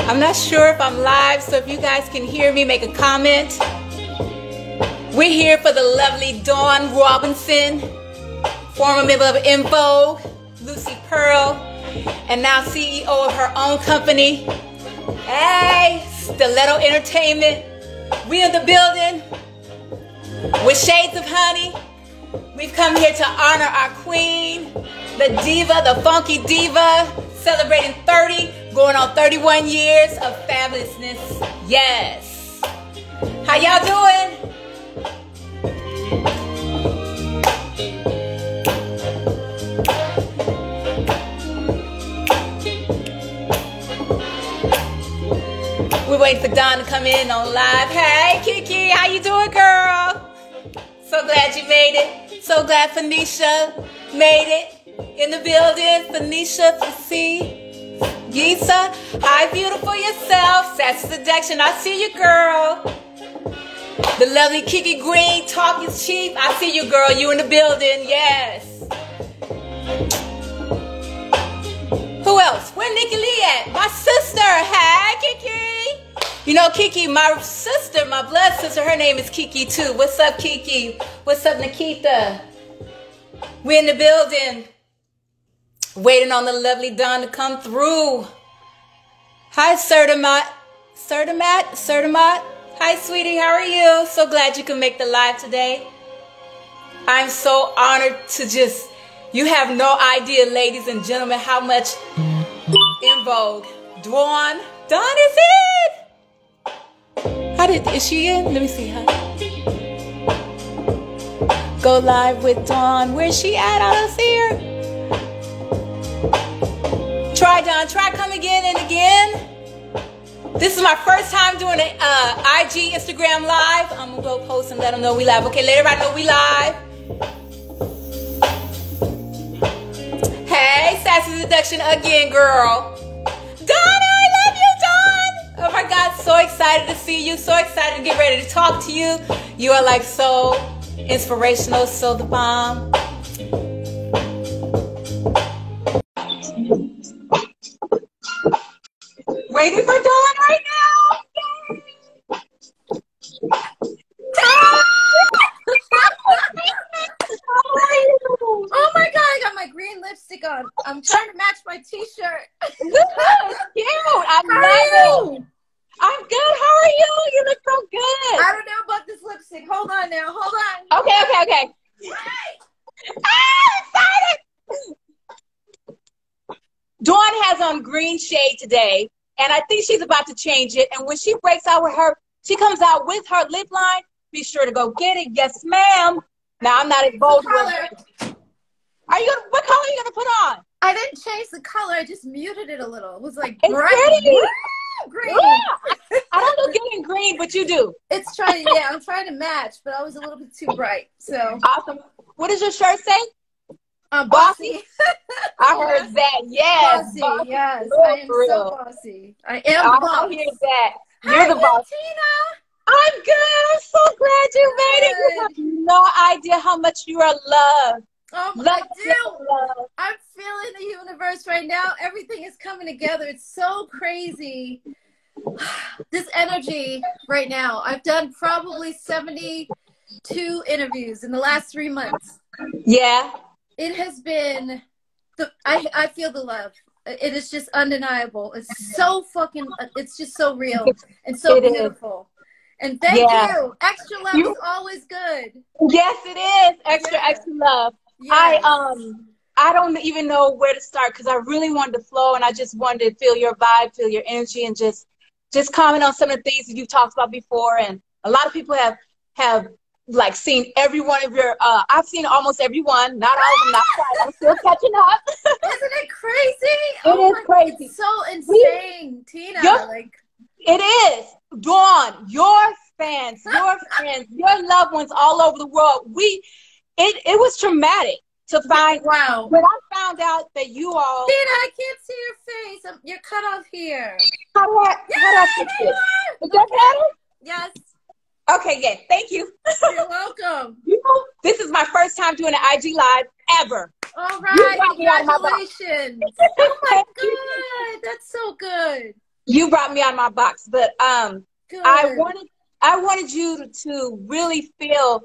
I'm not sure if I'm live, so if you guys can hear me, make a comment. We're here for the lovely Dawn Robinson, former member of ENVOGUE, Lucy Pearl, and now CEO of her own company. Hey, Stiletto Entertainment. We in the building with shades of honey. We've come here to honor our queen, the diva, the funky diva, celebrating 30, going on 31 years of fabulousness. Yes. How y'all doing? We're waiting for Dawn to come in on live. Hey, Kiki, how you doing, girl? So glad you made it. So glad Phoenicia made it in the building. Phoenicia, see, Gisa, hi, beautiful yourself. Sassy Seduction, I see you, girl. The lovely Kiki Green, talk is cheap. I see you, girl. You in the building, yes. Who else? Where Nikki Lee at? My sister. Hey, Kiki. You know, Kiki, my sister, my blood sister, her name is Kiki too. What's up, Kiki? What's up, Nikita? We're in the building. Waiting on the lovely Dawn to come through. Hi, Sertamat. Sertamat. Hi, sweetie. How are you? So glad you can make the live today. I'm so honored to just... You have no idea, ladies and gentlemen, how much ENVOGUE. Dawn is it? Is she in? Let me see her. Go live with Dawn. Where's she at? I don't see her. Try, Dawn. Try come again and again. This is my first time doing an IG Instagram live. I'm gonna go post and let them know we live. Okay, let everybody know we live. Hey, Sassy Seduction again, girl. Donna, I love you, Dawn. Oh my God, so excited to see you. So excited to get ready to talk to you. You are like so inspirational, so the bomb. Waiting for Dawn right now. Oh my God, I got my green lipstick on. I'm trying to match my t-shirt. Cute. I love it. I'm good. How are you? You look so good. I don't know about this lipstick. Hold on now. Hold on. Okay. I'm excited. Dawn has on green shade today, and I think she's about to change it. And when she breaks out with her, she comes out with her lip line. Be sure to go get it. Yes, ma'am. Now I'm not as bold with it. What color are you gonna put on? I didn't change the color. I just muted it a little. It was like it's bright. Pretty. Green. Yeah. I don't do getting green, but you do. It's trying. Yeah, I'm trying to match, but I was a little bit too bright. So awesome. What does your shirt say? Bossy. I heard that. Yes. Bossy. Yes. Real, I am so bossy. I am boss. I hear that. You're Hi, the boss. Tina. I'm good. I'm so glad you made it. You have no idea how much you are loved. Oh, I do. I'm feeling the universe right now. Everything is coming together. It's so crazy. This energy right now. I've done probably 72 interviews in the last 3 months. Yeah. It has been, I feel the love. It is just undeniable. It's so fucking, it's just so real and so beautiful. And thank you. Extra love is always good. Yes, it is. Extra love. Yes. I don't even know where to start because I really wanted to flow and I just wanted to feel your vibe, feel your energy, and just comment on some of the things that you've talked about before. And a lot of people have like seen every one of your I've seen almost every one, not all of them, not quite. I'm still catching up. Isn't it crazy? It is crazy. It's so insane, Tina. It is. Dawn, your fans, your friends, your loved ones all over the world. It was traumatic to find out when I found out that you all. Tina, I can't see your face. You're cut off here. How do I fix it? Is that better? Yes. Okay, yes, thank you. You're welcome. You know, this is my first time doing an IG live ever. All right, congratulations. Oh my God, that's so good. You brought me out of my box, but Good. I wanted you to really feel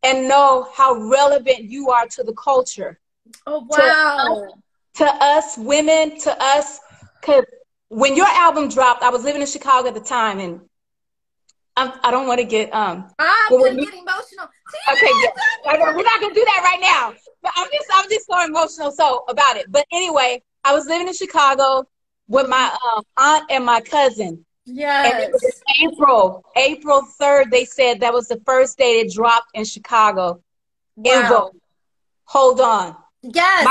and know how relevant you are to the culture. Oh wow. To us women, to us, because when your album dropped, I was living in Chicago at the time, and I don't want to get I'm getting emotional. Okay, yeah. We're not gonna do that right now. But I'm just so emotional about it. But anyway, I was living in Chicago with my aunt and my cousin. Yes. And it was April 3rd. They said that was the first day it dropped in Chicago. Wow. ENVOGUE. Hold on. Yes.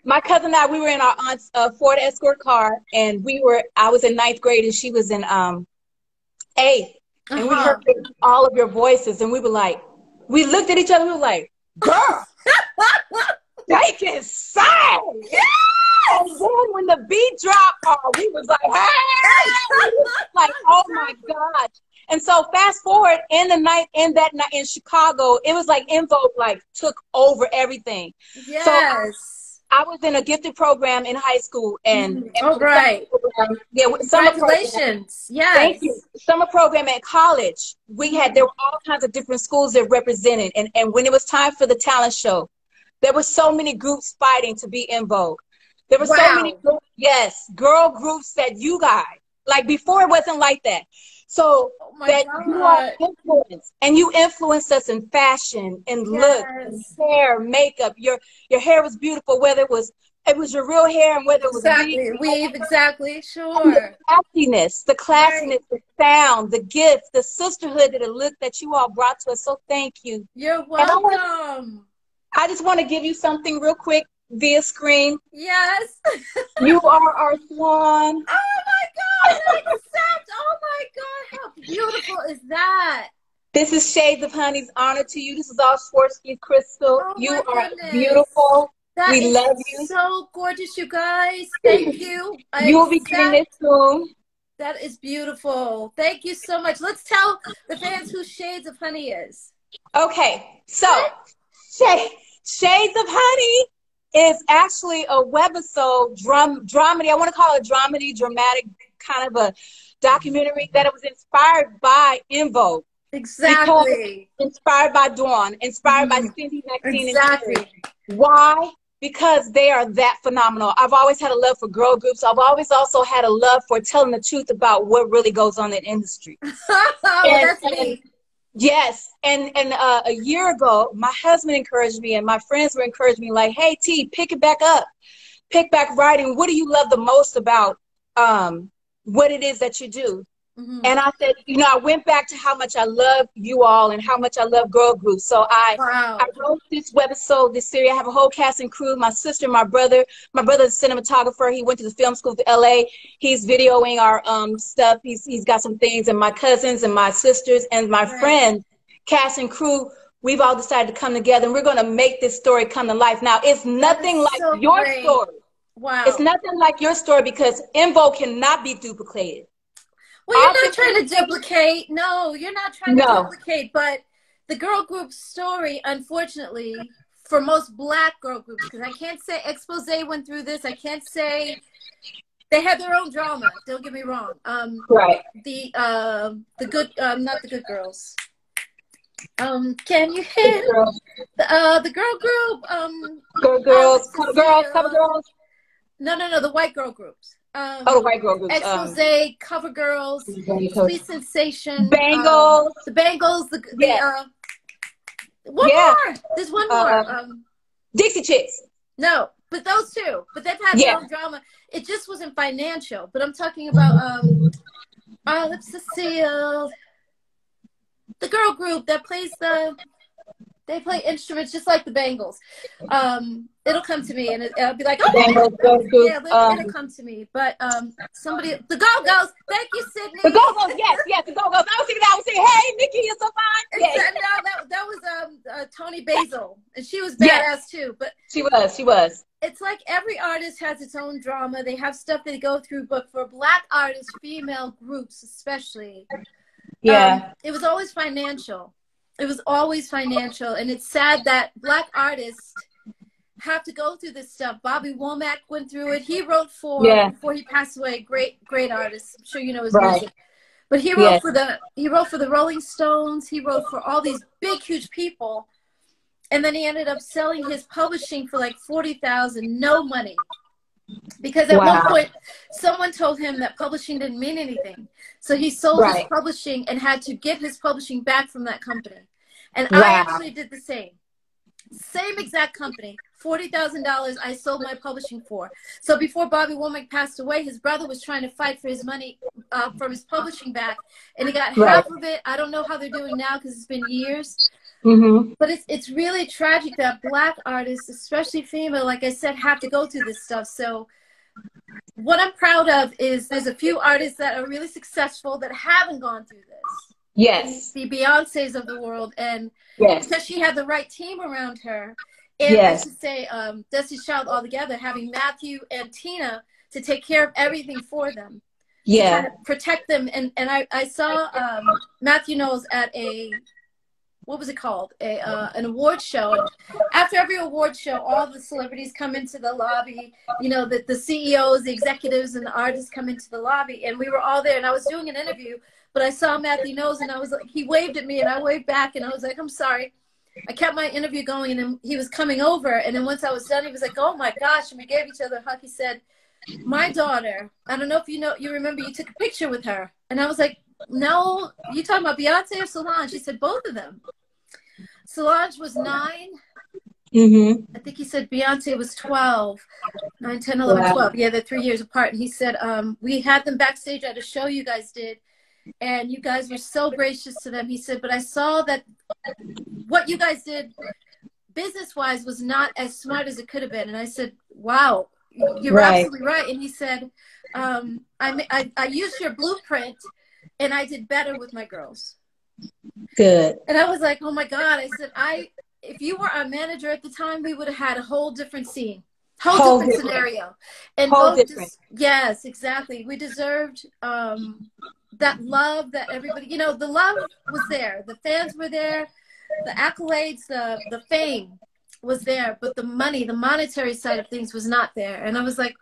My cousin and I, we were in our aunt's Ford Escort car, and I was in 9th grade and she was in 8th. And we heard all of your voices, and we we looked at each other, and we were like, girl, they can sing. Yeah! And then when the beat dropped, we was like, hey! Like, oh my gosh. And so fast forward in that night in Chicago, it was like ENVOGUE took over everything. Yes. So I was in a gifted program in high school, and Congratulations. Yes. Thank you. Summer program at college. There were all kinds of different schools that represented, and when it was time for the talent show, there were so many groups fighting to be ENVOGUE. There were so many girl groups that you guys, before it wasn't like that. So you are influenced, and you influenced us in fashion and look, hair, makeup. Your hair was beautiful, whether it was your real hair and whether it was weave, sure. The classiness, the sound, the gift, the sisterhood, the look that you all brought to us. So thank you. You're welcome. I just want to give you something real quick via screen. Yes. You are our swan. Oh my God, that accept. Oh my God, how beautiful is that? This is Shades of Honey's honor to you. This is all Swarovski crystal. Oh you are beautiful. We love you. So gorgeous, you guys. Thank you. You will be getting this soon. That is beautiful. Thank you so much. Let's tell the fans who Shades of Honey is. Okay, so Shades of Honey is actually a webisode dramedy. I want to call it dramedy, dramatic, kind of a documentary that it was inspired by ENVOGUE. Exactly. Inspired by Dawn, inspired by Cindy, Maxine, exactly. and why? Because they are that phenomenal. I've always had a love for girl groups. I've always also had a love for telling the truth about what really goes on in the industry. That's me. Yes, and a year ago, my husband encouraged me, and my friends were encouraging me, like, "Hey, T, pick it back up, pick back writing. What do you love the most about what it is that you do?" And I said, I went back to how much I love you all and how much I love girl groups. So I wrote this webisode, this series. I have a whole cast and crew. My sister, my brother. My brother's a cinematographer. He went to the film school to LA. He's videoing our stuff. He's got some things. And my cousins and my sisters and my friends, cast and crew, we've all decided to come together, and we're going to make this story come to life. Now, it's nothing like your story. Wow. It's nothing like your story because ENVOGUE cannot be duplicated. Well, you're not trying to duplicate. No, you're not trying to duplicate. But the girl group story, unfortunately, for most Black girl groups, because I can't say Expose went through this. I can't say they had their own drama. Don't get me wrong. Right. The good, not the Good Girls. Can you hear the girl group? Good girls, cover girls. No, the white girl groups. The white girl groups. Expose, Cover Girls, Sweet Sensation, Bangles. The Bangles. One more. There's one more. Dixie Chicks. No, but those two. But they've had their own drama. It just wasn't financial. But I'm talking about let's just see. The girl group that plays they play instruments just like the Bangles. It'll come to me, and it'll be like, it'll come to me. But the Go-Go's. Thank you, Sydney. The Go-Go's, yes, the Go-Go's. I was saying, hey, Nikki, you're so fine. Yes. No, that was Tony Basil, and she was badass too. But she was. It's like every artist has its own drama. They have stuff they go through. But for Black artists, female groups especially, It was always financial. It was always financial. And it's sad that Black artists have to go through this stuff. Bobby Womack went through it. He wrote for, before he passed away, great artist. I'm sure you know his music. But he wrote for the Rolling Stones. He wrote for all these big, huge people. And then he ended up selling his publishing for like $40,000, no money. Because at one point, someone told him that publishing didn't mean anything. So he sold his publishing and had to get his publishing back from that company. And I actually did the same. Same exact company. $40,000 I sold my publishing for. So before Bobby Womack passed away, his brother was trying to fight for his money from his publishing back. And he got half of it. I don't know how they're doing now because it's been years. But it's really tragic that Black artists, especially female, like I said, have to go through this stuff. So what I'm proud of is there's a few artists that are really successful that haven't gone through this. Yes. The Beyoncés of the world. And because she had the right team around her. And I should say Destiny's Child altogether, having Matthew and Tina to take care of everything for them. To kind of protect them. And I saw Matthew Knowles at a... what was it called? An award show. And after every award show, all the celebrities come into the lobby. You know, the CEOs, the executives, and the artists come into the lobby. And we were all there. And I was doing an interview, but I saw Matthew Knowles, and I was like, he waved at me, and I waved back, and I was like, I'm sorry. I kept my interview going, and then he was coming over. And then once I was done, he was like, oh my gosh. And we gave each other a hug. He said, my daughter, I don't know if you remember, you took a picture with her. And I was like, no, you talking about Beyonce or Solange? He said, both of them. Solange was 9. I think he said Beyonce was 12. 9, 10, 11, 12. Yeah, they're 3 years apart. And he said, we had them backstage at a show you guys did. And you guys were so gracious to them. He said, but I saw that what you guys did business-wise was not as smart as it could have been. And I said, wow, you're absolutely right. And he said, I used your blueprint, and I did better with my girls. Good. And I was like, oh my God. I said, if you were our manager at the time, we would have had a whole different scene, whole different scenario. And yes, exactly. We deserved that love that everybody, you know, the love was there. The fans were there. The accolades, the fame was there. But the money, the monetary side of things was not there. And I was like,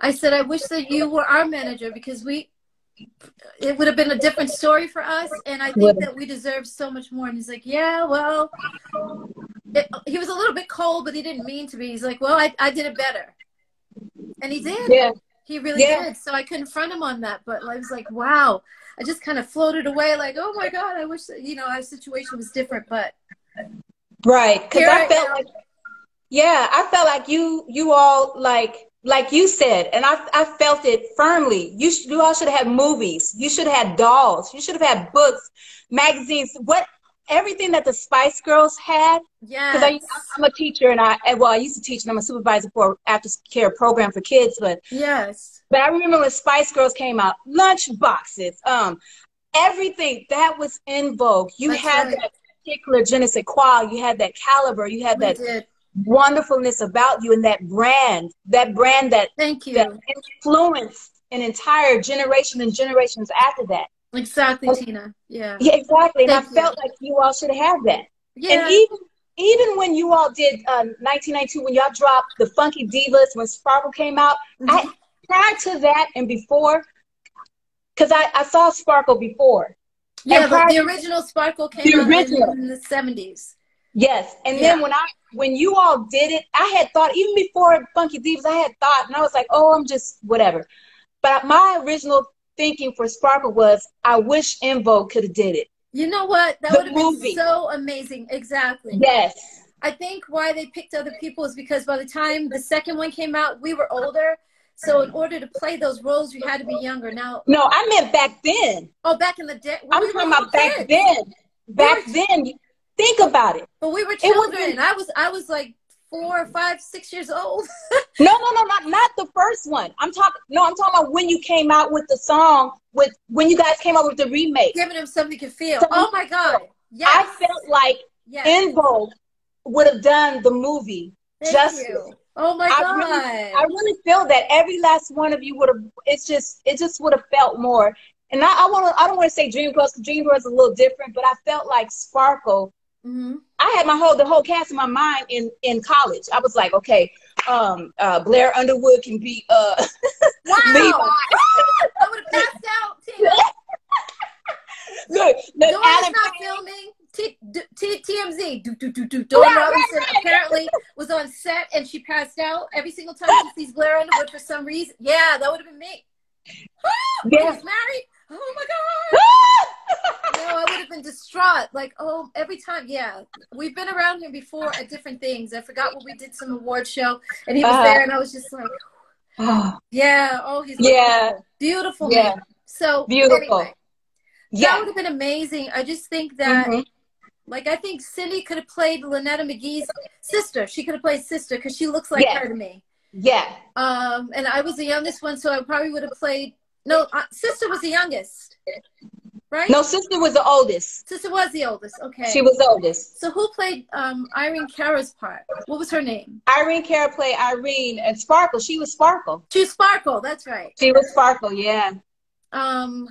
I said, I wish that you were our manager, because it would have been a different story for us, and I think that we deserve so much more. And he's like, yeah, well, he was a little bit cold, but he didn't mean to be. He's like, well, I did it better. And he did. Yeah. He really did. So I couldn't front him on that, but I was like, wow. I just kind of floated away like, oh my God, I wish that, you know, our situation was different, but. Right. Because I felt like, I felt like you all, like you said, and I felt it firmly. You all should have had movies. You should have had dolls. You should have had books, magazines, everything that the Spice Girls had. Yeah. Because I'm a teacher, and I used to teach, and I'm a supervisor for after-care program for kids. But But I remember when Spice Girls came out, lunch boxes, everything that was in vogue. You had that particular je ne sais quoi. You had that caliber. You had that wonderfulness about you, and that brand that that influenced an entire generation and generations after that. Exactly, Tina. Yeah, exactly. And I felt like you all should have that. And even when you all did 1992, when y'all dropped the Funky Divas, when Sparkle came out, prior to that and before, because I saw Sparkle before. Yeah, the original Sparkle came out in the 70s. Yes, and then when you all did it, I had thought, even before Funky Divas, I had thought, and I was like, oh, I'm just whatever. But my original thinking for Sparkle was, I wish ENVOGUE could have did it. You know what? That would have been so amazing. Exactly. Yes. I think why they picked other people is because by the time the second one came out, we were older. So in order to play those roles, you had to be younger. Now. No, I meant back then. Oh, back in the day. I'm talking about back then. Back then. Think about it. But we were children. I was like 4, 5, 6 years old. No, not the first one. I'm talking about when you came out with the song, when you guys came out with the remake. Giving them something to feel. Oh my God. Yes. I felt like ENVOGUE would have done the movie justice. Oh my God. I really feel that every last one of you would have, it just would have felt more. and I don't want to say Dreamgirls, because Dreamgirls is a little different, but I felt like Sparkle. I had the whole cast in my mind in college. I was like, okay, Blair Underwood can be wow. Levi. I would have passed out, Tina. Look, Alan not filming. TMZ. Dawn Robinson apparently was on set and she passed out every single time she sees Blair Underwood for some reason. Yeah, that would have been me. Yeah. He's married. Oh my God. No, I would have been distraught. Like, oh, every time. Yeah, we've been around him before at different things. I forgot what we did, some award show, and he was there, and I was just like, yeah. Oh, he's beautiful. Yeah. Man. So beautiful. Anyway, that would have been amazing. I just think that, like, I think Cindy could have played Lynetta McGee's sister. She could have played sister because she looks like her to me. Yeah. And I was the youngest one, so I probably would have played. No, sister was the youngest, right? No, sister was the oldest. Sister was the oldest. Okay. She was the oldest. So who played Irene Cara's part? What was her name? Irene Cara played Irene, and Sparkle. She was Sparkle. She was Sparkle. That's right. She was Sparkle. Yeah. And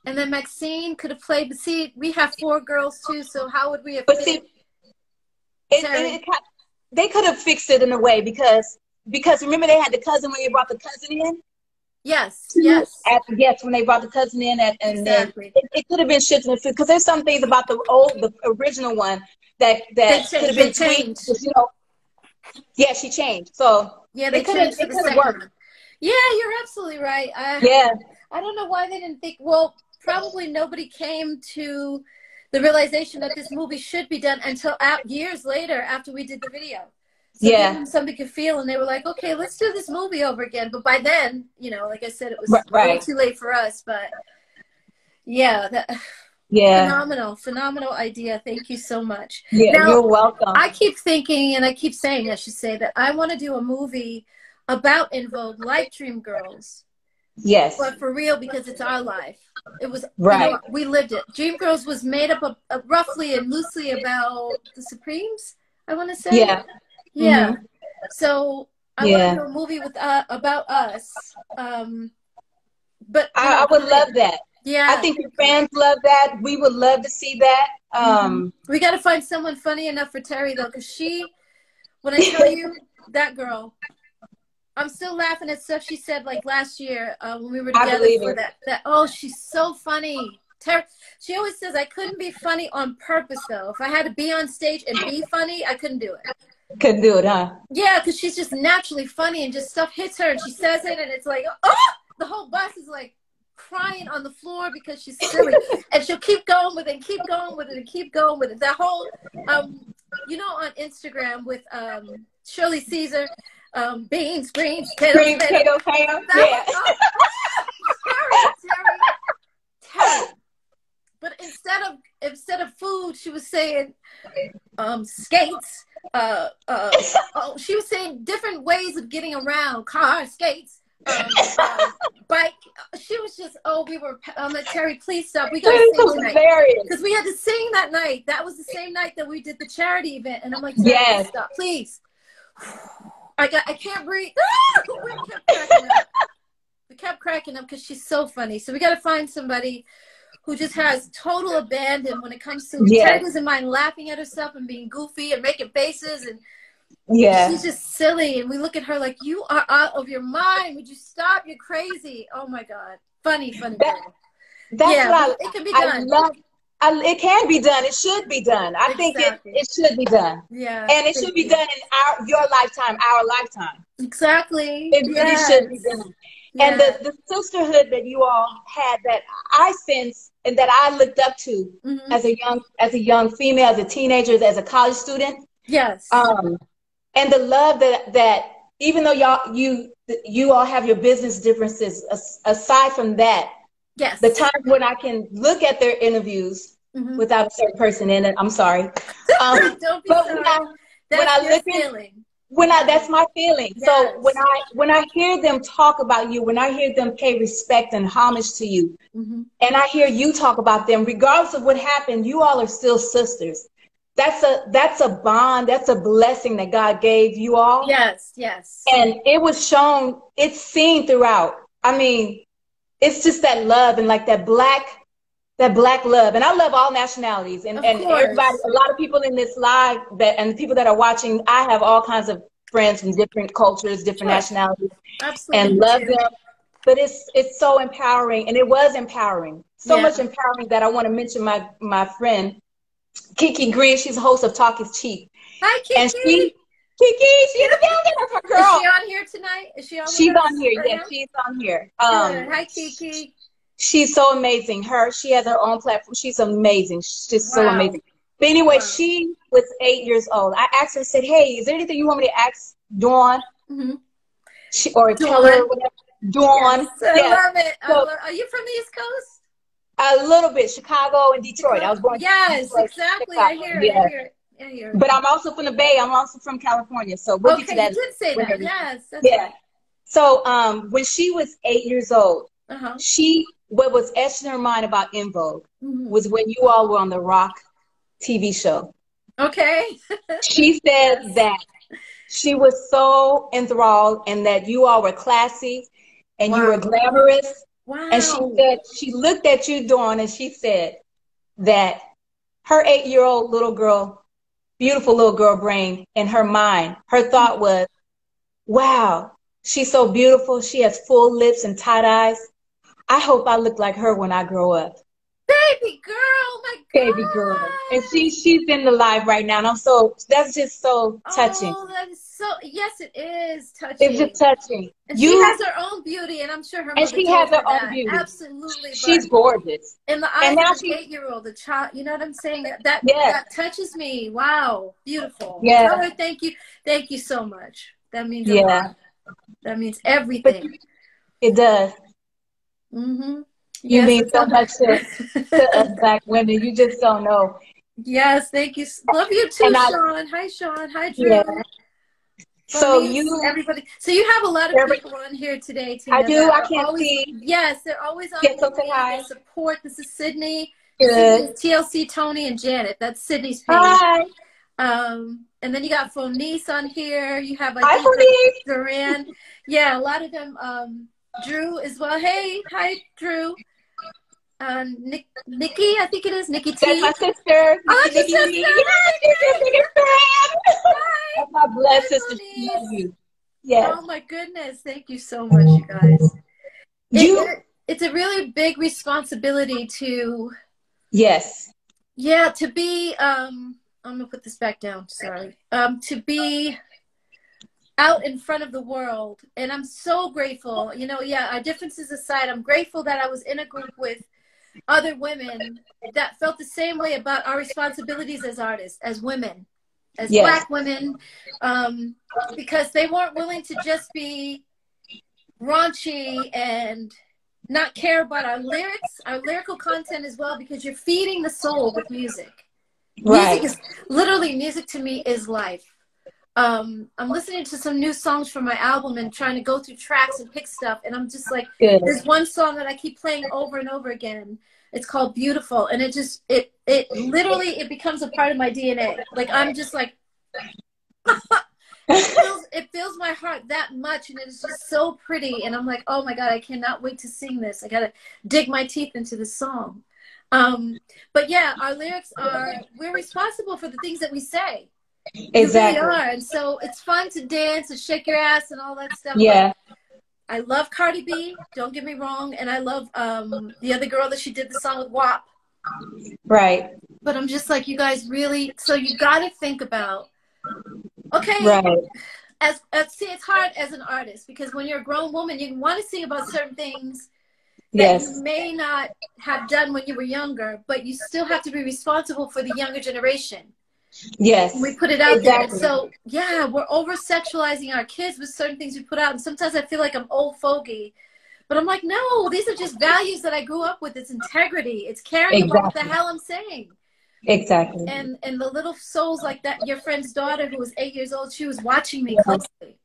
then Maxine could have played. But see, we have 4 girls too. So how would we have? But see, they could have fixed it in a way because remember they had the cousin when they brought the cousin in. Yes, yes. Yes, when they brought the cousin in, and exactly. Then it could have been shifted because there's some things about the original one that could have been changed. You know, yeah, she changed. So yeah, they changed it could have worked. Yeah, you're absolutely right. I don't know why they didn't think. Well, probably nobody came to the realization that this movie should be done until years later after we did the video. So somebody could feel, and they were like, okay, let's do this movie over again. But by then, you know, like I said, it was way too late for us. But phenomenal idea. Thank you so much. Yeah, now, you're welcome. I keep thinking, and I keep saying, I should say, that I want to do a movie about ENVOGUE, like Dreamgirls. Yes. But for real, because it's our life. It was, you know, we lived it. Dreamgirls was made up of roughly and loosely about the Supremes, I want to say. Yeah. Yeah. So I want to do a movie with about us. But I would love that. Yeah. I think your fans love that. We would love to see that. We got to find someone funny enough for Terry though, because when I tell you that girl, I'm still laughing at stuff she said like last year when we were together for that. Oh, she's so funny. She always says I couldn't be funny on purpose though. If I had to be on stage and be funny, I couldn't do it. Couldn't do it, huh? Yeah, because she's just naturally funny and just stuff hits her and she says it and it's like, oh! The whole bus is like crying on the floor because she's silly. And she'll keep going with it and keep going with it and keep going with it. That whole, you know, on Instagram with Shirley Caesar, beans, greens, potatoes, potatoes. Yeah. Terry. But instead of food, she was saying skates. She was saying different ways of getting around: car, skates, bike. She was just, we were. I'm like, Terry, please stop. We got to sing tonight because we had to sing that night. That was the same night that we did the charity event, and I'm like, Terry, stop, please. I can't breathe. We kept cracking up because she's so funny. So we got to find somebody who just has total abandon when it comes to Terry doesn't mind laughing at herself and being goofy and making faces, and she's just silly, and we look at her like, you are out of your mind, would you stop, you're crazy. Oh my God, funny girl. That's what it can be done. It can be done. It should be done. I think it should be done. Yeah. And it should be done in your lifetime, our lifetime. Exactly. It really should be done. Yeah. And the sisterhood that you all had, that I sensed and that I looked up to as a young female, as a teenager, as a college student. Yes. And the love that even though you all have your business differences, aside from that, the times when I can look at their interviews without a certain person in it, I'm sorry. Don't be sorry. That's my feeling. Yes. So when I hear them talk about you, when I hear them pay respect and homage to you, and I hear you talk about them, regardless of what happened, you all are still sisters. That's a bond. That's a blessing that God gave you all. Yes, yes. And it was shown. It's seen throughout. I mean, it's just that love and like that black love. And I love all nationalities and everybody, a lot of people in this live and the people that are watching, I have all kinds of friends from different cultures, different nationalities. Absolutely. And love them. But it's so empowering, and it was empowering. So much empowering that I want to mention my friend Kiki Green. She's a host of Talk Is Cheap. Hi, Kiki. And she's a girl. Is she on here tonight? Is she on? She's on here. Yes, she's on here. Hi, Kiki. She's so amazing. She has her own platform. She's amazing. She's just so amazing. But anyway, she was 8 years old. I asked her, said, "Hey, is there anything you want me to ask Dawn?" Or tell her whatever. Dawn. Yes, I love it. Are you from the East Coast? A little bit. Chicago and Detroit. I was born in Detroit, exactly. Chicago. I hear it. But I'm also from the Bay. I'm also from California. So we'll get to that. You did say that. Yes. That's right. So when she was 8 years old, what was etched in her mind about ENVOGUE was when you all were on the Rock TV show. Okay. She said that she was so enthralled and that you all were classy and you were glamorous. Wow. And she said, she looked at you, Dawn, and she said that her 8-year-old little girl, beautiful little girl brain, in her mind, her thought was, wow, she's so beautiful. She has full lips and tight eyes. I hope I look like her when I grow up. Baby girl, my God. Baby girl. And she's in the live right now. And that's just so touching. Oh, that is so, yes, it is touching. It's just touching. And she has her own beauty, and I'm sure her mother And she has her own that. beauty. Absolutely. She's gorgeous. In the eyes of an 8-year-old, the child, you know what I'm saying? That touches me. Wow. Beautiful. Yeah. Tell her thank you. Thank you so much. That means a lot. That means everything. It does. You mean so much to us Black women. You just don't know. Yes, thank you. Love you too, Sean. Hi, Sean. Hi, Drew. Yeah. So everybody. So you have a lot of people on here today. Tina, I do. I can't see. Yes, they're always on. Yes, okay, hi. Support. This is Sydney. Good. TLC, Tony, and Janet. That's Sydney's page. Hi. And then you got Phonice on here. You have Hi, Phonice. Duran. Yeah, a lot of them. Drew as well. Hey, hi, Drew. Nikki, I think it is Nikki T. That's my sister. Oh, that's your sister. Hi. That's my blessed sister. She loves you. Yes. Oh my goodness! Thank you so much, you guys. It's a really big responsibility to. Yes. Yeah, to be. I'm gonna put this back down. Sorry. To be out in front of the world, and I'm so grateful. You know, our differences aside, I'm grateful that I was in a group with other women that felt the same way about our responsibilities as artists, as women, as Black women, because they weren't willing to just be raunchy and not care about our lyrics, our lyrical content as well, because you're feeding the soul with music. Right. Music to me is life. I'm listening to some new songs from my album and trying to go through tracks and pick stuff, and I'm just like, there's one song that I keep playing over and over again. It's called Beautiful, and it literally becomes a part of my DNA. Like, I'm just like, it fills my heart that much, and it's just so pretty, and I'm like, oh my God, I cannot wait to sing this. I gotta dig my teeth into this song. But yeah, our lyrics we're responsible for the things that we say. Exactly. You really are. And so it's fun to dance and shake your ass and all that stuff. Yeah. I love Cardi B, don't get me wrong, and I love the other girl that she did the song with WAP. Right. But I'm just like, you guys really, so you got to think about, okay, see, it's hard as an artist, because when you're a grown woman, you want to sing about certain things that you may not have done when you were younger, but you still have to be responsible for the younger generation. Yes. We put it out there. And so, yeah, we're over-sexualizing our kids with certain things we put out. And sometimes I feel like I'm old fogey. But I'm like, no, these are just values that I grew up with. It's integrity. It's caring about what the hell I'm saying. Exactly. And the little souls like that, your friend's daughter who was 8 years old, she was watching me closely.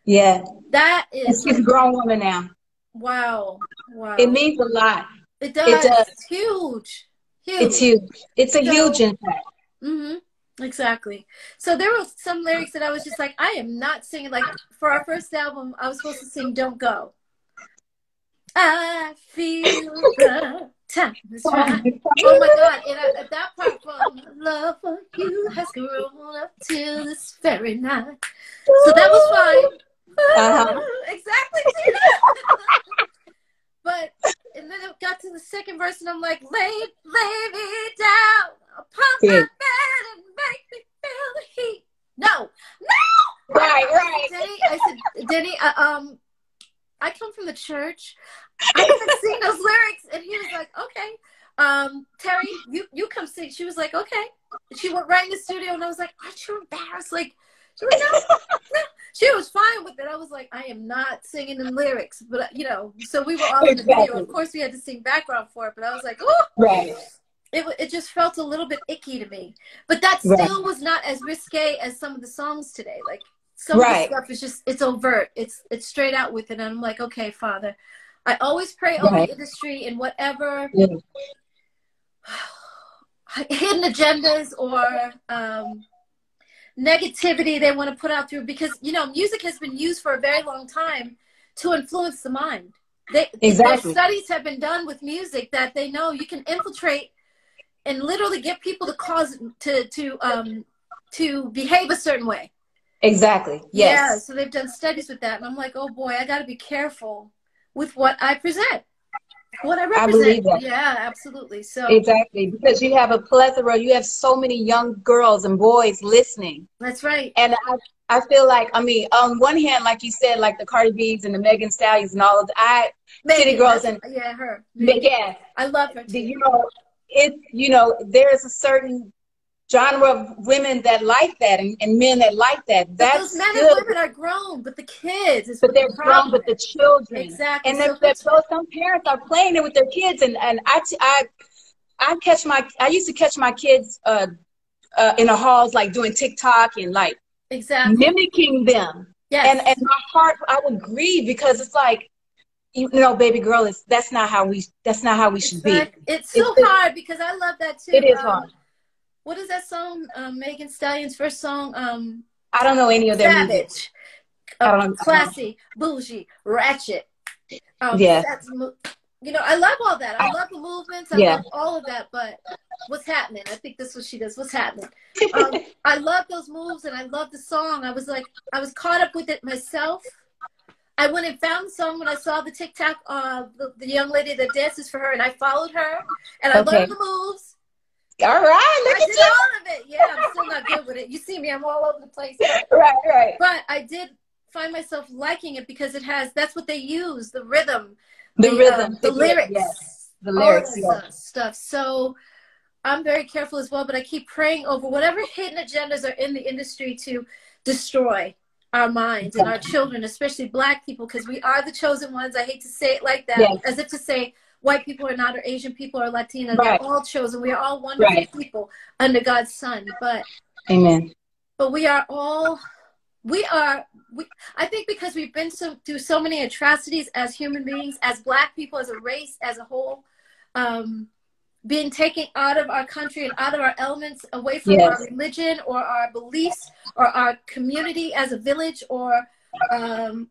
Yeah. That is. She's a grown woman now. Wow. Wow. It means a lot. It does. It does. It's huge. Huge. It's huge. It's a huge impact. Mm-hmm. Exactly. So there were some lyrics that I was just like, I am not singing. Like, for our first album, I was supposed to sing Don't Go. I feel the time is right. Oh my God. And at that part from love for you has grown up till this very night. So that was fine. Exactly. But, and then it got to the second verse and I'm like, lay me down upon my bed and make me feel the heat. No. Right. I said, Denny, I come from the church. I can sing those lyrics. And he was like, okay. Terry, you come sing. She was like, okay. And she went right in the studio and I was like, aren't you embarrassed? Like, she was like, no. She was fine with it. I was like, I am not singing the lyrics. But, you know, so we were all in the video. Of course, we had to sing background for it. But I was like, oh. Right. It just felt a little bit icky to me. But that still was not as risque as some of the songs today. Like, some of the stuff is just, it's overt. It's straight out with it. And I'm like, okay, Father. I always pray over the industry in whatever hidden agendas or negativity they want to put out through. Because, you know, music has been used for a very long time to influence the mind. Their studies have been done with music that they know you can infiltrate and literally get people to cause to behave a certain way. Exactly. Yes. Yeah. So they've done studies with that, and I'm like, oh boy, I got to be careful with what I present, what I represent. I believe that. Yeah, absolutely. So exactly, because you have a plethora. You have so many young girls and boys listening. That's right. And I feel like, I mean, on one hand, like you said, like the Cardi B's and the Megan Stallions and all of the City Girls and her. Yeah, I love her too. You know, there's a certain genre of women that like that and men that like that. That's those men and women are grown, but the kids is but they're grown, but the children exactly. And some parents are playing it with their kids, and I used to catch my kids in the halls, like doing TikTok and like mimicking them. Yes. And my heart, I would grieve because it's like, you know, baby girl, that's not how we should be. It's so hard because I love that too. It is hard. What is that song? Megan Stallion's first song. I don't know any of their Savage. Classy, bougie, ratchet. Yes. You know, I love all that. I love the movements. I love all of that. But what's happening? I think that's what she does. What's happening? I love those moves and I love the song. I was caught up with it myself. I went and found the song when I saw the TikTok, the young lady that dances for her, and I followed her and I learned the moves. All right, look I did all of it. Yeah, I'm still not good with it. You see me, I'm all over the place. Right. But I did find myself liking it because that's what they use, the rhythm. The rhythm. The lyrics. Yes. The lyrics, stuff. So I'm very careful as well, but I keep praying over whatever hidden agendas are in the industry to destroy our minds and our children, especially Black people, because we are the chosen ones. I hate to say it like that, as if to say, white people are not, or Asian people or Latina. They're all chosen. We are all wonderful people under God's Son. But Amen. But we are all, I think because we've been through so many atrocities as human beings, as Black people, as a race, as a whole, being taken out of our country and out of our elements, away from our religion or our beliefs or our community as a village, or our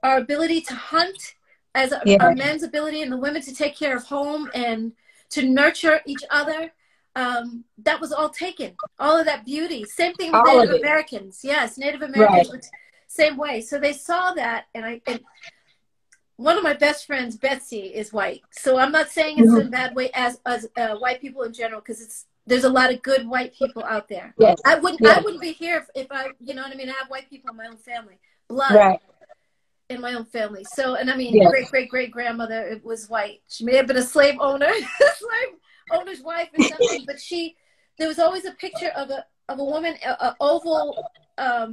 ability to hunt, as our men's ability and the women to take care of home and to nurture each other. That was all taken. All of that beauty. Same thing with Native Americans. Yes, Native Americans, same way. So they saw that, and one of my best friends, Betsy, is white. So I'm not saying it's in a bad way as white people in general, because there's a lot of good white people out there. Yes. I wouldn't be here if I, you know what I mean? I have white people in my own family. Blood. In my own family. So, and I mean, great-great-great-grandmother was white. She may have been a slave owner, slave owner's wife or something, but there was always a picture of a woman, an oval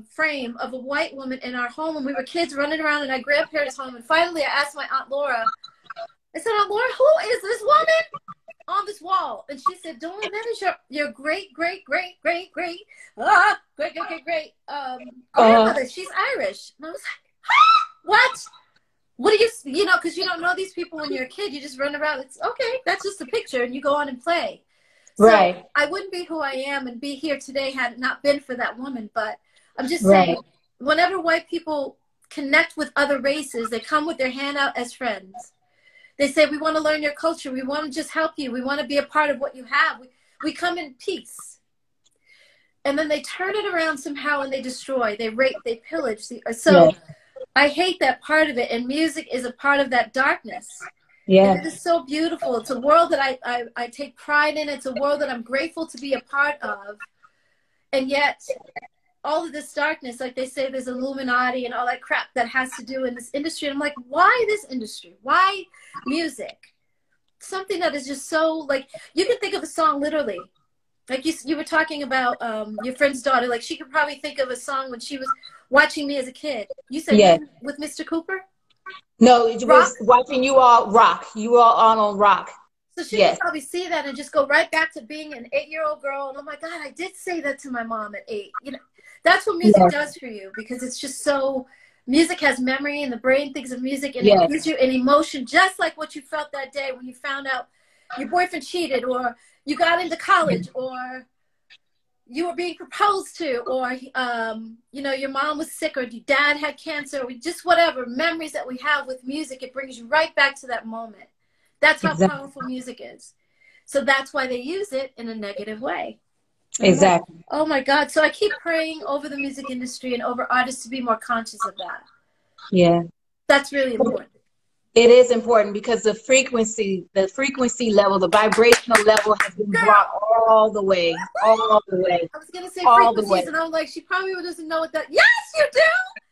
frame of a white woman in our home when we were kids, running around in our grandparents' home. And finally, I asked my Aunt Laura, I said, Aunt Laura, who is this woman on this wall? And she said, Dawn, that is your great-great-great-great-great grandmother. She's Irish. And I was like, what do you know, because you don't know these people when you're a kid. You just run around. It's okay, that's just a picture, and you go on and play. So I wouldn't be who I am and be here today had it not been for that woman. But I'm just saying, whenever white people connect with other races, they come with their hand out as friends. They say, we want to learn your culture. We want to just help you. We want to be a part of what you have. We come in peace. And then they turn it around somehow and they destroy, they rape, they pillage. So I hate that part of it. And music is a part of that darkness. Yeah. And it is so beautiful. It's a world that I take pride in. It's a world that I'm grateful to be a part of. And yet, all of this darkness, like they say, there's Illuminati and all that crap that has to do in this industry. And I'm like, why this industry? Why music? Something that is just so, like, you can think of a song literally. Like you were talking about your friend's daughter. Like, she could probably think of a song when she was watching me as a kid. You said with Mr. Cooper? No, it was watching you all rock. You were all on rock. So she could probably see that and just go right back to being an 8-year-old girl. And oh my God, I did say that to my mom at 8. You know, that's what music does for you, because it's just so, music has memory and the brain thinks of music, and it gives you an emotion, just like what you felt that day when you found out your boyfriend cheated, or you got into college, or you were being proposed to, or, you know, your mom was sick, or your dad had cancer, or just whatever memories that we have with music. It brings you right back to that moment. That's how powerful music is. So that's why they use it in a negative way. Exactly. Like, oh my God. So I keep praying over the music industry and over artists to be more conscious of that. Yeah. That's really important. It is important, because the frequency level, the vibrational level has been brought all the way. All the way. I was going to say frequencies, and I'm like, she probably doesn't know what that. Yes, you do.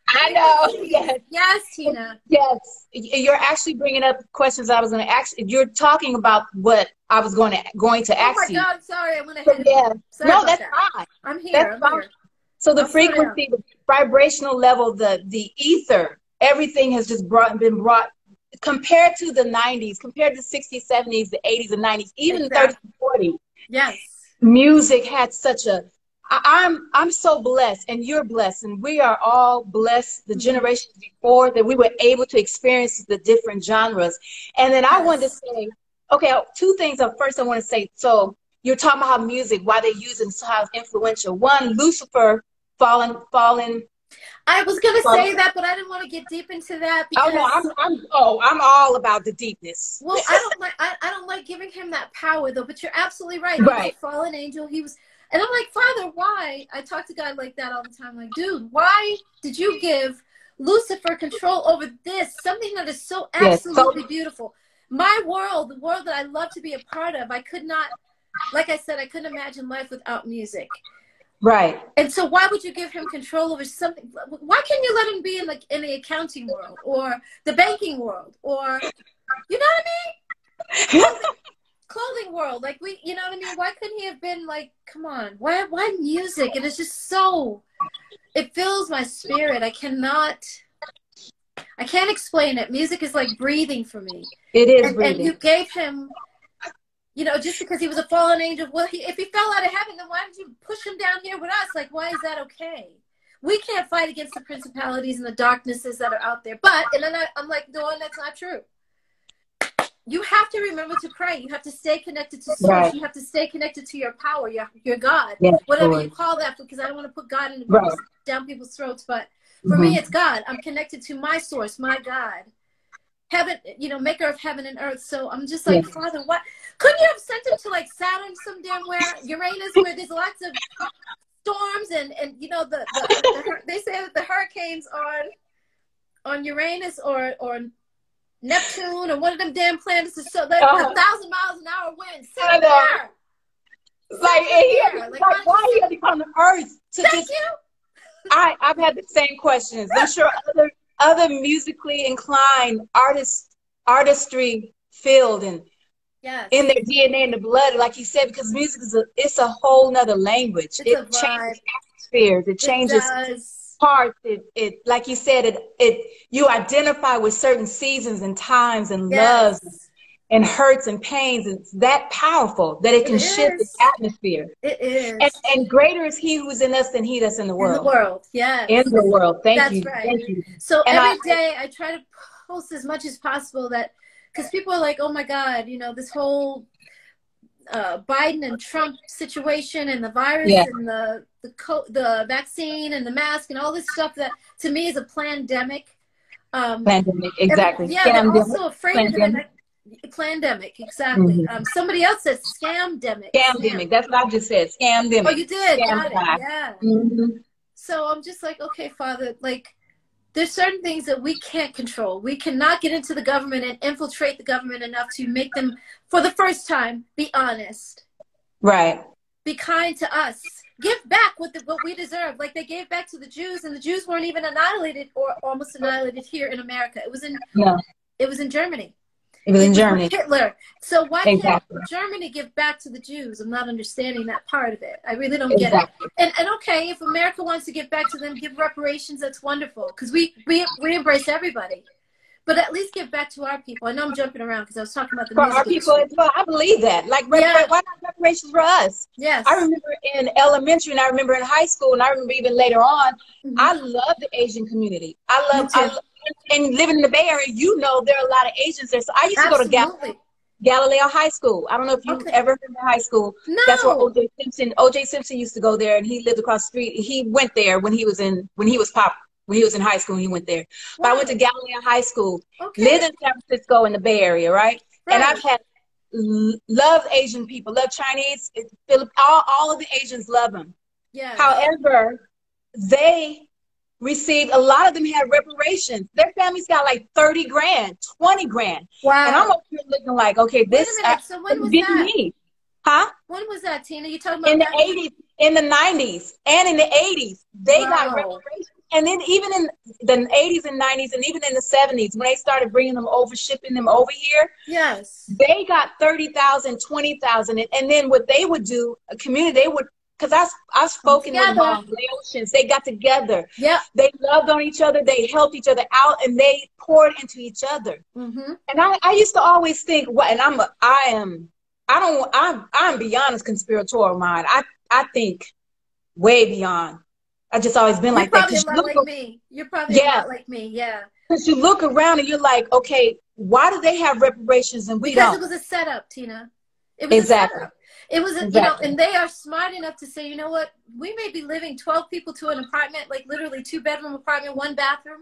I know. Yes. Yes, Tina. Yes. You're actually bringing up questions I was going to ask. You're talking about what I was going to ask you. Oh my God, sorry, I went ahead. No, that's fine. I'm here. So the frequency, the vibrational level, the ether, everything has just been brought, compared to the 90s, compared to the 60s, 70s, the 80s, and 90s, even the 30s and 40s. Yes. Music had such a, I'm so blessed, and you're blessed, and we are all blessed, the generations before, that we were able to experience the different genres. And then I wanted to say, okay, 2 things. First, I want to say, so you're talking about how music, why they use it, and so how it's influential. One, Lucifer fallen. I was going to say that, but I didn't want to get deep into that. Because, I'm all about the deepness. Well, I don't like giving him that power, though. But you're absolutely right. He was a fallen angel. He was, and I'm like, Father, why? I talk to God like that all the time. Like, dude, why did you give Lucifer control over this? Something that is so absolutely beautiful. My world, the world that I love to be a part of, I could not, like I said, I couldn't imagine life without music. Right. And so why would you give him control over something? Why can't you let him be in the accounting world, or the banking world, or, you know what I mean? Clothing world. Like, you know what I mean? Why couldn't he have been like, come on, why music? It is just so, it fills my spirit. I can't explain it. Music is like breathing for me. It is breathing. And you gave him, you know, just because he was a fallen angel. Well, if he fell out of heaven, then why did you push him down here with us? Like, why is that okay? We can't fight against the principalities and the darknesses that are out there. But, and then I'm like, no, that's not true. You have to remember to pray. You have to stay connected to source. Right. You have to stay connected to your power, your God, whatever you call that, because I don't want to put God down people's throats. But for me, it's God. I'm connected to my source, my God. Heaven, you know, maker of heaven and earth. So I'm just like, Father, what? Couldn't you have sent him to like Saturn, some damn where, Uranus, where there's lots of storms and you know, they say that the hurricanes on Uranus or Neptune or one of them damn planets is so 1,000 miles an hour winds. Sit there. Like why he had to come to Earth to Thank you. I've had the same questions. I'm sure other musically inclined artistry filled and in their DNA and the blood, like you said, because music it's a whole nother language. It changes atmospheres. It changes parts. It like you said, you identify with certain seasons and times and loves and hurts and pains. It's that powerful that it can shift the atmosphere. It is. And greater is he who's in us than he that's in the world. In the world, yes. In the world. Thank you. Right. Thank you. So every day I try to post as much as possible because people are like, oh my God, you know, this whole Biden and Trump situation and the virus and the vaccine and the mask and all this stuff that to me is a pandemic. Pandemic, exactly. They're also afraid of it. Pandemic, exactly. Somebody else said scamdemic. Scamdemic. That's what I just said. Scamdemic. Oh, you did? Scam Got it. Yeah. So I'm just like, okay, Father, like, there's certain things that we can't control. We cannot get into the government and infiltrate the government enough to make them, for the first time, be honest. Right. Be kind to us. Give back what we deserve. Like they gave back to the Jews, and the Jews weren't even annihilated or almost annihilated here in America. It was in it was in Germany. It was in Germany. Hitler. So why can't Germany give back to the Jews? I'm not understanding that part of it. I really don't get it. And okay, if America wants to give back to them, give reparations, that's wonderful. Because we embrace everybody. But at least give back to our people. I know I'm jumping around because I was talking about the music our people as well. I believe that. Like, why not reparations for us? Yes. I remember in elementary, and I remember in high school, and I remember even later on, I love the Asian community. I love and living in the Bay Area, you know, there are a lot of Asians there. So I used to go to Galileo High School. I don't know if you've ever heard of high school. No. That's where O.J. Simpson used to go there, and he lived across the street. He went there when he was in high school. He went there. But I went to Galileo High School, lived in San Francisco in the Bay Area, right? And I've had love Asian people, love Chinese, all of the Asians love them. Yeah. However, they received, a lot of them had reparations. Their families got like 30 grand, 20 grand. Wow. And I'm over here looking like, okay, this so when was that? Me. Huh? When was that, Tina? You talking about in the 80s, in the 90s, and in the 80s, they got reparations. And then even in the 80s and 90s, and even in the 70s, when they started bringing them over, shipping them over here, they got 30,000, 20,000. And then what they would do, a community, they would, because I've spoken with Laotians, they got together. Yeah. They loved on each other. They helped each other out, and they poured into each other. And I used to always think, and I'm beyond this conspiratorial mind. I think way beyond. I've just always been like that. You're probably like me. You're probably a lot like me, Because you look around and you're like, okay, why do they have reparations and we don't? Because it was a setup, Tina. It was a setup. It was, you know, and they are smart enough to say, you know what, we may be living 12 people to an apartment, like literally 2-bedroom apartment, 1 bathroom.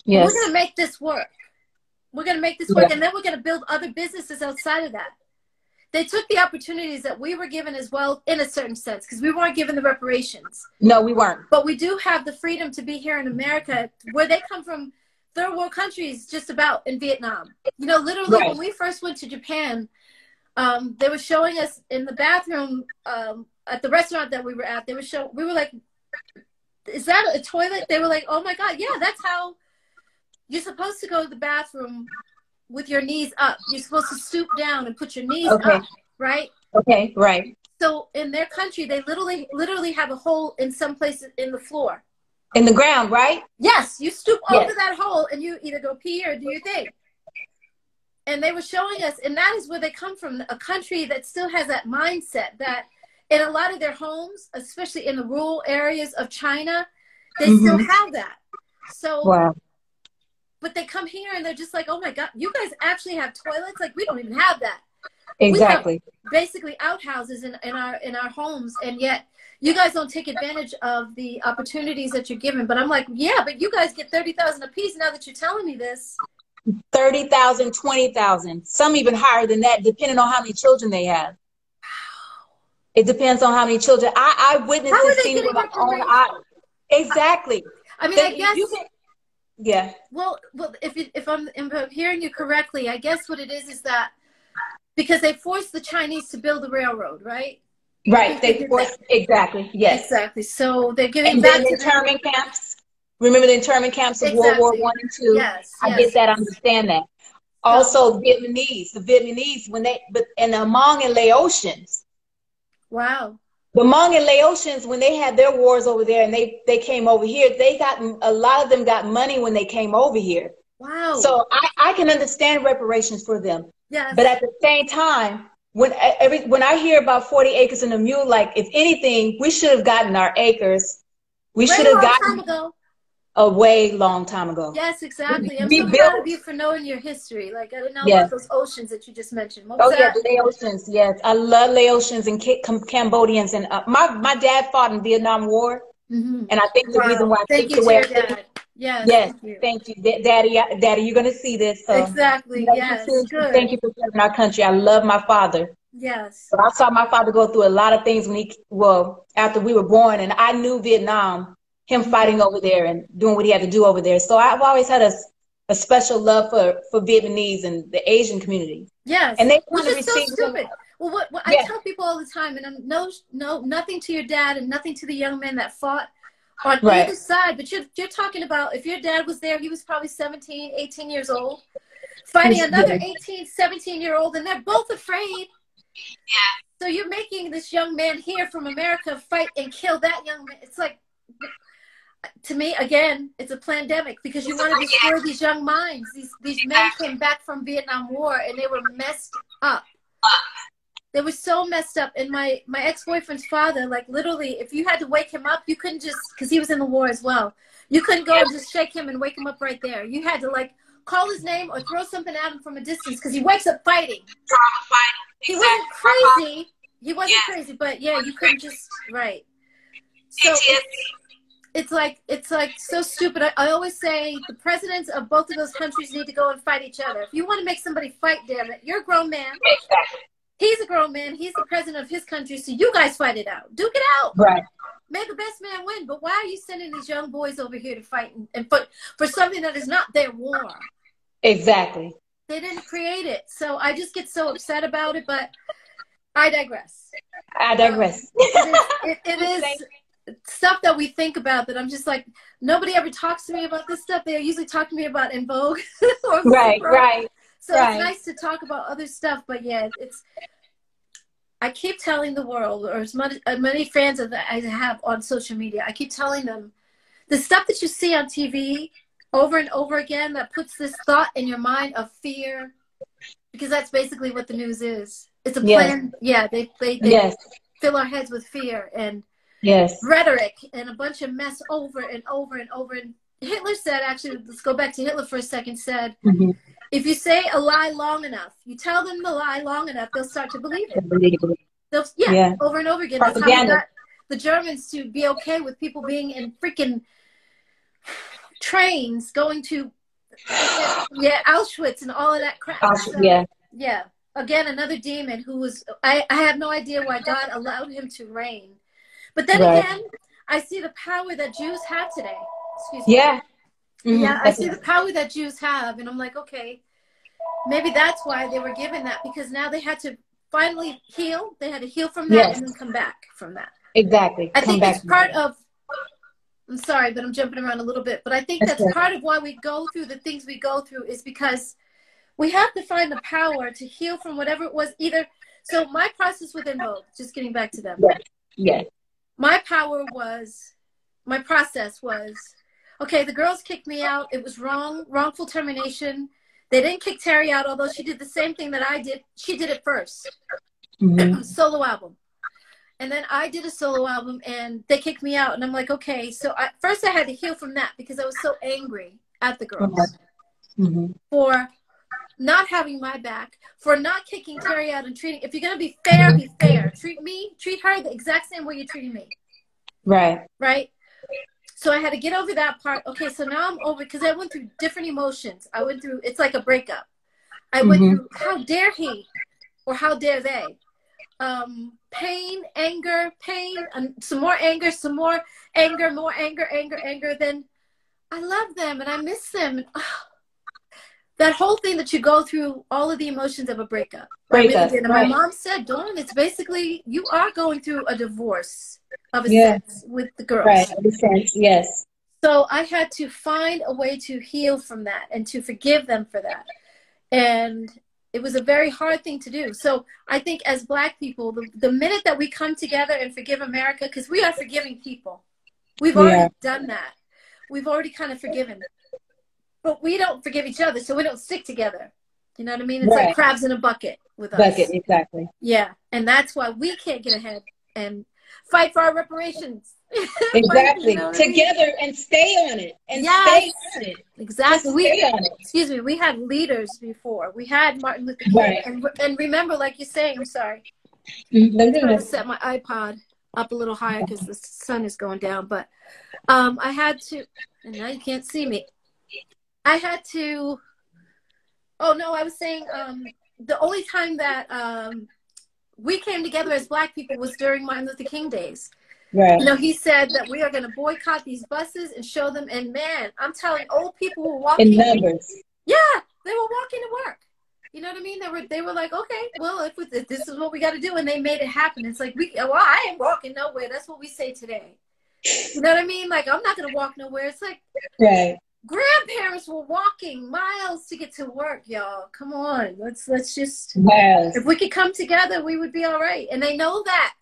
Yes. We're going to make this work. We're going to make this work, and then we're going to build other businesses outside of that. They took the opportunities that we were given as well, in a certain sense, because we weren't given the reparations. No, we weren't. But we do have the freedom to be here in America, where they come from third world countries, just about in Vietnam. You know, literally when we first went to Japan, they were showing us in the bathroom at the restaurant that we were at. They were we were like, "Is that a toilet?" They were like, "Oh my God, yeah, that's how you're supposed to go to the bathroom." With your knees up. You're supposed to stoop down and put your knees up, right? Okay, right. So in their country, they literally have a hole in some places in the floor. In the ground, right? Yes, you stoop over that hole and you either go pee or do your thing. And they were showing us, and that is where they come from, a country that still has that mindset that in a lot of their homes, especially in the rural areas of China, they still have that. So but they come here and they're just like, oh my God, you guys actually have toilets? Like, we don't even have that. Exactly. We have basically outhouses in our homes, and yet you guys don't take advantage of the opportunities that you're given. But I'm like, yeah, but you guys get 30,000 a piece now that you're telling me this. 30,000, 20,000, some even higher than that, depending on how many children they have. Wow. It depends on how many children. I witnessed this scene with my own eyes. Exactly. I mean, I guess. Yeah. Well, if I'm hearing you correctly, I guess what it is that because they forced the Chinese to build the railroad, right? Right. They forced exactly. Yes. Exactly. So they're giving back to internment camps. Remember the internment camps of World War I and II? Yes. I get that. I understand that. Also, the Vietnamese and the Hmong and Laotians. Wow. The Hmong and Laotians, when they had their wars over there and they came over here, a lot of them got money when they came over here. Wow. So I can understand reparations for them. Yes. But at the same time, when I hear about 40 acres and a mule, like, if anything, we should have gotten our acres. We should have gotten a way long time ago. Yes, exactly. I'm so proud of you for knowing your history. Like, I didn't know about those oceans that you just mentioned. What was that? The Laotians, yes. I love Laotians and Cambodians. And my dad fought in the Vietnam War. And I think the reason why I picked the way Yes. Yes. Thank you. Daddy, you're going to see this. So. Exactly. Yes. Good. Thank you for serving our country. I love my father. Yes. But I saw my father go through a lot of things after we were born, and I knew Vietnam, him fighting over there and doing what he had to do over there. So I've always had a special love for Vietnamese and the Asian community. Yes. And they want to receive so stupid. Well, what I tell people all the time, and I'm nothing to your dad and nothing to the young men that fought on either side, but you're talking about, if your dad was there, he was probably 17, 18 years old, fighting another 18, 17-year-old, and they're both afraid. Yeah. So you're making this young man here from America fight and kill that young man. It's like, to me, again, it's a pandemic, because you want to destroy these young minds. These men came back from Vietnam War and they were messed up. They were so messed up. And my ex-boyfriend's father, like, literally, if you had to wake him up, you couldn't just, because he was in the war as well, you couldn't go and just shake him and wake him up right there. You had to, like, call his name or throw something at him from a distance, because he wakes up fighting. He wasn't crazy. He wasn't crazy, but yeah, you couldn't just, So it's like so stupid. I always say the presidents of both of those countries need to go and fight each other. If you want to make somebody fight, damn it, you're a grown man. He's a grown man. He's the president of his country. So you guys fight it out. Duke it out. Right. May the best man win. But why are you sending these young boys over here to fight and for something that is not their war? Exactly. They didn't create it. So I just get so upset about it. But I digress. It is stuff that we think about that I'm just like, nobody ever talks to me about this stuff. They usually talk to me about En Vogue. Right. So it's nice to talk about other stuff, but yeah, I keep telling the world, or as many fans as I have on social media, I keep telling them, the stuff that you see on TV over and over again that puts this thought in your mind of fear, because that's basically what the news is. It's a plan. Yeah, they fill our heads with fear and rhetoric and a bunch of mess over and over and over. And Hitler said, actually, let's go back to Hitler for a second, said, if you say a lie long enough, you tell them the lie long enough, they'll start to believe it. They'll, over and over again. That's how we got the Germans to be okay with people being in freaking trains going to Auschwitz and all of that crap. Again, another demon who was, I have no idea why God allowed him to reign. But then again, I see the power that Jews have today. Excuse me. I see the power that Jews have, and I'm like, okay, maybe that's why they were given that, because now they had to finally heal. They had to heal from that and then come back from that. Exactly. I think it's part of, I'm sorry, but I'm jumping around a little bit, but I think that's part of why we go through the things we go through, is because we have to find the power to heal from whatever it was. Either, so my process with En Vogue, just getting back to them. My process was, okay, the girls kicked me out. It was wrongful termination. They didn't kick Terry out, although she did the same thing that I did. She did it first. Solo album. And then I did a solo album, and they kicked me out. And I'm like, okay. So first I had to heal from that, because I was so angry at the girls for not having my back, for not kicking Terry out and treating, if you're going to be fair, be fair. Treat her the exact same way you're treating me. Right? So I had to get over that part. Okay, so now I'm over, because I went through different emotions. I went through, it's like a breakup. I went through, how dare he, or how dare they? Pain, anger, and some more anger, more anger. Then I love them and I miss them. And, that whole thing that you go through, all of the emotions of a breakup. And my mom said, Dawn, it's basically, you are going through a divorce of a sense with the girls. So I had to find a way to heal from that and to forgive them for that. And it was a very hard thing to do. So I think as Black people, the minute that we come together and forgive America, because we are forgiving people. We've already done that. We've already kind of forgiven. But we don't forgive each other, so we don't stick together. You know what I mean? It's like crabs in a bucket with us. Exactly. Yeah, and that's why we can't get ahead and fight for our reparations. Exactly. You know together and stay on it. And stay on it. Exactly. Excuse me. We had leaders before. We had Martin Luther King. And remember, like you're saying, I'm sorry. I'm trying to set my iPod up a little higher because the sun is going down. But I had to, and now you can't see me. I had to, oh no, I was saying the only time that we came together as Black people was during Martin Luther King days. Right. You know, he said that we are going to boycott these buses and show them. And man, I'm telling old people who were walking. In numbers. Yeah, they were walking to work. You know what I mean? They were like, okay, well, if this is what we got to do, and they made it happen. It's like, well, I ain't walking nowhere. That's what we say today. You know what I mean? Like, I'm not going to walk nowhere. It's like, right. Grandparents were walking miles to get to work, y'all. Come on, let's just. Yes. If we could come together, we would be all right. And they know that.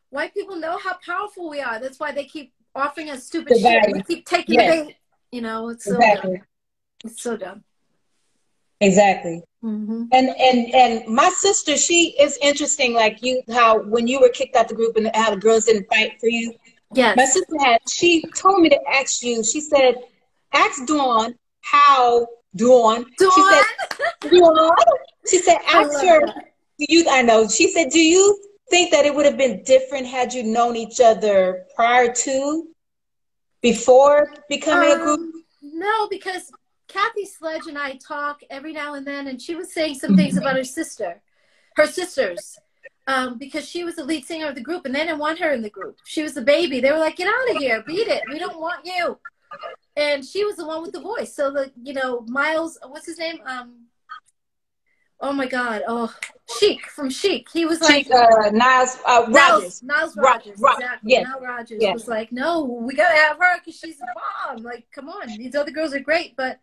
White people know how powerful we are. That's why they keep offering us stupid shit. We keep taking bait. You know, it's so dumb. It's so dumb. Exactly. And my sister, she is interesting, like you, how when you were kicked out the group and how the girls didn't fight for you. Yes. My sister she told me to ask you, she said, ask Dawn how Dawn. She said, Dawn. She said, ask her. I know. She said, do you think that it would have been different had you known each other prior to, before becoming a group? No, because Kathy Sledge and I talk every now and then, and she was saying some things about her sisters, because she was the lead singer of the group, and they didn't want her in the group. She was the baby. They were like, get out of here, beat it. We don't want you. And she was the one with the voice. So Miles, what's his name? Oh my God! Oh, Chic from Chic. He was like Niles Rogers. Niles Rogers. Exactly. Yes. Niles Rogers was like, no, we gotta have her because she's a bomb. Like, come on, these other girls are great, but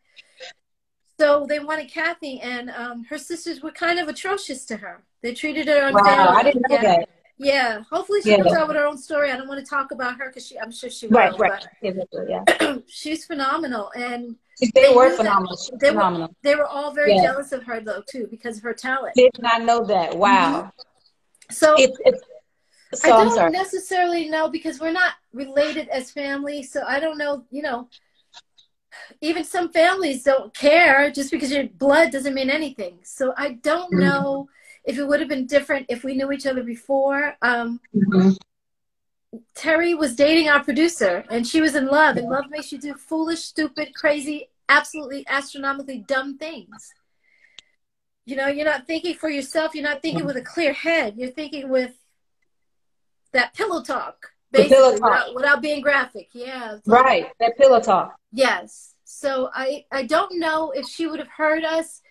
so they wanted Kathy, and her sisters were kind of atrocious to her. They treated her unfairly. Wow, I didn't know that. Yeah, hopefully she comes out with her own story. I don't want to talk about her because I'm sure she will. Right. Yeah. She's phenomenal, and they were phenomenal. Phenomenal. They were all very jealous of her though too because of her talent. Did not know that. Wow. So I don't necessarily know because we're not related as family. So I don't know. You know, even some families don't care. Just because your blood doesn't mean anything. So I don't know if it would have been different if we knew each other before. Terry was dating our producer, and she was in love, and love makes you do foolish, stupid, crazy, absolutely astronomically dumb things. You know, you're not thinking for yourself. You're not thinking with a clear head. You're thinking with that pillow talk, basically, without being graphic. Yeah. Right, that pillow talk. Yes. So I don't know if she would have heard us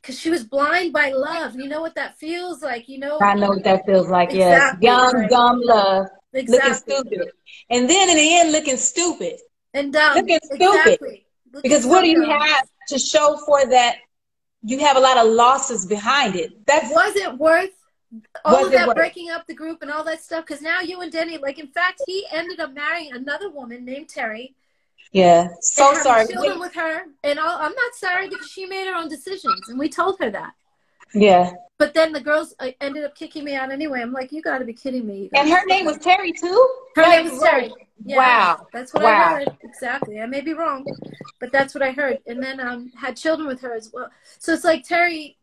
because she was blind by love. You know what that feels like, you know? I know what that feels like, exactly, yes. Young, dumb love. Exactly. Looking stupid. And then in the end, looking stupid. And dumb. Looking stupid. Exactly. Because what do you have to show for that? You have a lot of losses behind it. Was it worth all of that breaking up the group and all that stuff? Because now you and Denny, like, in fact, he ended up marrying another woman named Terry. Yeah, so sorry. Children with her, and I'm not sorry because she made her own decisions, and we told her that. Yeah. But then the girls ended up kicking me out anyway. I'm like, you got to be kidding me. And her name was Terry too? Her name was Terry. Yeah, wow. That's what I heard. Exactly. I may be wrong, but that's what I heard. And then had children with her as well. So it's like, Terry,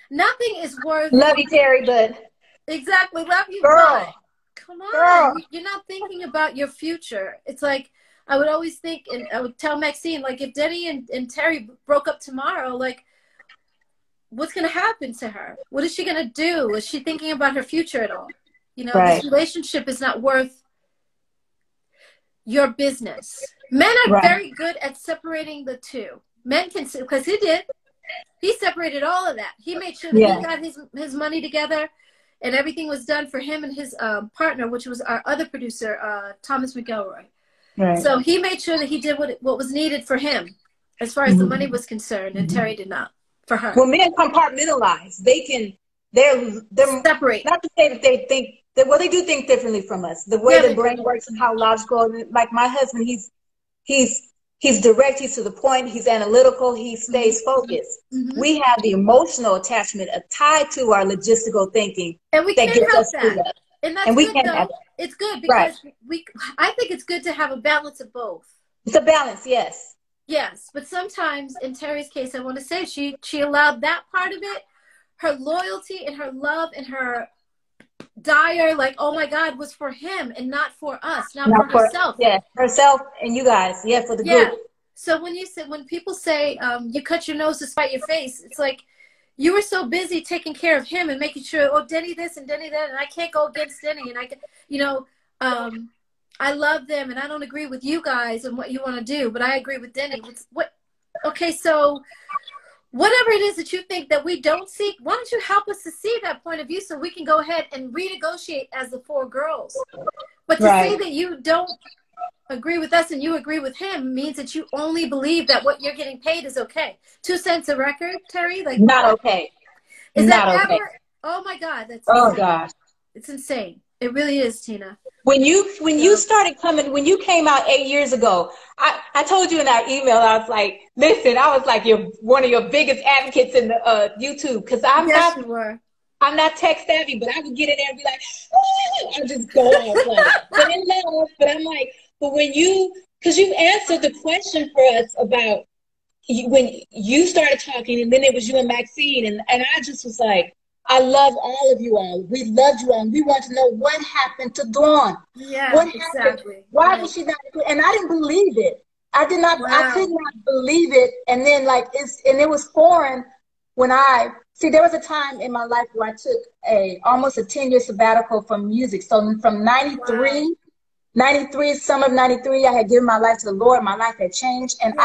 nothing is worth. Love you, Terry, but. Exactly. Love you, girl. But. Come on. Girl. You're not thinking about your future. It's like, I would always think, and I would tell Maxine, like, if Denny and Terry broke up tomorrow, like, what's going to happen to her? What is she going to do? Is she thinking about her future at all? You know, this relationship is not worth your business. Men are very good at separating the two. Men can, because he did. He separated all of that. He made sure that he got his money together, and everything was done for him and his partner, which was our other producer, Thomas McElroy. Right. So he made sure that he did what was needed for him as far as the money was concerned, and Terry did not for her. When men compartmentalize, they're separate. Not to say that they think that, well, they do think differently from us. The way the brain works and how logical. Like my husband, he's direct. He's to the point. He's analytical. He stays focused. We have the emotional attachment tied to our logistical thinking, and we can't help that. And that's we good, can't though. have it. It's good because I think it's good to have a balance of both. It's a balance, yes. Yes, but sometimes, in Terry's case, I want to say she allowed that part of it, her loyalty and her love and her dire, like, oh my God, was for him and not for us, not for herself. Yeah, herself and you guys. Yeah, for the group. So when people say you cut your nose to spite your face, it's like you were so busy taking care of him and making sure, oh, Denny this and Denny that, and I can't go against Denny, and I can, you know, I love them and I don't agree with you guys and what you want to do, but I agree with Denny. Okay, so whatever it is that you think that we don't see, why don't you help us to see that point of view so we can go ahead and renegotiate as the 4 girls? But to say that you don't agree with us and you agree with him means that you only believe that what you're getting paid is okay. 2 cents a record, Terry? Like, not okay. Is not that okay. ever? Oh my God, that's oh insane. gosh, it's insane. It really is, Tina. When you started coming, when you came out 8 years ago, I told you in our email, I was like, listen, I was like one of your biggest advocates in the YouTube, because I'm not tech savvy, but I would get in there and be like, oh, I'll just go off. But in love, but I'm like, but when because you answered the question for us about when you started talking, and then it was you and Maxine, and I just was like, I love all of you all. We loved you all. We want to know what happened to Dawn. Yeah, what happened? Exactly. Why was she not? And I didn't believe it. I did not. Wow. I could not believe it. And then it was foreign when there was a time in my life where I took almost a 10-year sabbatical from music. So from 93, summer of 93, I had given my life to the Lord. My life had changed. And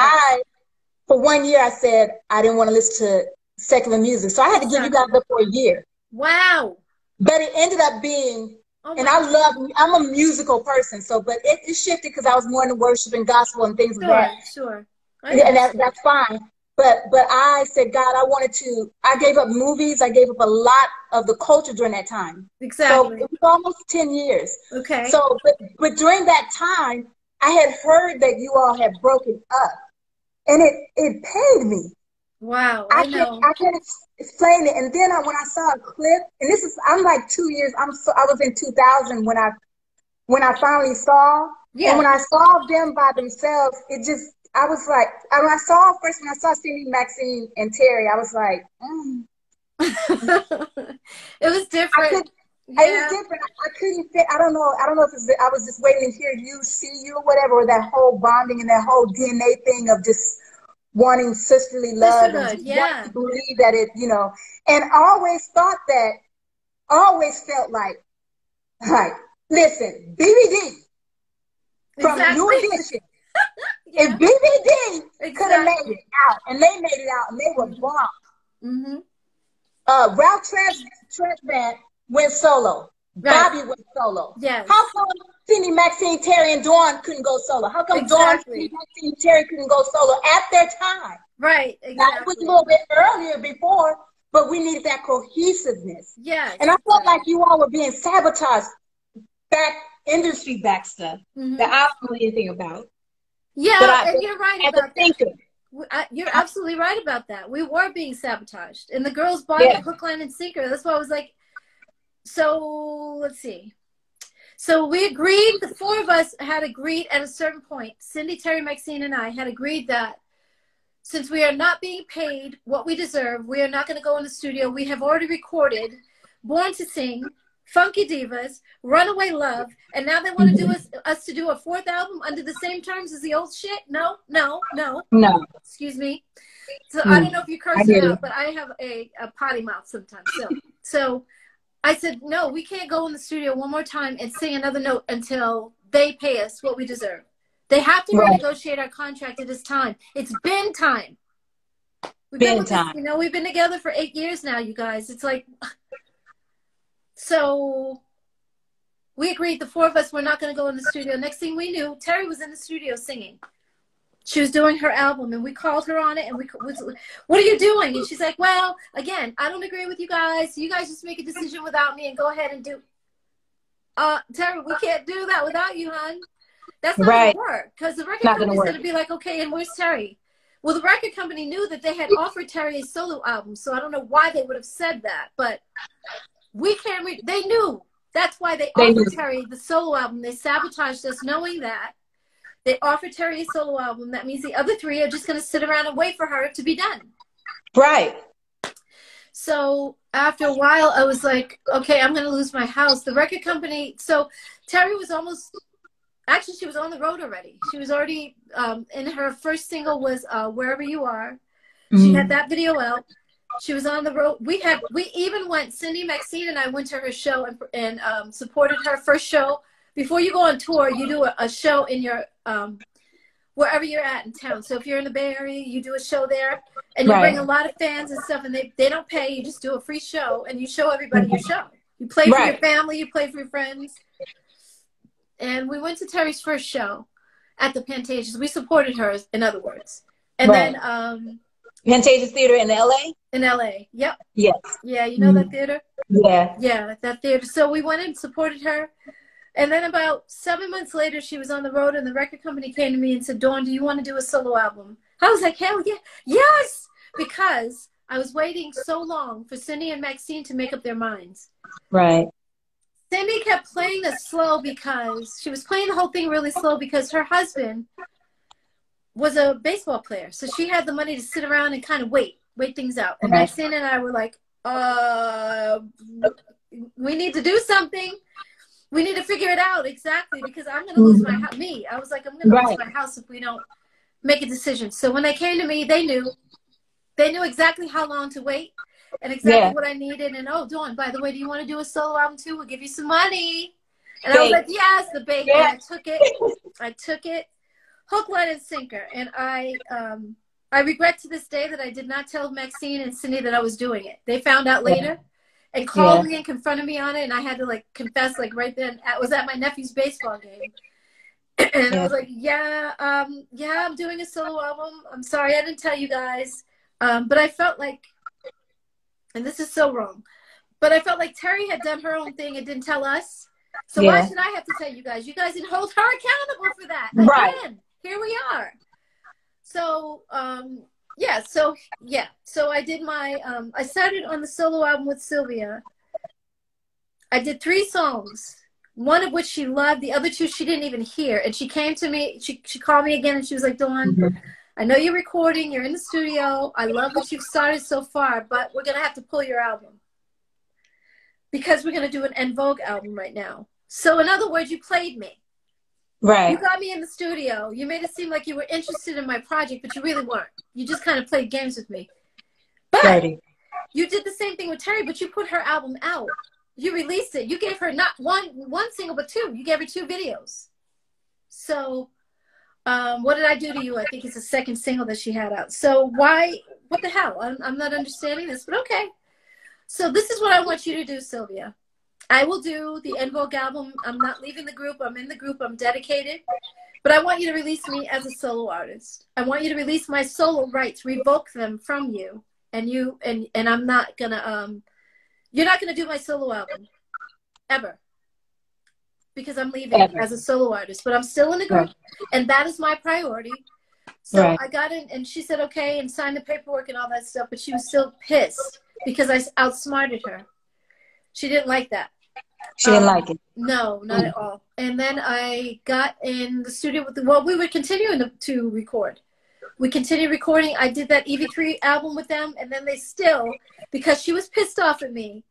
for 1 year, I said I didn't want to listen to secular music. So I had to give you guys up for a year. Wow. But it ended up being, and I'm a musical person, but it shifted because I was more into worship and gospel and things like that. Sure. And that's fine. But I said, God, I gave up movies. I gave up a lot of the culture during that time. Exactly. So it was almost 10 years. Okay. So, but during that time, I had heard that you all had broken up, and it pained me. Wow. I know. I can't explain it. And then when I saw a clip, and I'm like 2 years, I was in 2000 when I finally saw, and when I saw them by themselves, I was like, when I saw Cindy, Maxine, and Terry, I was like, It was different. It was different. I couldn't fit. I don't know if I was just waiting to hear you, see you, or whatever, or that whole bonding and that whole DNA thing of just wanting sisterly love and wanting to believe that and I always felt like, listen, BBD from New Edition. If BBD could have made it out, and they made it out, and they were bomb. Ralph Tresvant went solo. Bobby went solo. Yes. How come Cindy, Maxine, Terry, and Dawn couldn't go solo? How come Dawn, Cindy, Maxine, and Terry couldn't go solo at their time? Right, exactly. Now, it was a little bit earlier before, but we needed that cohesiveness. Yes. And I felt like you all were being sabotaged, industry back stuff that I don't know anything about. Yeah, and you're right about that. You're absolutely right about that. We were being sabotaged. And the girls bought the hook, line, and sinker. That's why I was like, so let's see. So we agreed, the 4 of us had agreed at a certain point, Cindy, Terry, Maxine, and I had agreed that since we are not being paid what we deserve, we are not going to go in the studio. We have already recorded Born to Sing, Funky Divas, Runaway Love, and now they want to do us to do a 4th album under the same terms as the old shit? No. Excuse me. So I don't know if you curse it out, but I have a potty mouth sometimes. So I said, no, we can't go in the studio one more time and sing another note until they pay us what we deserve. They have to renegotiate our contract at this time. It's been time. We've been together for 8 years now, you guys. It's like, so we agreed, the 4 of us were not going to go in the studio. Next thing we knew, Terry was in the studio singing. She was doing her album, and we called her on it, and what are you doing? And she's like, well, again, I don't agree with you guys. You guys just make a decision without me and go ahead and do. Terry, we can't do that without you, hon. That's not going to work, because the record company's going to be like, okay, and where's Terry? Well, the record company knew that they had offered Terry a solo album, so I don't know why they would have said that, but we can't they knew. That's why they offered Terry the solo album. They sabotaged us knowing that. They offered Terry a solo album. That means the other 3 are just going to sit around and wait for her to be done. Right. So after a while, I was like, okay, I'm going to lose my house. The record company, so Terry was almost, actually, she was on the road already. She was already, and her first single was Wherever You Are. She had that video out. She was on the road. We even went, Cindy Maxine and I went to her show and supported her first show. Before you go on tour, you do a show in your, wherever you're at in town. So if you're in the Bay Area, you do a show there, and you bring a lot of fans and stuff, and they don't pay. You just do a free show, and you show everybody your show. You play for your family, you play for your friends. And we went to Terry's first show at the Pantages. We supported her, in other words. And then Pantages Theater in LA? In LA, yep. Yes. Yeah, you know that theater? Yeah. Yeah, that theater. So we went and supported her. And then about 7 months later, she was on the road, and the record company came to me and said, Dawn, do you want to do a solo album? I was like, hell yeah, yes! Because I was waiting so long for Cindy and Maxine to make up their minds. Right. Cindy kept playing this slow because she was playing the whole thing really slow because her husband was a baseball player. So she had the money to sit around and kind of wait things out. And Maxine and I were like, we need to do something. We need to figure it out exactly because I'm going to lose my house. I was like, I'm going to lose my house if we don't make a decision. So when they came to me, they knew exactly how long to wait and exactly what I needed. And, oh, Dawn, by the way, do you want to do a solo album too? We'll give you some money. And I was like, yes, the bait. And I took it. I took it hook, line, and sinker. And I regret to this day that I did not tell Maxine and Cindy that I was doing it. They found out later. And called me and confronted me on it, and I had to like confess like right then. I was at my nephew's baseball game, and I was like, "Yeah, I'm doing a solo album. I'm sorry I didn't tell you guys, but I felt like, and this is so wrong, but I felt like Terry had done her own thing and didn't tell us. So why should I have to tell you guys? You guys didn't hold her accountable for that. Again, here we are. So so I did my, I started on the solo album with Sylvia. I did 3 songs, one of which she loved, the other 2 she didn't even hear. And she came to me, she called me again and she was like, Dawn, I know you're recording, you're in the studio. I love what you've started so far, but we're going to have to pull your album because we're going to do an ENVOGUE album right now. So in other words, you played me. Right. You got me in the studio. You made it seem like you were interested in my project, but you really weren't. You just kind of played games with me. But you did the same thing with Terry, but you put her album out. You released it. You gave her not one single, but 2. You gave her 2 videos. So what did I do to you? I think it's the 2nd single that she had out. So why, what the hell? I'm not understanding this, but okay. So this is what I want you to do, Sylvia. I will do the ENVOGUE album. I'm not leaving the group. I'm in the group. I'm dedicated. But I want you to release me as a solo artist. I want you to release my solo rights, revoke them from you. And I'm not going to, you're not going to do my solo album. Ever. Because I'm leaving as a solo artist. But I'm still in the group. And that is my priority. So I got in, and she said, okay, and signed the paperwork and all that stuff. But she was still pissed because I outsmarted her. She didn't like that. She didn't like it. No, not at all. And then I got in the studio with we were continuing to record. We continued recording. I did that EV3 album with them, and then they still, because she was pissed off at me,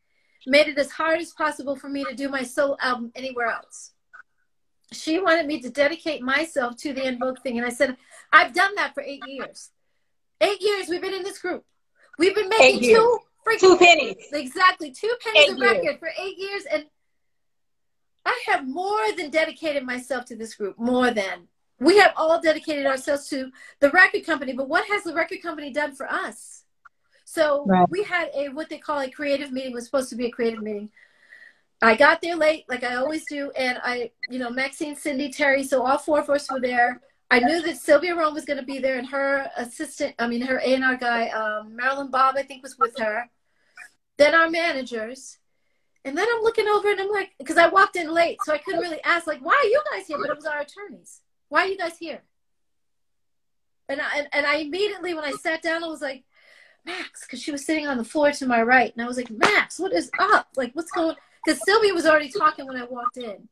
made it as hard as possible for me to do my solo album anywhere else. She wanted me to dedicate myself to the ENVOGUE thing, and I said, I've done that for 8 years. 8 years we've been in this group. We've been making 2 pennies. Exactly. 2 pennies a record for 8 years. And I have more than dedicated myself to this group. More than. We have all dedicated ourselves to the record company. But what has the record company done for us? So we had what they call a creative meeting. It was supposed to be a creative meeting. I got there late, like I always do. And Maxine, Cindy, Terry, so all 4 of us were there. I knew that Sylvia Rome was going to be there, and her assistant, her A&R guy, Marilyn Bob, I think, was with her. Then our managers. And then I'm looking over, and I'm like, because I walked in late, so I couldn't really ask, like, why are you guys here? But it was our attorneys. Why are you guys here? And I immediately, when I sat down, I was like, Max, because she was sitting on the floor to my right. And I was like, Max, what is up? Like, what's going on? Because Sylvia was already talking when I walked in.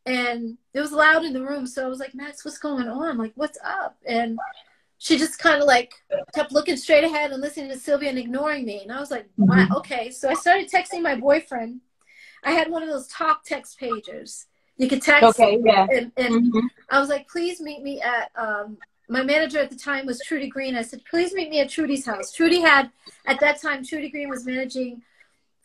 And it was loud in the room. So I was like, Max, what's going on? Like, what's up? And she just kind of like kept looking straight ahead and listening to Sylvia and ignoring me. And I was like, wow, okay. So I started texting my boyfriend. I had one of those talk text pagers. You could text. Okay, yeah. And I was like, please meet me at, my manager at the time was Trudy Green. I said, please meet me at Trudy's house. Trudy had, at that time, Trudy Green was managing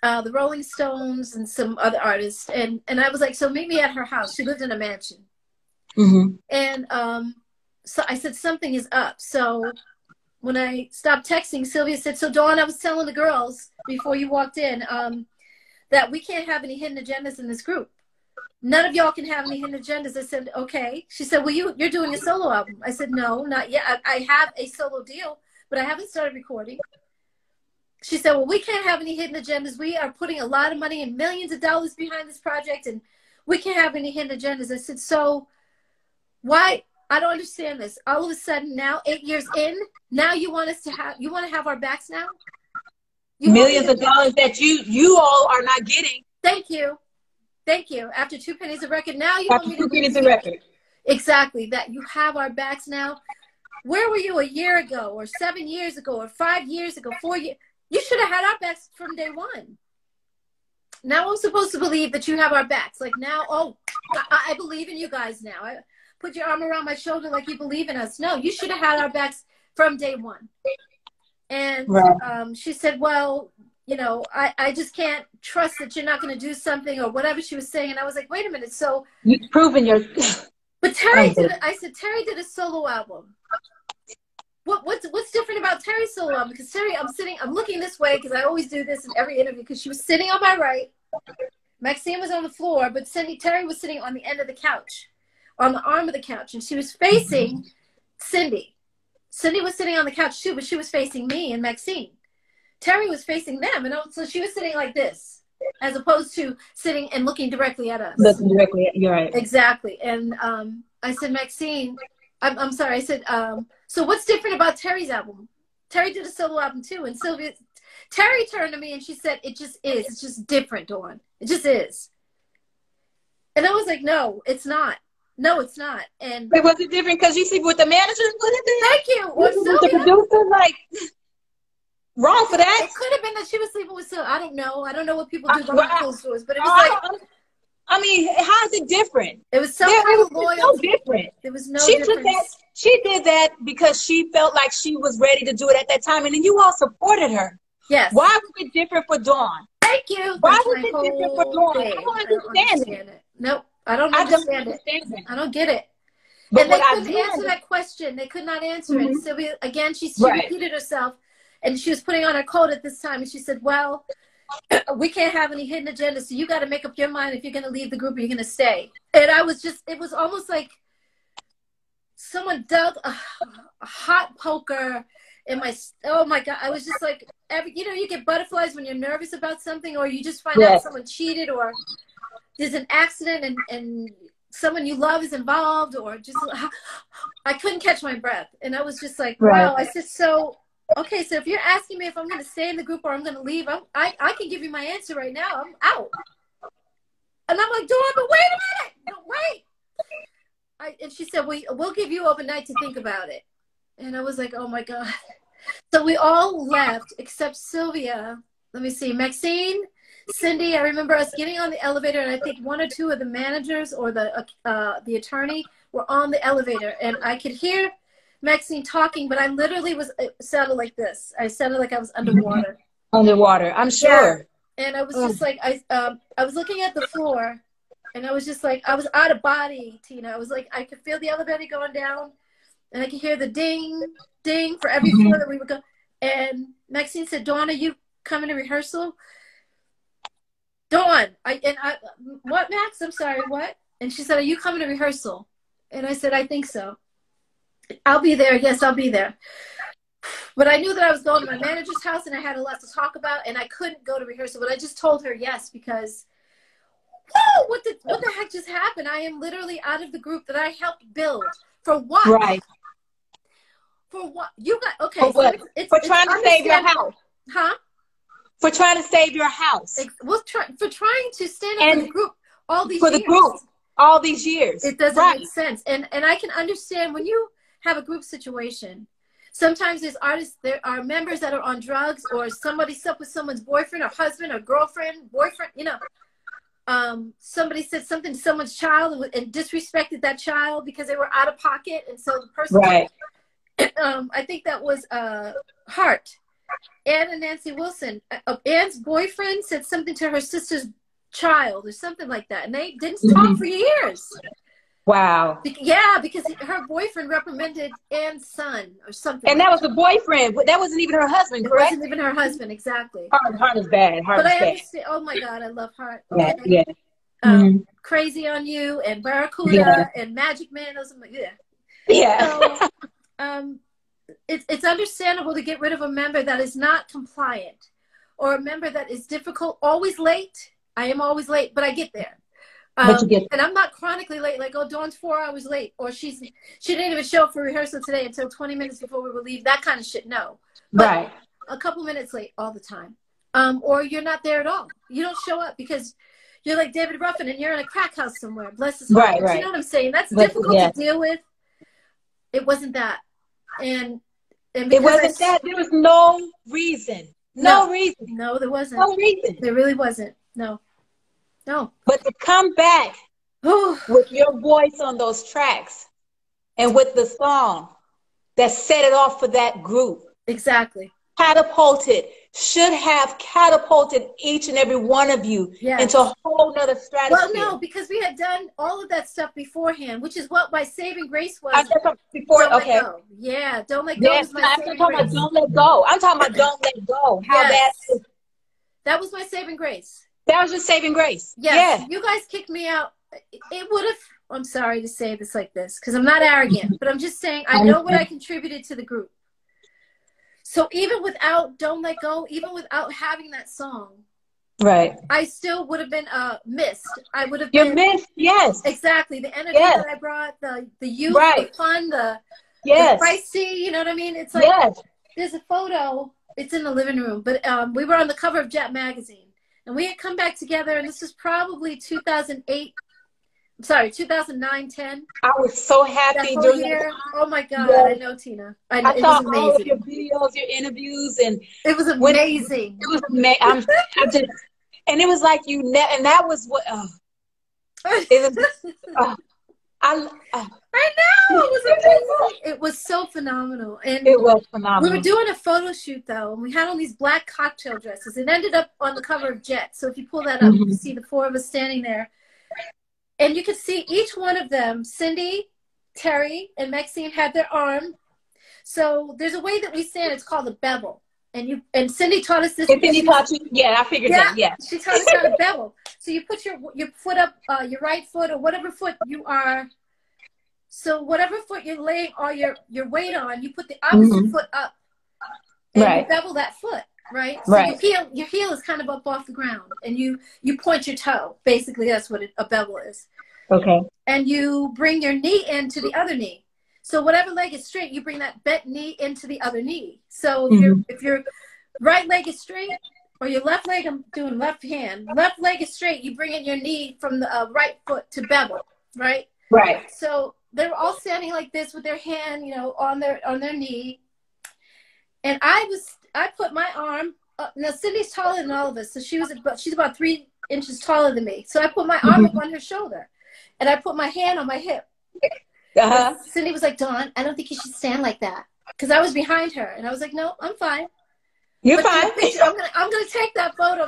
the Rolling Stones and some other artists. And I was like, so meet me at her house. She lived in a mansion. And so I said, something is up. So when I stopped texting, Sylvia said, so Dawn, I was telling the girls before you walked in that we can't have any hidden agendas in this group. None of y'all can have any hidden agendas. I said, okay. She said, well, you're doing a solo album. I said, no, not yet. I have a solo deal, but I haven't started recording. She said, well, we can't have any hidden agendas. We are putting a lot of money and millions of dollars behind this project, and we can't have any hidden agendas. I said, so why? I don't understand this. All of a sudden now, 8 years in, now you want us to have, you want to have our backs now? Millions of dollars that you all are not getting. Thank you. Thank you. After 2 pennies a record, now you want me to 2 pennies a record. Exactly. That you have our backs now. Where were you a year ago, or 7 years ago, or 5 years ago, 4 years? You should have had our backs from day one. Now I'm supposed to believe that you have our backs. Like now, oh, I believe in you guys now. I put your arm around my shoulder like you believe in us. No, you should have had our backs from day one. And she said, well, you know, I just can't trust that you're not going to do something or whatever she was saying. And I was like, wait a minute. So you've proven your. But Terry did. I said, Terry did a solo album. What's different about Terry's solo album? Because Terry, I'm looking this way because I always do this in every interview. Because she was sitting on my right, Maxine was on the floor, but Terry was sitting on the end of the couch, on the arm of the couch, and she was facing Cindy. Cindy was sitting on the couch too, but she was facing me and Maxine. Terry was facing them, and so she was sitting like this, as opposed to sitting and looking directly at us. Looking directly at, you're right. Exactly. And I said, Maxine, I'm sorry. I said, so what's different about Terry's album? Terry did a solo album too, and Terry turned to me and she said, it just is. It's just different, Dawn. It just is. And I was like, no, it's not. No, it's not. And wait, was it different because you see with the manager? Thank you. With the producer, like. Wrong for that. It could have been that she was sleeping with Sylvia. I don't know. I don't know what people do behind closed doors, but it was like. I mean, how is it different? It was so kind of loyalty. No different. There was no difference. She did that because she felt like she was ready to do it at that time, and then you all supported her. Yes. Why was it different for Dawn? Thank you. Why was it different for Dawn? I don't understand it. Nope. I don't understand it. I don't get it. But and they couldn't answer that question. They could not answer it. Sylvia, again, she repeated herself. And she was putting on her coat at this time. And she said, well, we can't have any hidden agendas. So you got to make up your mind if you're going to leave the group or you're going to stay. And I was just, it was almost like someone dug a hot poker in my, oh my God. I was just like, you know, you get butterflies when you're nervous about something, or you just find out someone cheated, or there's an accident and someone you love is involved, or just, I couldn't catch my breath. And I was just like, wow. I said, so. Okay, so if you're asking me if I'm going to stay in the group or I'm going to leave, I can give you my answer right now. I'm out. And I'm like, Dawn, but wait a minute. No, wait. And she said, we'll give you overnight to think about it. And I was like, oh, my God. So we all left except Sylvia. Let me see. Maxine, Cindy, I remember us getting on the elevator, and I think one or two of the managers or the attorney were on the elevator. And I could hear Maxine talking, but I literally sounded like this. I sounded like I was underwater. Underwater, I'm sure. Yeah. And I was just like, I was looking at the floor, and I was just like, I was out of body, Tina. I was like, I could feel the elevator going down, and I could hear the ding, ding for every floor that we would go. And Maxine said, Dawn, are you coming to rehearsal? Dawn, what, Max? I'm sorry, what? And she said, are you coming to rehearsal? And I said, I think so. I'll be there. Yes, I'll be there. But I knew that I was going to my manager's house, and I had a lot to talk about, and I couldn't go to rehearsal. But I just told her yes, because, whoa, what the heck just happened? I am literally out of the group that I helped build. For what? Right. For what? You got, okay. For what? For trying to save your house. Huh? For trying to save your house. Well, for trying to stand up for the group all these years. For the group all these years. It doesn't make sense. And I can understand when you have a group situation Sometimes there's artists, there are members that are on drugs, or somebody slept with someone's boyfriend or husband or girlfriend, boyfriend, you know. Somebody said something to someone's child and disrespected that child because they were out of pocket. And so the person, right. I think that was Hart. Ann and Nancy Wilson. Ann's boyfriend said something to her sister's child or something like that. And they didn't talk for years. Wow. Yeah, because her boyfriend reprimanded Ann's son or something. And that was the boyfriend. That wasn't even her husband, correct? It wasn't even her husband, exactly. Heart is bad. Heart is bad. Understand. Oh my God, I love Heart. Yeah, okay. yeah. Crazy on You and Barracuda and Magic Man. Those are yeah. So, it's understandable to get rid of a member that is not compliant, or a member that is difficult, always late. I am always late, but I get there. And I'm not chronically late, like, oh, Dawn's 4 hours late, or she didn't even show up for rehearsal today until 20 minutes before we will leave. That kind of shit, no. But right. A couple minutes late all the time. Or you're not there at all. You don't show up because you're like David Ruffin and you're in a crack house somewhere. Bless his heart. Right. You know what I'm saying? That's difficult to deal with. It wasn't that. And it wasn't that. There was no reason. No reason. No, there wasn't. No reason. There really wasn't. No. No. But to come back with your voice on those tracks and with the song that set it off for that group. Exactly. Should have catapulted each and every one of you into a whole nother stratosphere. Well, no, because we had done all of that stuff beforehand, which is what my saving grace was. I said before, Don't Let Go. Yeah, Don't Let Go was my saving grace. About Don't Let Go. I'm talking about Don't Let Go. How that was my saving grace. That was your saving grace. Yes. Yeah. You guys kicked me out. It would have, I'm sorry to say this like this, because I'm not arrogant, but I'm just saying I know what I contributed to the group. So even without Don't Let Go, even without having that song, right, I still would have been missed. I would have been missed. Yes, exactly. The energy that I brought, the youth, the fun, the feisty. You know what I mean? It's like there's a photo. It's in the living room, but we were on the cover of Jet magazine, and we had come back together, and this was probably 2008. I'm sorry, 2009, 10. I was so happy during that time. Oh my God, I know, Tina. I know, I saw all of your videos, your interviews, and it was amazing. It was amazing. And it was like and that was what. It was. I know it was amazing. It was so phenomenal, and it was phenomenal. We were doing a photo shoot though, and we had on these black cocktail dresses. It ended up on the cover of Jet. So if you pull that up, you can see the 4 of us standing there. And you could see each one of them, Cindy, Terry, and Maxine had their arm. So there's a way that we stand. It's called a bevel. And Cindy taught us this. Cindy taught you? Yeah, I figured that. Yeah. She taught us how to bevel. So you put your foot up, your right foot or whatever foot you are. So whatever foot you're laying all your weight on, you put the opposite foot up. And you bevel that foot. Right? So your heel is kind of up off the ground, and you point your toe. Basically, that's what a bevel is. Okay. And you bring your knee into the other knee. So whatever leg is straight, you bring that bent knee into the other knee. So if your right leg is straight, or your left leg, I'm doing left hand. Left leg is straight, you bring in your knee from the right foot to bevel. Right? Right. So they were all standing like this with their hand, on their knee. And I put my arm up. Now Cindy's taller than all of us, so she's about 3 inches taller than me. So I put my arm up on her shoulder, and I put my hand on my hip. Cindy was like, "Dawn, I don't think you should stand like that," because I was behind her, and I was like, "No, I'm fine. You're fine. I'm gonna take a photo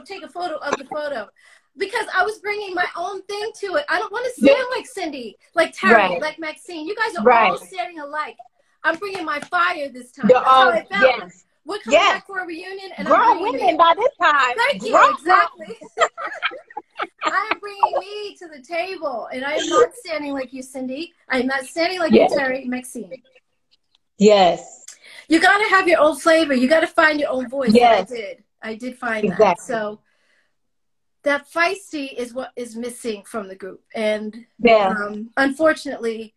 of the photo." Because I was bringing my own thing to it. I don't want to stand like Cindy, like Terry, like Maxine. You guys are all standing alike. I'm bringing my fire this time. That's how I felt. Yes. We're coming back for a reunion. And grown women by this time. Thank you. Exactly. I am bringing me to the table. And I am not standing like you, Cindy. I am not standing like you, Terry, Maxine. Yes. You got to have your own flavor. You got to find your own voice. Yes. I did find that. So that feisty is what is missing from the group. And unfortunately,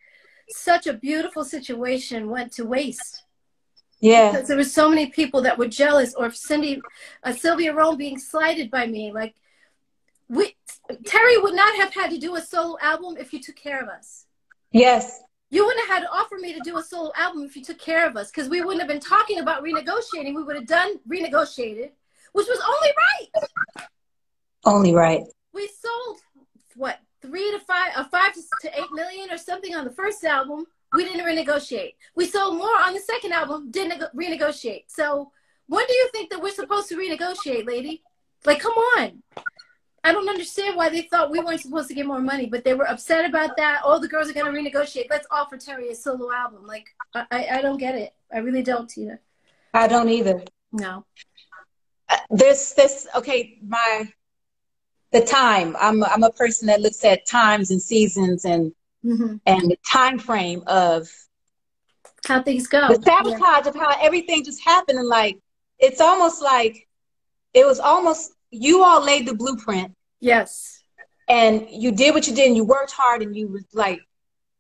such a beautiful situation went to waste. Yeah. Because there were so many people that were jealous, or Sylvia Rome being slighted by me. Like, Terry would not have had to do a solo album if you took care of us. Yes. You wouldn't have had to offer me to do a solo album if you took care of us, because we wouldn't have been talking about renegotiating. We would have renegotiated, which was only right. Only right. We sold, what, 5 to 8 million or something on the first album. We didn't renegotiate. We sold more on the second album, didn't renegotiate. So when do you think that we're supposed to renegotiate, lady? Like, come on. I don't understand why they thought we weren't supposed to get more money, but they were upset about that. Oh, the girls are going to renegotiate. Let's offer Terry a solo album. Like, I don't get it. I really don't, Tina. I don't either. No. Okay, the time. I'm a person that looks at times and seasons and the time frame of how things go. The sabotage of how everything just happened. And like, it's almost like you all laid the blueprint. Yes. And you did what you did, and you worked hard, and you was like,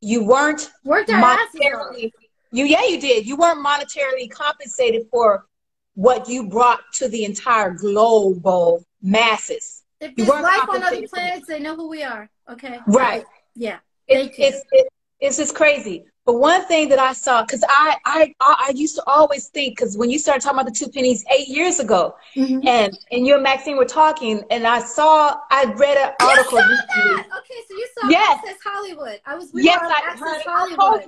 you weren't monetarily. You did. You weren't monetarily compensated for what you brought to the entire global masses. If there's life on other planets, they know who we are. Okay. Right. Yeah. It's just crazy. But one thing that I saw, because I used to always think, because when you started talking about the 2 pennies 8 years ago, and you and Maxine were talking, and I read an article. You saw that? Okay, so you saw Access Hollywood. I was with Access Hollywood.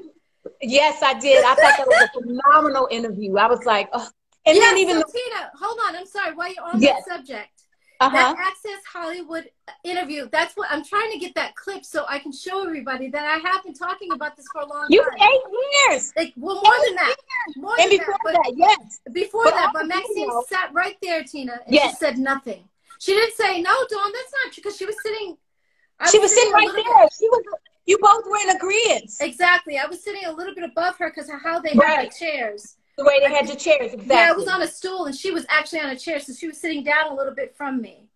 Yes, I did. I thought that was a phenomenal interview. I was like, oh. And then even Tina, hold on. I'm sorry. While you're on that subject. That Access Hollywood interview, that's what I'm trying to get that clip so I can show everybody that I have been talking about this for a long time. 8 years. Like, well, more than that. More and than before that, that, yes. Before that, but Maxine sat right there, Tina, and she said nothing. She didn't say, no, Dawn, that's not true, because she was sitting. She was sitting right there. You both were in agreement. Exactly. I was sitting a little bit above her because of how they had the chairs. The way they had your chairs, exactly. Yeah, I was on a stool, and she was actually on a chair, so she was sitting down a little bit from me.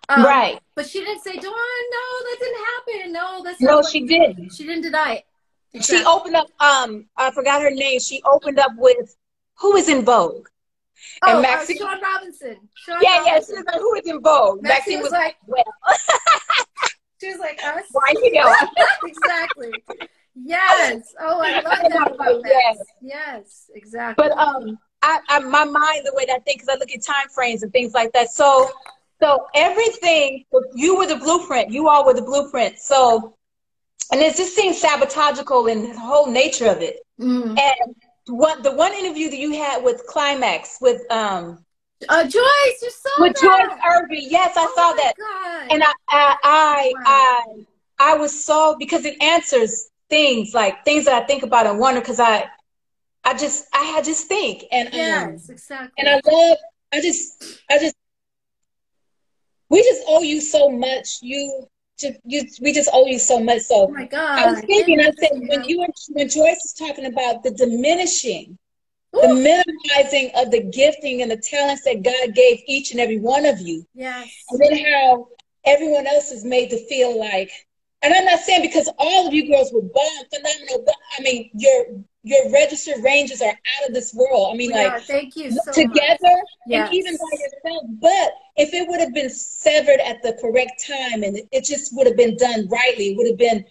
Right. But she didn't say, Dawn, no, that didn't happen. No, that's not. No, she didn't. She didn't deny it. Exactly. She opened up, I forgot her name. She opened up with, who is in Vogue? Oh, and Maxine, Sean Robinson. Yeah, she was like, who is in Vogue? Maxine was like, well. She was like, us? Why you know? Exactly. Yes. Oh, I love that. Yes, exactly. But my mind, the way that I think, because I look at time frames and things like that. So everything, you were the blueprint. You all were the blueprint. So, and it just seems sabotagical in the whole nature of it. And the one interview that you had with Climax with Joyce, you saw with that. Joyce Irby. Yes, I saw that. God. And I was so, because it answers things like things that I think about and wonder, because I just think, and yes, exactly. And we just owe you so much. We just owe you so much. So oh my God. I was thinking, I said, when Joyce is talking about the diminishing, the minimizing of the gifting and the talents that God gave each and every one of you. Yes. And then how everyone else is made to feel like, and I'm not saying because all of you girls were bomb, phenomenal, but I mean, your registered ranges are out of this world. I mean, thank you so together much. And even by yourself. But if it would have been severed at the correct time and it just would have been done rightly, it would have been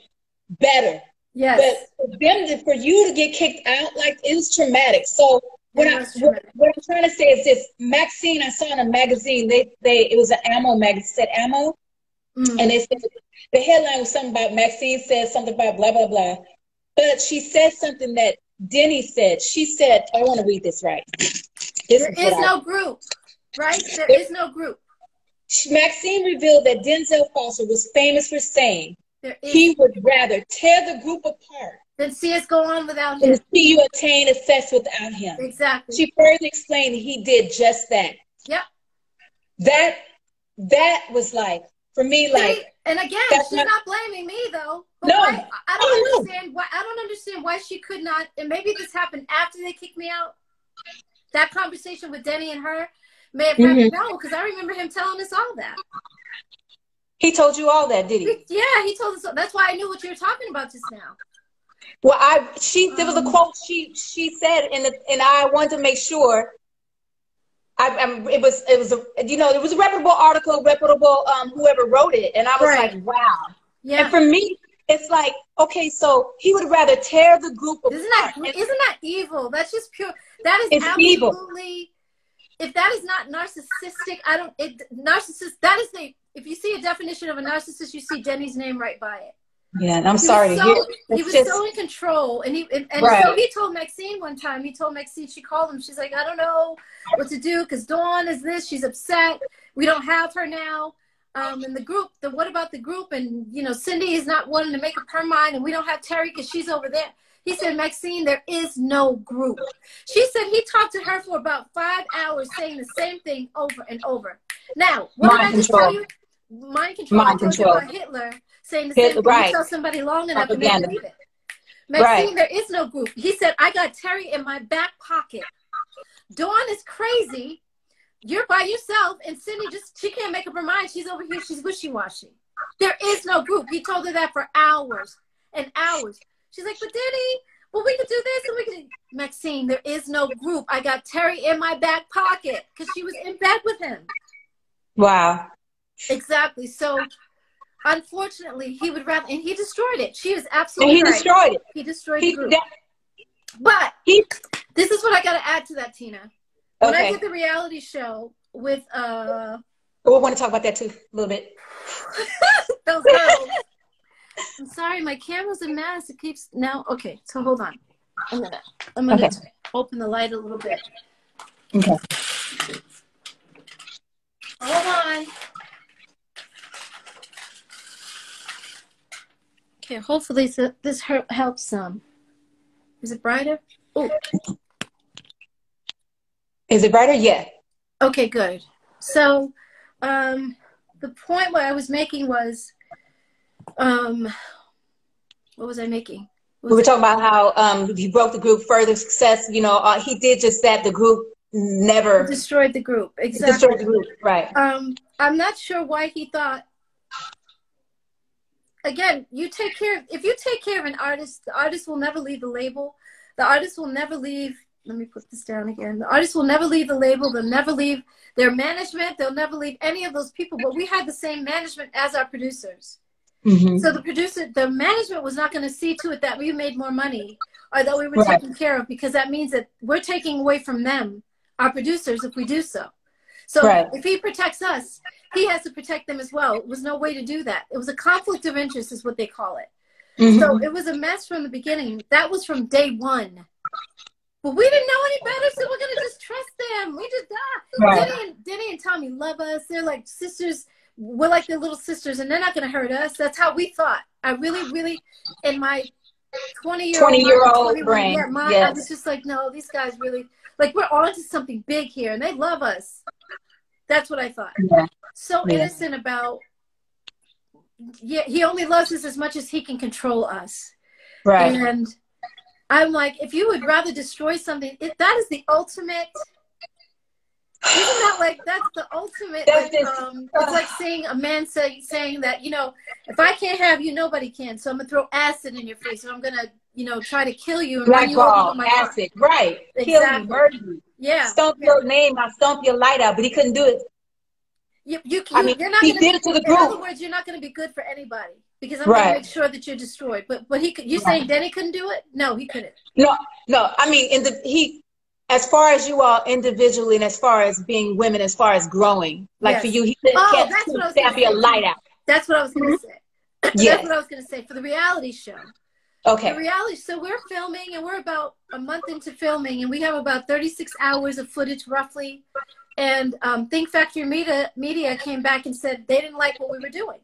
better. Yes. But for you to get kicked out, like, it was traumatic. So what I'm trying to say is this: Maxine, I saw in a magazine, it was an ammo magazine, said ammo, and they said the headline was something about Maxine said something about blah blah blah, but she said something that Denny said. She said, I want to read this right. There is no group, right? There is no group. Maxine revealed that Denzel Foster was famous for saying he would rather tear the group apart than see us go on without him. Than see you attain success without him. Exactly. She further explained that he did just that. Yep. That was like, for me, like. And again, she's not blaming me though. But no. I don't understand why. I don't understand why she could not. And maybe this happened after they kicked me out. That conversation with Denny and her may have happened. No, because I remember him telling us all that. He told you all that, did he? Yeah, he told us. That's why I knew what you were talking about just now. Well, there was a quote she said, and I wanted to make sure. It was a reputable article, whoever wrote it, and I was like, wow. Yeah. And for me, it's like, okay, so he would rather tear the group apart. Isn't that evil? That's just pure. That is evil. Absolutely. If that is not narcissistic, narcissist. That is if you see a definition of a narcissist, you see Denny's name right by it. Yeah, and I'm sorry to hear. He was so in control, and so he told Maxine one time. He told Maxine, she called him. She's like, I don't know what to do because Dawn is this. She's upset. We don't have her now. And the group. What about the group? And Cindy is not wanting to make up her mind, and we don't have Terry because she's over there. He said, Maxine, there is no group. She said he talked to her for about 5 hours, saying the same thing over and over. Now, what did I just tell you? Mind control. I told you about Hitler saying the same thing. You tell somebody long enough and they believe it. Maxine, there is no group. He said, I got Terry in my back pocket. Dawn is crazy. You're by yourself. And Cindy she can't make up her mind. She's over here. She's wishy-washy. There is no group. He told her that for hours and hours. She's like, but Denny, well, we could do this and we could. Maxine, there is no group. I got Terry in my back pocket because she was in bed with him. Wow. Exactly. So, unfortunately, he would rather, and he destroyed it. She was absolutely right. Destroyed it. He destroyed the group. But this is what I got to add to that, Tina. When I did the reality show with we want to talk about that too a little bit. Those girls. I'm sorry, my camera's a mess. It keeps now. Okay, so hold on. I'm gonna open the light a little bit. Okay. Hold on. Okay, hopefully this helps some. Is it brighter? Oh. Is it brighter? Yeah. Okay, good. So, the point what I was making was, what was I making? We were talking about how he broke the group, further success. He did just that. The group never destroyed the group. Exactly. Destroyed the group, right? I'm not sure why he thought. Again, if you take care of an artist, the artist will never leave the label. The artist will never leave. Let me put this down again. The artist will never leave the label. They'll never leave their management. They'll never leave any of those people. But we had the same management as our producers. Mm-hmm. So the management was not going to see to it that we made more money or that we were taken care of, because that means that we're taking away from them, our producers, if we do so. So if he protects us, he has to protect them as well. It was no way to do that. It was a conflict of interest is what they call it. Mm-hmm. So it was a mess from the beginning. That was from day one. But we didn't know any better, so we're going to just trust them. We just Denny and Tommy love us. They're like sisters. We're like their little sisters, and they're not going to hurt us. That's how we thought. I really, really, in my 20-year-old brain, I was just like, no, these guys really, like, we're on to something big here, and they love us. That's what I thought. Yeah. So innocent about, he only loves us as much as he can control us. Right. And I'm like, if you would rather destroy something, that is the ultimate. Isn't that like, that's the ultimate, it's like seeing a man saying that, if I can't have you, nobody can. So I'm going to throw acid in your face, and I'm going to, try to kill you and run you over with my acid, car. Right. Exactly. Kill you, murder you. Yeah. Stomp your name, I'll stomp your light out, but he couldn't do it. You're not he did it to the group. In other words, you're not going to be good for anybody, because I'm going to make sure that you're destroyed. But you're saying Denny couldn't do it? No, he couldn't. No. I mean, as far as you all individually, and as far as being women, as far as growing, like for you, he can't stamp your light out. That's what I was going to say. That's what I was going to say for the reality show. Okay. The reality. So we're filming, and we're about a month into filming, and we have about 36 hours of footage, roughly. And Think Factory Media came back and said they didn't like what we were doing.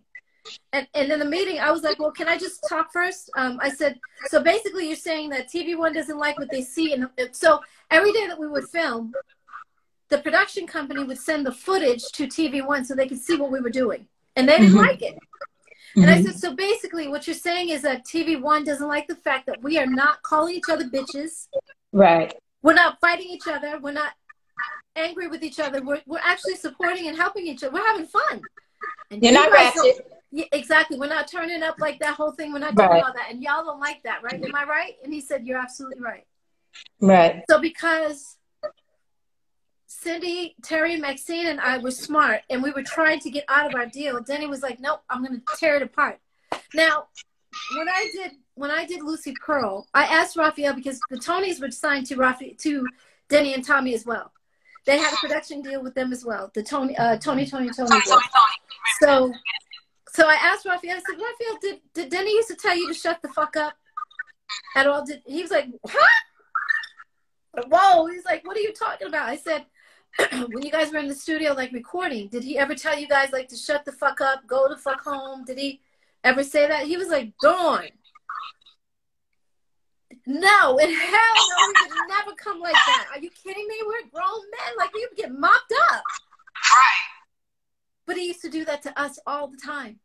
And in the meeting, I was like, well, can I just talk first? I said, so basically you're saying that TV1 doesn't like what they see. And so every day that we would film, the production company would send the footage to TV1 so they could see what we were doing. And they didn't like it. And I said, so basically what you're saying is that TV1 doesn't like the fact that we are not calling each other bitches. Right. We're not fighting each other. We're not angry with each other. We're actually supporting and helping each other. We're having fun. And you're not ratchet. Yeah, exactly. We're not turning up like that whole thing. We're not doing all that. And y'all don't like that, right? Am I right? And he said, you're absolutely right. Right. So because Cindy, Terry, Maxine, and I were smart, and we were trying to get out of our deal, Denny was like, nope, I'm going to tear it apart. Now, when I did Lucy Pearl, I asked Raphael because the Tonys were signed to Denny and Tommy as well. They had a production deal with them as well. The Tony. So I asked Raphael. I said, Raphael, did Denny used to tell you to shut the fuck up at all? He was like, huh? Whoa. He's like, what are you talking about? I said, when you guys were in the studio, like, recording, did he ever tell you guys, like, to shut the fuck up, go the fuck home? Did he ever say that? He was like, Dawn. No, in hell no, he would never come like that. Are you kidding me? We're grown men. Like, we would get mopped up. Right. But he used to do that to us all the time.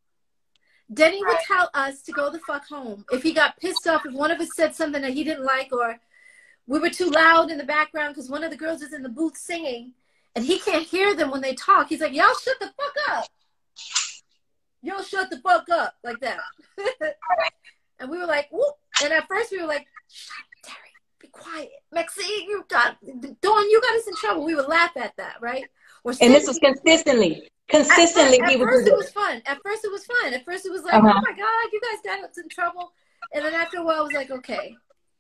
Denny would tell us to go the fuck home. If he got pissed off, if one of us said something that he didn't like, or we were too loud in the background because one of the girls is in the booth singing, and he can't hear them when they talk. He's like, y'all shut the fuck up. Y'all shut the fuck up. Like that. And we were like, whoop. And at first we were like, shut up, Terry. Be quiet. Maxine, Dawn, you got us in trouble. We would laugh at that, right? And this was consistently. At first it was fun. At first it was fun. At first it was like, oh my God, you guys got us in trouble. And then after a while I was like, okay,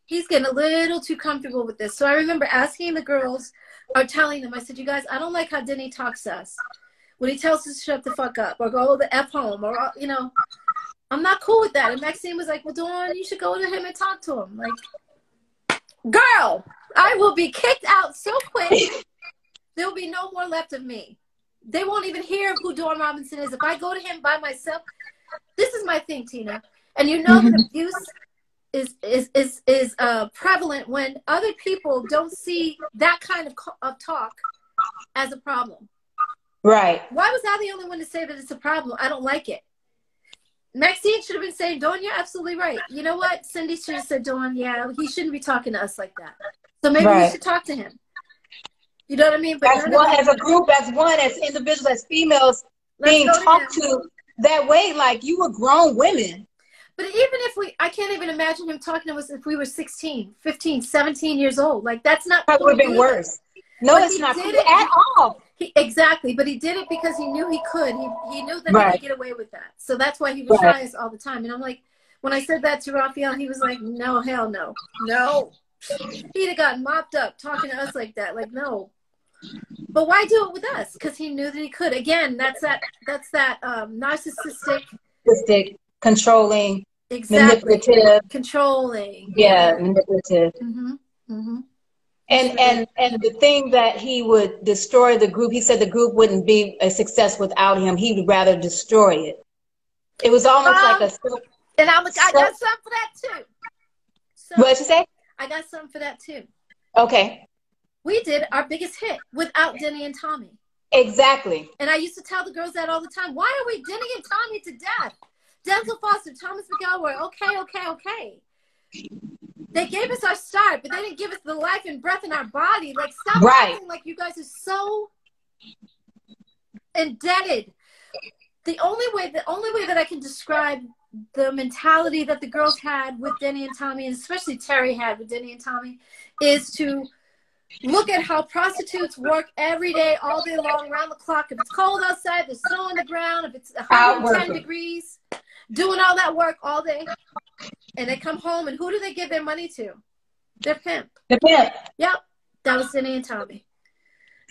he's getting a little too comfortable with this. So I remember asking the girls, or telling them, I said, you guys, I don't like how Denny talks to us. When he tells us to shut the fuck up, or go the F home, or, you know, I'm not cool with that. And Maxine was like, well, Dawn, you should go to him and talk to him. Like, girl, I will be kicked out so quick. There will be no more left of me. They won't even hear who Dawn Robinson is. If I go to him by myself, this is my thing, Tina. And you know that abuse is prevalent when other people don't see that kind of talk as a problem. Right. Why was I the only one to say that it's a problem? I don't like it. Maxine should have been saying, Dawn, you're absolutely right. You know what? Cindy should have said, Dawn, yeah, he shouldn't be talking to us like that. So maybe we should talk to him. You know what I mean? But as one, as a group, as one, as individuals, as females, being talked to that way, like you were grown women. But even if I can't even imagine him talking to us if we were 16, 15, 17 years old. Like, that's not. That would have been worse. No, but it's not at all. Exactly, but he did it because he knew he could. He knew that he could get away with that. So that's why he was trying us all the time. And I'm like, when I said that to Raphael, he was like, no, hell no. No. He'd have gotten mopped up talking to us like that. Like, no. But why do it with us? Because he knew that he could. Again, that's that narcissistic, controlling, manipulative, controlling. Yeah, manipulative. And the thing that he would destroy the group, he said the group wouldn't be a success without him. He would rather destroy it. It was almost like a... And I got something for that too. So, what'd you say? I got something for that too. Okay. We did our biggest hit without Denny and Tommy. Exactly. And I used to tell the girls that all the time. Why are we Denny and Tommy to death? Denzel Foster, Thomas McElroy, okay. They gave us our start, but they didn't give us the life and breath in our body. Like, stop acting like you guys are so indebted. The only way that I can describe the mentality that the girls had with Denny and Tommy, and especially Terry had with Denny and Tommy, is to look at how prostitutes work every day, all day long, around the clock. If it's cold outside, there's snow on the ground. If it's 110 degrees, doing all that work all day. And they come home, and who do they give their money to? Their pimp. The pimp. Yep. That was Cindy and Tommy.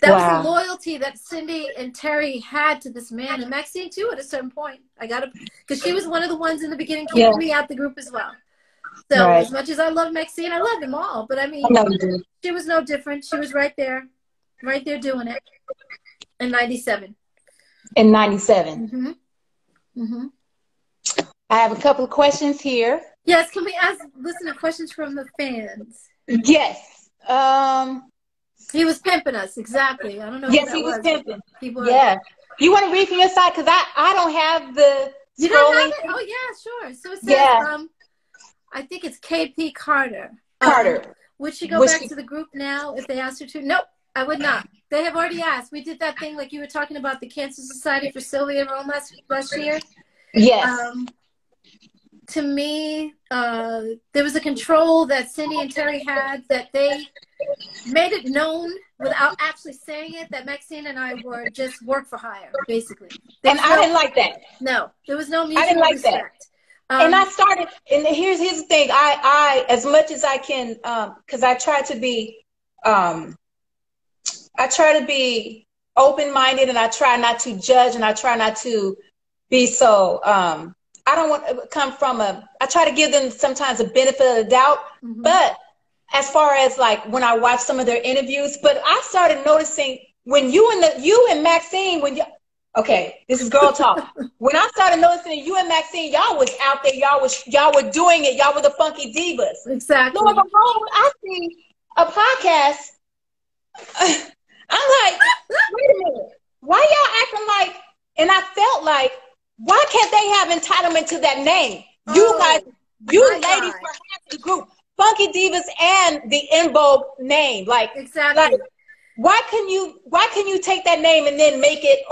That was the loyalty that Cindy and Terry had to this man, and Maxine too at a certain point. Because she was one of the ones in the beginning keeping me out the group as well. So as much as I love Maxine, I love them all. But I mean, she was no different. She was right there doing it in 97. In 97. I have a couple of questions here. Yes, can we listen to questions from the fans? Yes. He was pimping us, exactly. I don't know. Yes, he was pimping. Yeah. You want to read from your side? Because I don't have the You don't have it? Oh, yeah, sure. So it says, I think it's KP Carter. Would she go back to the group now if they asked her to? Nope, I would not. They have already asked. We did that thing like you were talking about, the Cancer Society for Sylvia and Rome last year. Yes. To me, there was a control that Cindy and Terry had, that they made it known without actually saying it, that Maxine and I were just work for hire, basically. And I didn't like that. No, there was no mutual respect. And I started, and here's the thing. I as much as I can, because I try to be open-minded, and I try not to judge, and I try not to be so, I don't want to come from I try to give them sometimes a benefit of the doubt, but as far as like when I watch some of their interviews, but I started noticing when you and Maxine, okay, this is girl talk. When I started noticing you and Maxine, y'all was out there, y'all were doing it, y'all were the funky divas. Exactly. So I see a podcast, I'm like, wait a minute, why y'all acting like, and I felt like, why can't they have entitlement to that name? You guys, you ladies were half of the group, Funky Divas and the ENVOGUE name. Like, exactly. Like, why can you take that name and then make it,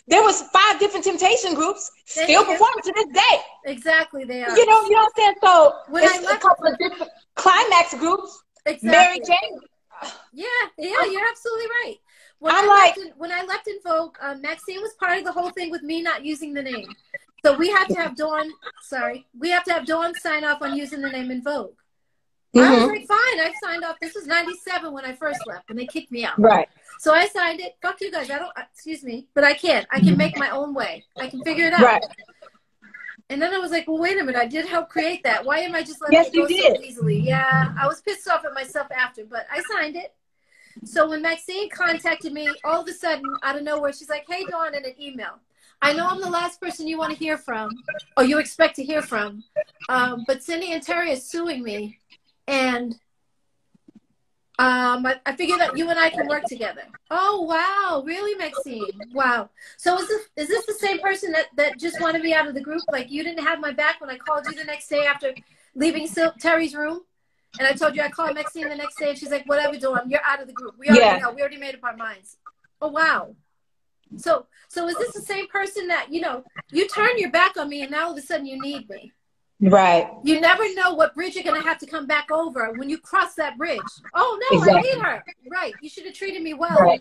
there was 5 different Temptation groups still performing to this day. Exactly, they are. You know what I'm saying? So when it's a couple of different Climax groups. Exactly. Mary Jane. Yeah, you're absolutely right. When I left ENVOGUE, Maxine was part of the whole thing with me not using the name. So we had to have Dawn sign off on using the name ENVOGUE. I was like, fine, I signed off. This was 97 when I first left, and they kicked me out. Right. So I signed it. Fuck you guys. Excuse me, but I can't. I can make my own way. I can figure it out. Right. And then I was like, well, wait a minute. I did help create that. Why am I just letting it go so easily? Yeah, I was pissed off at myself after, but I signed it. So when Maxine contacted me, all of a sudden, out of nowhere, she's like, hey, Dawn, in an email. I know I'm the last person you want to hear from, or you expect to hear from, but Cindy and Terry is suing me, and I figured that you and I can work together. Oh, wow. Really, Maxine? Wow. So is this the same person that just wanted me out of the group? Like, you didn't have my back when I called you the next day after leaving Terry's room? And I told you I called Maxine the next day, and she's like, whatever, Dawn, you're out of the group. We already know. We already made up our minds. Oh, wow. So is this the same person that, you turn your back on me, and now all of a sudden you need me? Right. You never know what bridge you're going to have to come back over when you cross that bridge. Oh, no, exactly. I need her. Right. You should have treated me well. Right.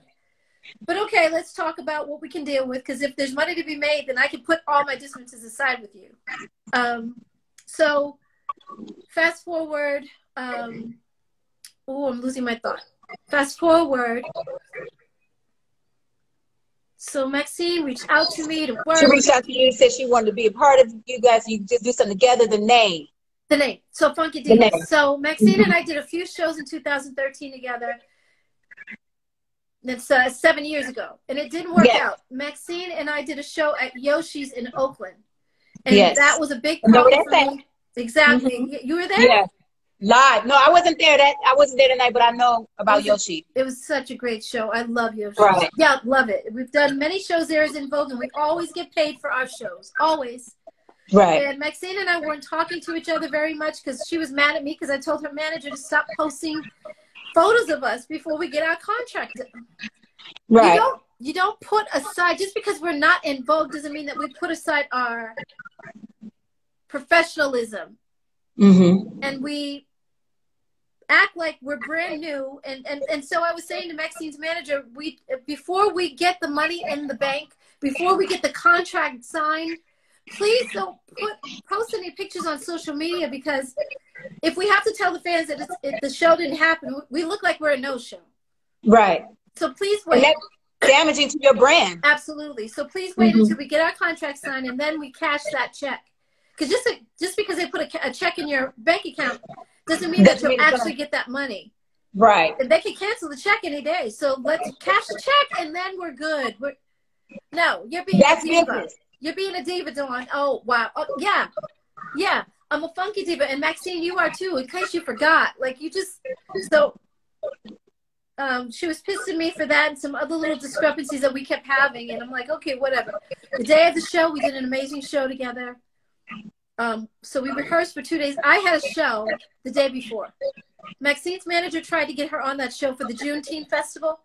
But, okay, let's talk about what we can deal with, because if there's money to be made, then I can put all my differences aside with you. So fast forward. I'm losing my thought. Fast forward. So Maxine reached out to me to work. She reached out to you and said she wanted to be a part of you guys. You just do something together. The name. So Funky Diva. So Maxine and I did a few shows in 2013 together. That's 7 years ago, and it didn't work out. Maxine and I did a show at Yoshi's in Oakland, and that was a big problem for me. Exactly. You were there? Yeah. Live. No, I wasn't there. I wasn't there tonight, but I know about Yoshi. It was such a great show. I love Yoshi. Right. Yeah, love it. We've done many shows there as ENVOGUE, and we always get paid for our shows. Always. Right. And Maxine and I weren't talking to each other very much because she was mad at me because I told her manager to stop posting photos of us before we get our contract. Right. You don't put aside, just because we're not ENVOGUE doesn't mean that we put aside our professionalism. And we act like we're brand new, and so I was saying to Maxine's manager, before we get the money in the bank, before we get the contract signed, please don't post any pictures on social media, because if we have to tell the fans that the show didn't happen, we look like we're a no-show. Right. So please wait. And that's damaging to your brand. Absolutely. So please wait until we get our contract signed, and then we cash that check. Because just because they put a check in your bank account doesn't mean that you'll actually get that money. Right. And they can cancel the check any day. So let's cash the check, and then we're good. No, you're being a diva. Business. You're being a diva, Dawn. Oh, wow. Oh, yeah. Yeah. I'm a funky diva. And Maxine, you are too, in case you forgot. Like, you just... So... she was pissed at me for that and some other little discrepancies that we kept having. And I'm like, okay, whatever. The day of the show, we did an amazing show together. So we rehearsed for 2 days. I had a show the day before. Maxine's manager tried to get her on that show for the Juneteenth festival.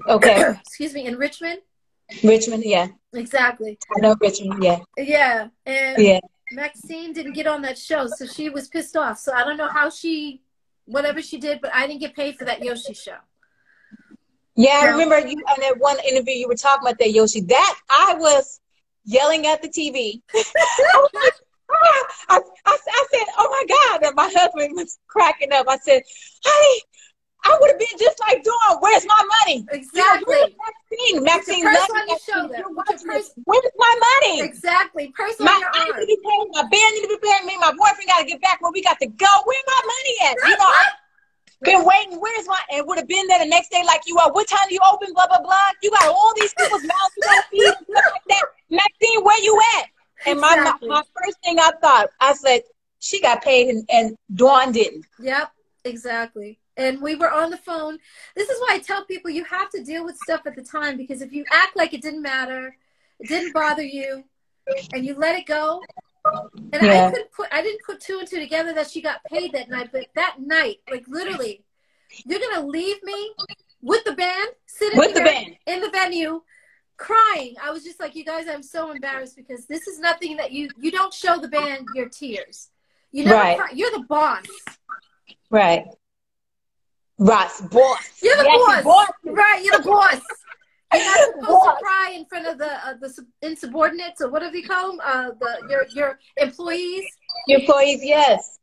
Okay. Excuse me, in Richmond. Richmond, yeah. Exactly. I know Richmond, yeah. Yeah. And Maxine didn't get on that show, so she was pissed off. So I don't know how whatever she did, but I didn't get paid for that Yoshi show. Yeah, I remember you on that one interview you were talking about that Yoshi. That I was yelling at the TV. I I said, oh my God. And my husband was cracking up. I said, honey, I would have been just like Dawn. Where's my money? Exactly. You know, Maxine loves me. Where's my money? Exactly. Purse on my your arm. need to be paid. My band need to be paid. Me and my boyfriend got to get back where we got to go. Where my money at? You know, I've been waiting. Where's my? And would have been there the next day like you are. What time do you open? Blah, blah, blah. You got all these people's mouths you got to feed and stuff like that. Maxine, where you at? And my first thing I thought, I said, she got paid and Dawn didn't. Yep, exactly. And we were on the phone. This is why I tell people you have to deal with stuff at the time, because if you act like it didn't matter, it didn't bother you, and you let it go. And I didn't put two and two together that she got paid that night, but that night, like literally, you're gonna leave me with the band, sitting in the venue, crying. I was just like, you guys, I'm so embarrassed because this is nothing that you don't show the band your tears. You never cry. You're the boss. Right. Boss. You're the boss. Right, you're the boss. You're not supposed to cry in front of the insubordinates, or whatever you call them, your employees. Your employees, yes.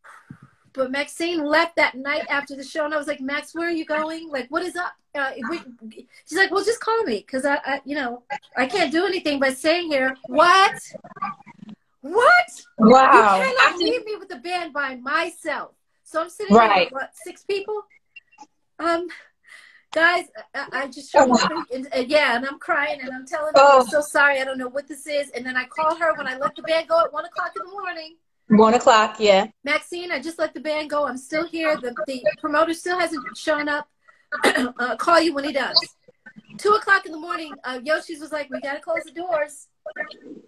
But Maxine left that night after the show, and I was like, Max, where are you going? Like, what is up? She's like, well, just call me, because I can't do anything by staying here. What? Wow. You cannot leave me with the band by myself. So I'm sitting there with, what, 6 people? Guys, I just showed up, and I'm crying, and I'm telling them, I'm so sorry, I don't know what this is. And then I call her when I let the band go at 1 o'clock in the morning. 1 o'clock, yeah. Maxine, I just let the band go. I'm still here. The promoter still hasn't shown up. I'll call you when he does. 2 o'clock in the morning, Yoshi's was like, we got to close the doors.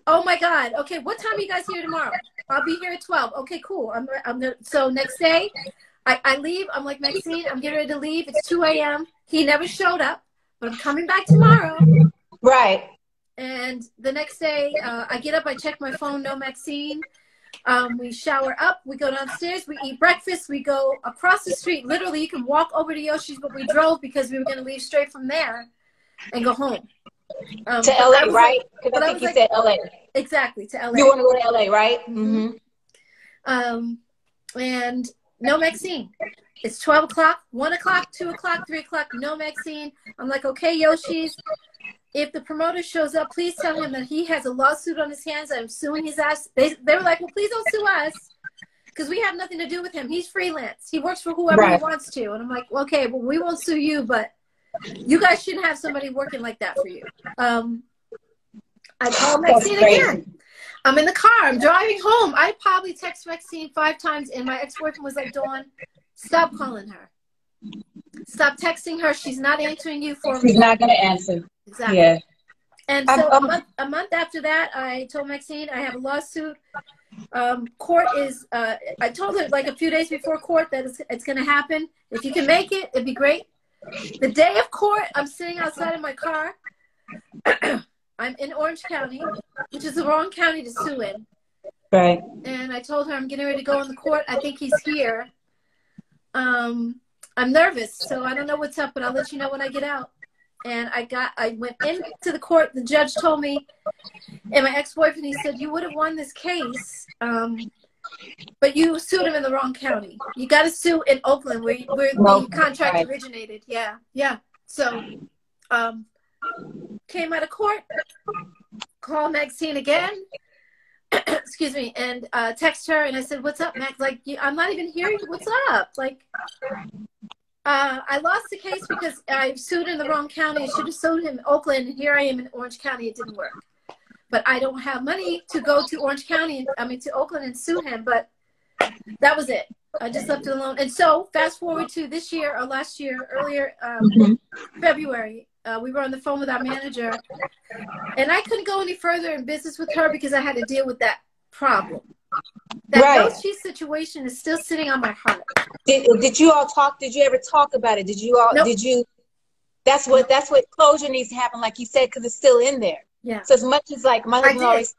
Oh, my God. Okay, what time are you guys here tomorrow? I'll be here at 12. Okay, cool. So next day, I leave. I'm like, Maxine, I'm getting ready to leave. It's 2 a.m. He never showed up, but I'm coming back tomorrow. Right. And the next day, I get up, I check my phone, no Maxine. We shower up, we go downstairs, we eat breakfast, we go across the street. Literally, you can walk over to Yoshi's, but we drove because we were going to leave straight from there and go home. To LA, right? Because I think you said LA. Exactly, to LA. You want to go to LA, right? Mm-hmm. And no Maxine. It's 12 o'clock, 1 o'clock, 2 o'clock, 3 o'clock, no Maxine. I'm like, okay, Yoshi's, if the promoter shows up, please tell him that he has a lawsuit on his hands. I'm suing his ass. They were like, well, please don't sue us because we have nothing to do with him. He's freelance. He works for whoever he wants to. And I'm like, well, okay, well, we won't sue you, but you guys shouldn't have somebody working like that for you. I called Maxine again. I'm in the car. I'm driving home. I probably text Maxine 5 times, and my ex-boyfriend was like, Dawn, stop calling her. Stop texting her. She's not answering you for me. She's not going to answer. Exactly. Yeah. And so a month after that, I told Maxine I have a lawsuit. Court is, I told her like a few days before court that it's going to happen. If you can make it, it'd be great. The day of court, I'm sitting outside of my car. I'm in Orange County, which is the wrong county to sue in. Right. And I told her I'm getting ready to go in the court. I think he's here. I'm nervous, so I don't know what's up, but I'll let you know when I get out. And I went into the court. The judge told me, and my ex-boyfriend, he said, you would have won this case, but you sued him in the wrong county. You got to sue in Oakland, where the contract originated. Yeah. So, came out of court, called Maxine again, excuse me, and text her, and I said, what's up, Max? Like, I'm not even hearing you. What's up? Like, I lost the case because I sued in the wrong county. I should have sued him in Oakland, and here I am in Orange County. It didn't work. But I don't have money to go to to Oakland and sue him, but that was it. I just left it alone. And so, fast forward to this year, or last year, earlier, February, we were on the phone with our manager, and I couldn't go any further in business with her because I had to deal with that problem. That Yoshi situation is still sitting on my heart. Did you all talk? Did you ever talk about it? Did you all? Nope. Did you? That's what closure needs to happen, like you said, because it's still in there. Yeah. So as much as like my husband always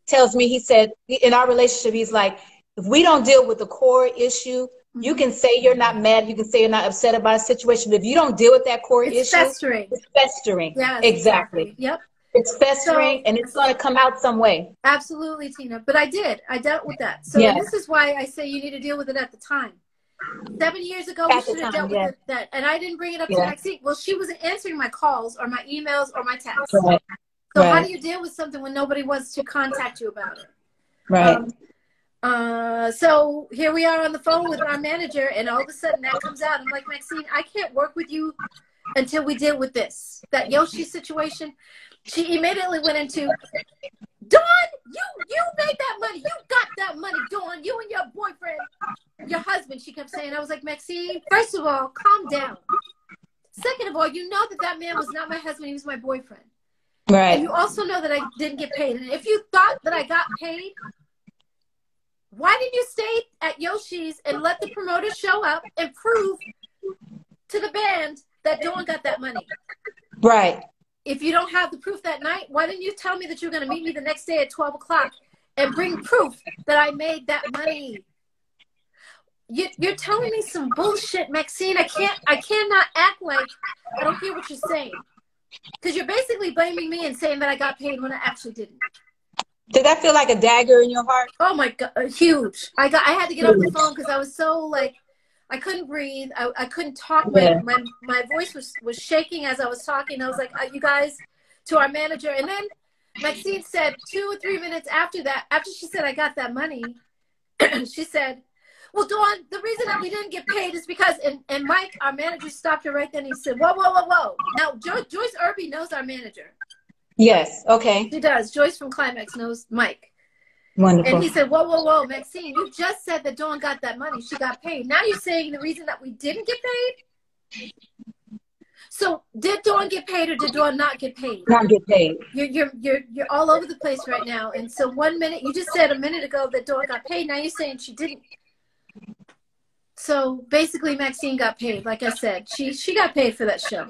tells me, he said in our relationship, he's like, if we don't deal with the core issue, you can say you're not mad, you can say you're not upset about a situation, but if you don't deal with that core issue, festering. It's festering. Yeah, exactly. Yep. It's festering, and it's going to come out some way. Absolutely, Tina. But I dealt with that. So this is why I say you need to deal with it at the time. 7 years ago, we should have dealt with that. And I didn't bring it up to Maxine. Well, she wasn't answering my calls or my emails or my texts. Right. So how do you deal with something when nobody wants to contact you about it? Right. So here we are on the phone with our manager, and all of a sudden that comes out. I'm like, Maxine, I can't work with you until we deal with this. That Yoshi situation. She immediately went into, Dawn, you made that money. You got that money, Dawn. You and your boyfriend, your husband, she kept saying. I was like, Maxine, first of all, calm down. Second of all, you know that man was not my husband. He was my boyfriend. Right. And you also know that I didn't get paid. And if you thought that I got paid, why didn't you stay at Yoshi's and let the promoter show up and prove to the band that Dawn got that money? Right. If you don't have the proof that night, why didn't you tell me that you're going to meet me the next day at 12 o'clock and bring proof that I made that money? You're telling me some bullshit, Maxine. I cannot act like I don't hear what you're saying. Because you're basically blaming me and saying that I got paid when I actually didn't. Did that feel like a dagger in your heart? Oh my God, huge. I had to get off the phone because I was so like, I couldn't breathe. I couldn't talk. My voice was shaking as I was talking. I was like, you guys, to our manager. And then Maxine said 2 or 3 minutes after that, after she said I got that money, she said, well, Dawn, the reason that we didn't get paid is because, and Mike, our manager, stopped her right then. He said, whoa, whoa, whoa, whoa. Now, Joyce Irby knows our manager. Yes, okay. She does. Joyce from Climax knows Mike. Wonderful. And he said, whoa, whoa, whoa, Maxine, you just said that Dawn got that money. She got paid. Now you're saying the reason that we didn't get paid? So did Dawn get paid or did Dawn not get paid? Not get paid. You're all over the place right now. And so 1 minute, you just said a minute ago that Dawn got paid. Now you're saying she didn't. So basically Maxine got paid. Like I said, she got paid for that show.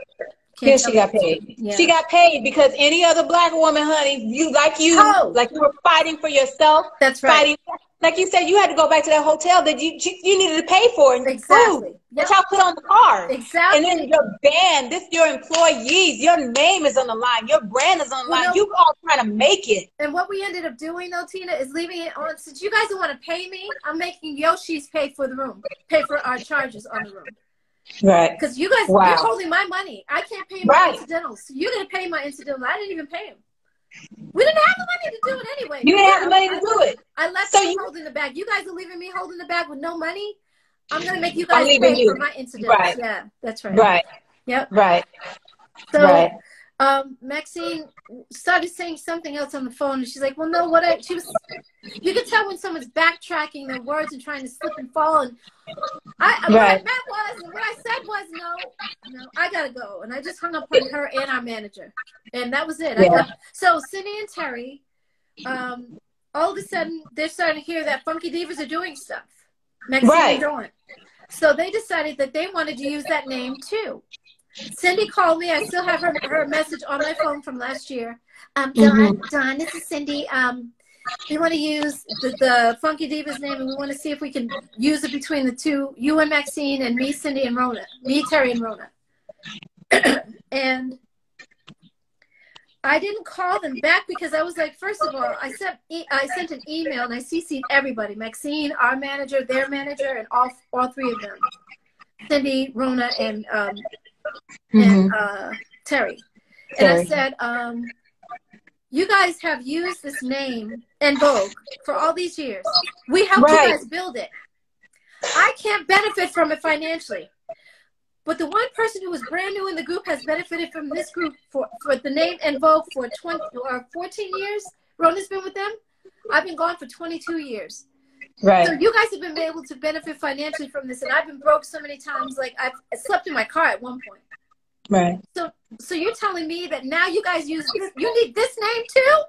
Yes, she got paid. Yeah. She got paid because any other black woman, honey, you were fighting for yourself. That's right. Fighting, like you said, you had to go back to that hotel that you needed to pay for and food that y'all put on the card. Exactly. And then your band, your employees, your name is on the line, your brand is on the line. You all trying to make it. And what we ended up doing, though, Tina, is leaving it on. Since you guys don't want to pay me, I'm making Yoshi's pay for the room, pay for our charges on the room. Right. Because you guys, you're holding my money. I can't pay my incidentals. So you're going to pay my incidentals. I didn't even pay them. We didn't have the money to do it anyway. You didn't have the money to do it. I left you holding the bag. You guys are leaving me holding the bag with no money. I'm going to make you guys pay for my incidentals. Right. Yeah, that's right. Right. Yep. Right. So, Maxine started saying something else on the phone, and she's like, well, no, you can tell when someone's backtracking their words and trying to slip and fall, and what I meant was, and what I said was, no, I gotta go, and I just hung up on her and our manager, and that was it. So Cindy and Terry, all of a sudden, they're starting to hear that Funky Divas are doing stuff. Maxine and Dawn. So they decided that they wanted to use that name too. Cindy called me. I still have her message on my phone from last year. Dawn, this is Cindy. We want to use the Funky Divas name, and we want to see if we can use it between the two, you and Maxine, and me, Cindy, and Rona. Me, Terry, and Rona. And I didn't call them back because I was like, first of all, I sent an email, and I CC'd everybody. Maxine, our manager, their manager, and all three of them. Cindy, Rona, and Terry. And I said, you guys have used this name, ENVOGUE, for all these years. We helped you guys build it. I can't benefit from it financially. But the one person who was brand new in the group has benefited from this group for the name ENVOGUE for 20 or 14 years. Rona's been with them. I've been gone for 22 years. Right. So you guys have been able to benefit financially from this, and I've been broke so many times. Like I slept in my car at one point. Right. So you're telling me that now you guys use this? You need this name too?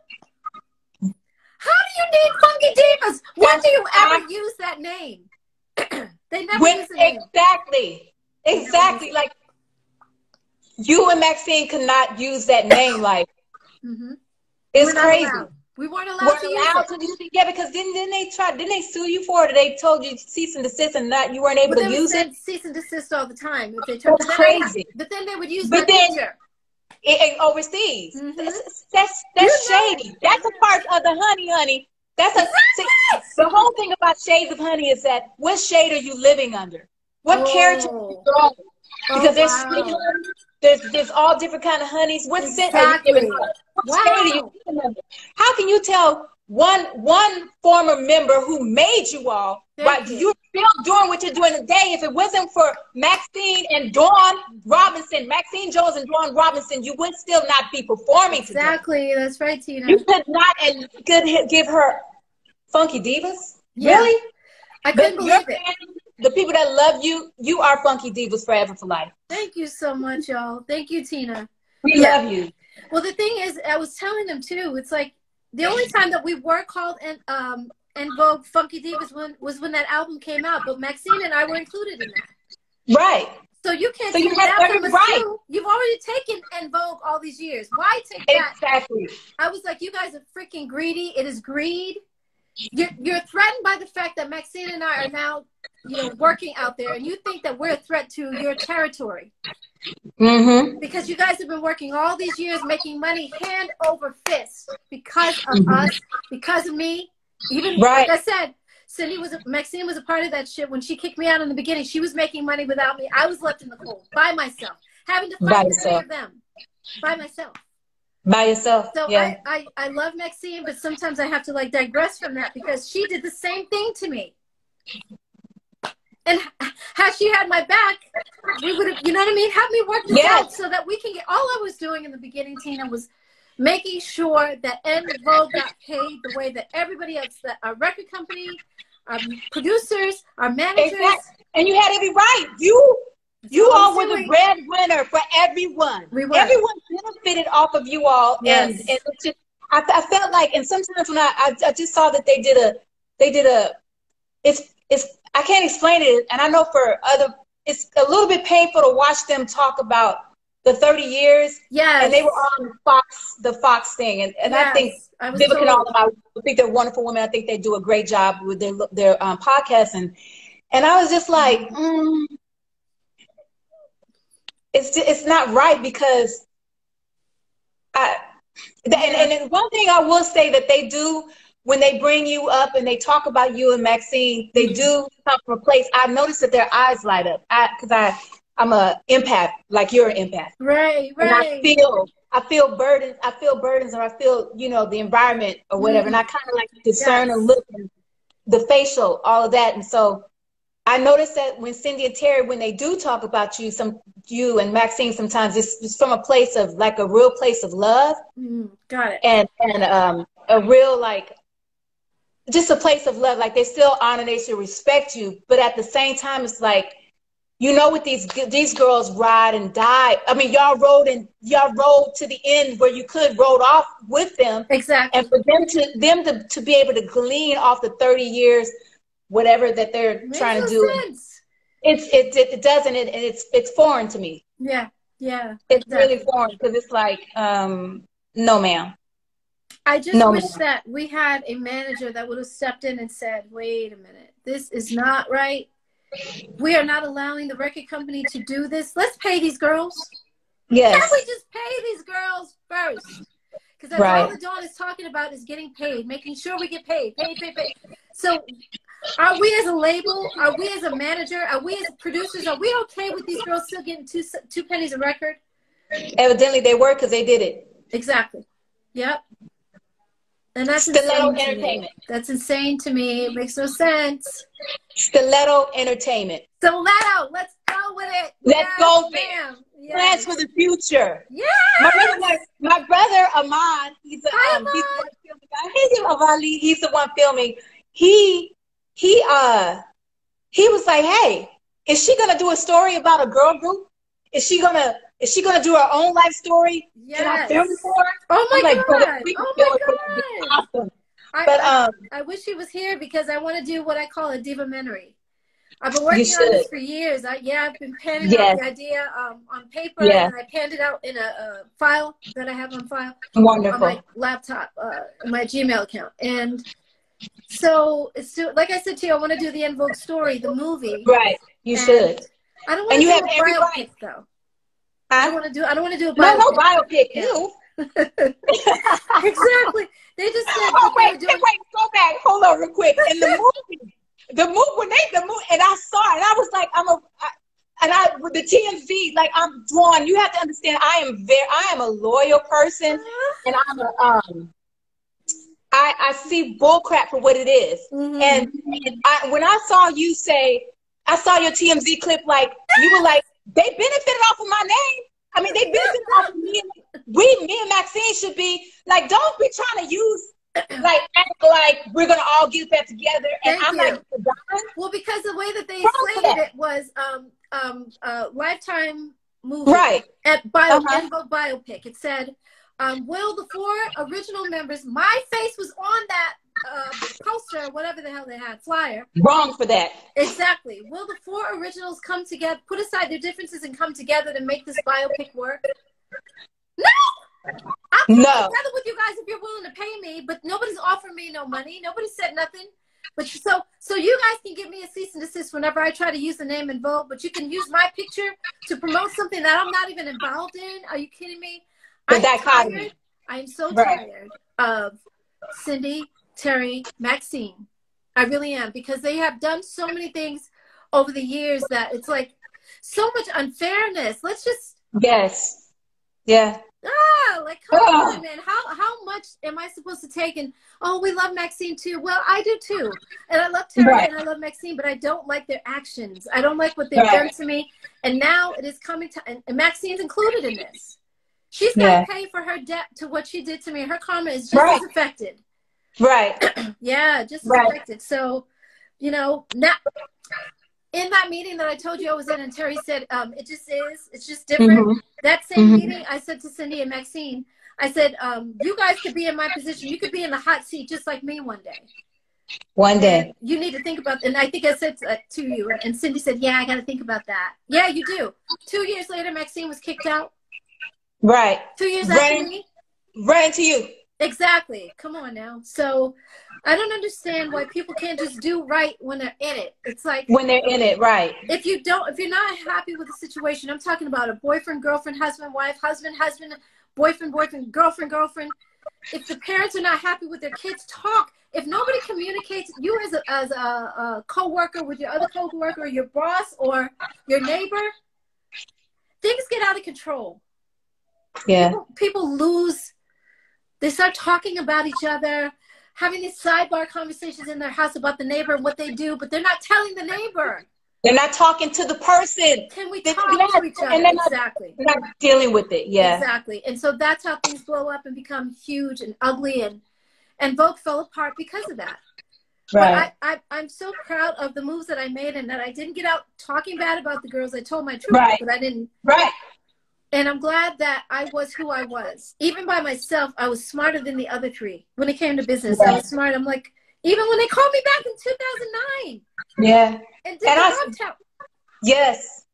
How do you need Funky Divas? When do you ever use that name? They never use the name. Exactly. Like you and Maxine could not use that name. Like it's crazy. We weren't allowed to use it. Yeah, because didn't they sue you for it? They told you cease and desist, and you weren't able to use it. Cease and desist all the time. That's crazy. But then they would use my picture. overseas. That's shady. That's a part of the honey. That's see, the whole thing about Shades of Honey is that what shade are you living under? What character are you throwing? Because there's sweet honey, there's all different kind of honeys. What scent are you giving? What shade are you living under? How can you tell one former member who made you all, right? You're still doing what you're doing today. If it wasn't for Maxine and Dawn Robinson, Maxine Jones and Dawn Robinson, you would still not be performing today. Exactly. That's right, Tina. You could not and could give her Funky Divas? Yeah. Really? I couldn't believe it. The people that love you, you are Funky Divas forever for life. Thank you so much, y'all. Thank you, Tina. We love you. Well, the thing is, I was telling them too, it's like the only time that we were called ENVOGUE Funky Divas was when that album came out, but Maxine and I were included in that. Right. So you can't take that from us too. You've already taken ENVOGUE all these years. Why take that? Exactly. I was like, you guys are freaking greedy. It is greed. You're threatened by the fact that Maxine and I are now, working out there, and you think that we're a threat to your territory. Because you guys have been working all these years, making money hand over fist because of us, because of me. Even like I said, Maxine was a part of that shit when she kicked me out in the beginning. She was making money without me. I was left in the cold by myself, having to fight the three of them by myself. By yourself. So yeah. I love Maxine, but sometimes I have to like digress from that because she did the same thing to me. And had she had my back, we would have, you know what I mean? Help me work this out so that we can get, all I was doing in the beginning, Tina, was making sure that ENVOGUE got paid the way that everybody else, that our record company, our producers, our managers. Exactly. And you had every right. You all were the breadwinner for everyone. Everyone benefited off of you all. And it's just, I felt like, and sometimes when I just saw that they did a, I can't explain it. And I know for it's a little bit painful to watch them talk about the 30 years. Yeah. And they were on the Fox thing. And I think Diva and all of them, I think they're wonderful women. I think they do a great job with their podcast. And I was just like, it's not right because and one thing I will say that they do when they bring you up and they talk about you and Maxine, they do come from a place. I noticed that their eyes light up because I'm an empath, like you're an empath. Right. And I feel burdens. I feel burdens, and I feel the environment or whatever. And I kind of like discern and look, and the facial, all of that. And so I noticed that when Cindy and Terry, when they do talk about you and Maxine, sometimes it's from a place of like a real place of love. Got it. And a real just a place of love. Like they still honor, they still respect you, but at the same time, it's like what these girls ride and die. I mean, y'all rode to the end where you could rode off with them. Exactly. And for them to be able to glean off the 30 years. Whatever that they're trying to do, it doesn't, and it's foreign to me. Yeah. It's really foreign because it's like, no, ma'am. I just wish that we had a manager that would have stepped in and said, "Wait a minute, this is not right. We are not allowing the record company to do this. Let's pay these girls. Yes. Can't we just pay these girls first? Because that's all the Dawn is talking about is getting paid, making sure we get paid. So are we as a label, are we as a manager, are we as producers, are we okay with these girls still getting two pennies a record? Evidently they were because they did it. Exactly. Yep. And that's Stiletto insane Entertainment. That's insane to me. It makes no sense. Stiletto Entertainment. Stiletto. Let's go with it. Let's go, man. Yes. Plans for the future. Yeah. My brother Ahmad, he's the one filming. He's the one filming. He was like, hey, is she gonna do a story about a girl group? Is she gonna do her own life story? Yes. Can I film for her? Oh my god! Awesome. I wish he was here because I want to do what I call a Divamentary. I've been working on this for years. I've been panning out the idea on paper, and I panned it out in a file that I have on file on my laptop, my Gmail account. And so, like I said to you, I want to do the ENVOGUE story, the movie. Right, you should. I don't want to do a biopic, though. I don't want to do. I don't want to do a biopic. No biopic. Yeah. Ew. Exactly. They just said. Oh wait, go back. Hold on, real quick. In the movie, and I saw it, and I was like, with the TMZ, like I'm drawn. You have to understand, I am a loyal person, and I see bullcrap for what it is. And when I saw you say, I saw your TMZ clip, like you were like, they benefited off of my name. I mean, they benefited off of me. Me and Maxine should be like, don't be trying to use like act like we're gonna all get that together. And I'm like, well, because the way that they explained it was Lifetime movie, right? At ENVOGUE biopic. It said, will the 4 original members? My face was on that poster, whatever the hell they had, flyer. Wrong for that. Exactly. Will the 4 originals come together, put aside their differences, and come together to make this biopic work? No. I'll come together with you guys if you're willing to pay me, but nobody's offering me no money. Nobody said nothing. But so you guys can give me a cease and desist whenever I try to use the name ENVOGUE, but you can use my picture to promote something that I'm not even involved in. Are you kidding me? I'm so tired of Cindy, Terry, Maxine. I really am, because they have done so many things over the years that it's like so much unfairness. Let's just like, come on, man. How much am I supposed to take? And we love Maxine too. Well, I do too, and I love Terry and I love Maxine, but I don't like their actions. I don't like what they've done to me, and now it is coming to, and Maxine's included in this. She's got to pay for her debt to what she did to me. Her karma is just as affected. Just as affected. So, you know, now in that meeting that I told you I was in, and Terry said, it's just different. That same meeting, I said to Cindy and Maxine, I said, you guys could be in my position. You could be in the hot seat just like me one day. One day. And you need to think about, and I think I said to you, and Cindy said, yeah, I got to think about that. Yeah, you do. 2 years later, Maxine was kicked out. 2 years after me. Right into you. Exactly. Come on now. So I don't understand why people can't just do right when they're in it. It's like when they're in it, right. If you're not happy with the situation, I'm talking about a boyfriend, girlfriend, husband, wife, husband, boyfriend, girlfriend. If the parents are not happy with their kids, talk. If nobody communicates, you as a co-worker with your other co-worker, your boss or your neighbor, things get out of control. Yeah. People lose. They start talking about each other, having these sidebar conversations in their house about the neighbor and what they do, but they're not telling the neighbor. They're not talking to the person. Can we talk to each other? And they're not dealing with it. Yeah. Exactly. And so that's how things blow up and become huge and ugly, and ENVOGUE fell apart because of that. Right. But I'm so proud of the moves that I made, and that I didn't get out talking bad about the girls. I told my truth, but I didn't. Right. And I'm glad that I was who I was. Even by myself, I was smarter than the other 3. When it came to business, I was smart. I'm like, even when they called me back in 2009. Yeah. And did the Roughtown. Yes.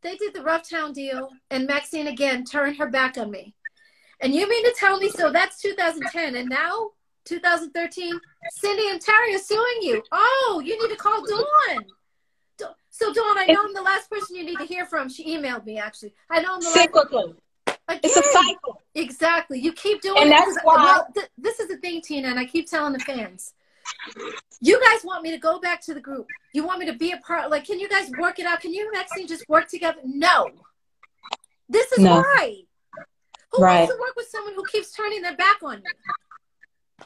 They did the Roughtown deal, and Maxine again turned her back on me. And you mean to tell me, so that's 2010, and now 2013, Cindy and Terry are suing you. Oh, you need to call Dawn. So, Dawn, I know I'm the last person you need to hear from. She emailed me, actually. I know I'm the cyclical. It's a cycle. Exactly. You keep doing and it. That's why. Well, this is the thing, Tina, and I keep telling the fans. You guys want me to go back to the group. You want me to be a part. Like, can you guys work it out? Can you and Maxine just work together? No. This is why. Who wants to work with someone who keeps turning their back on you?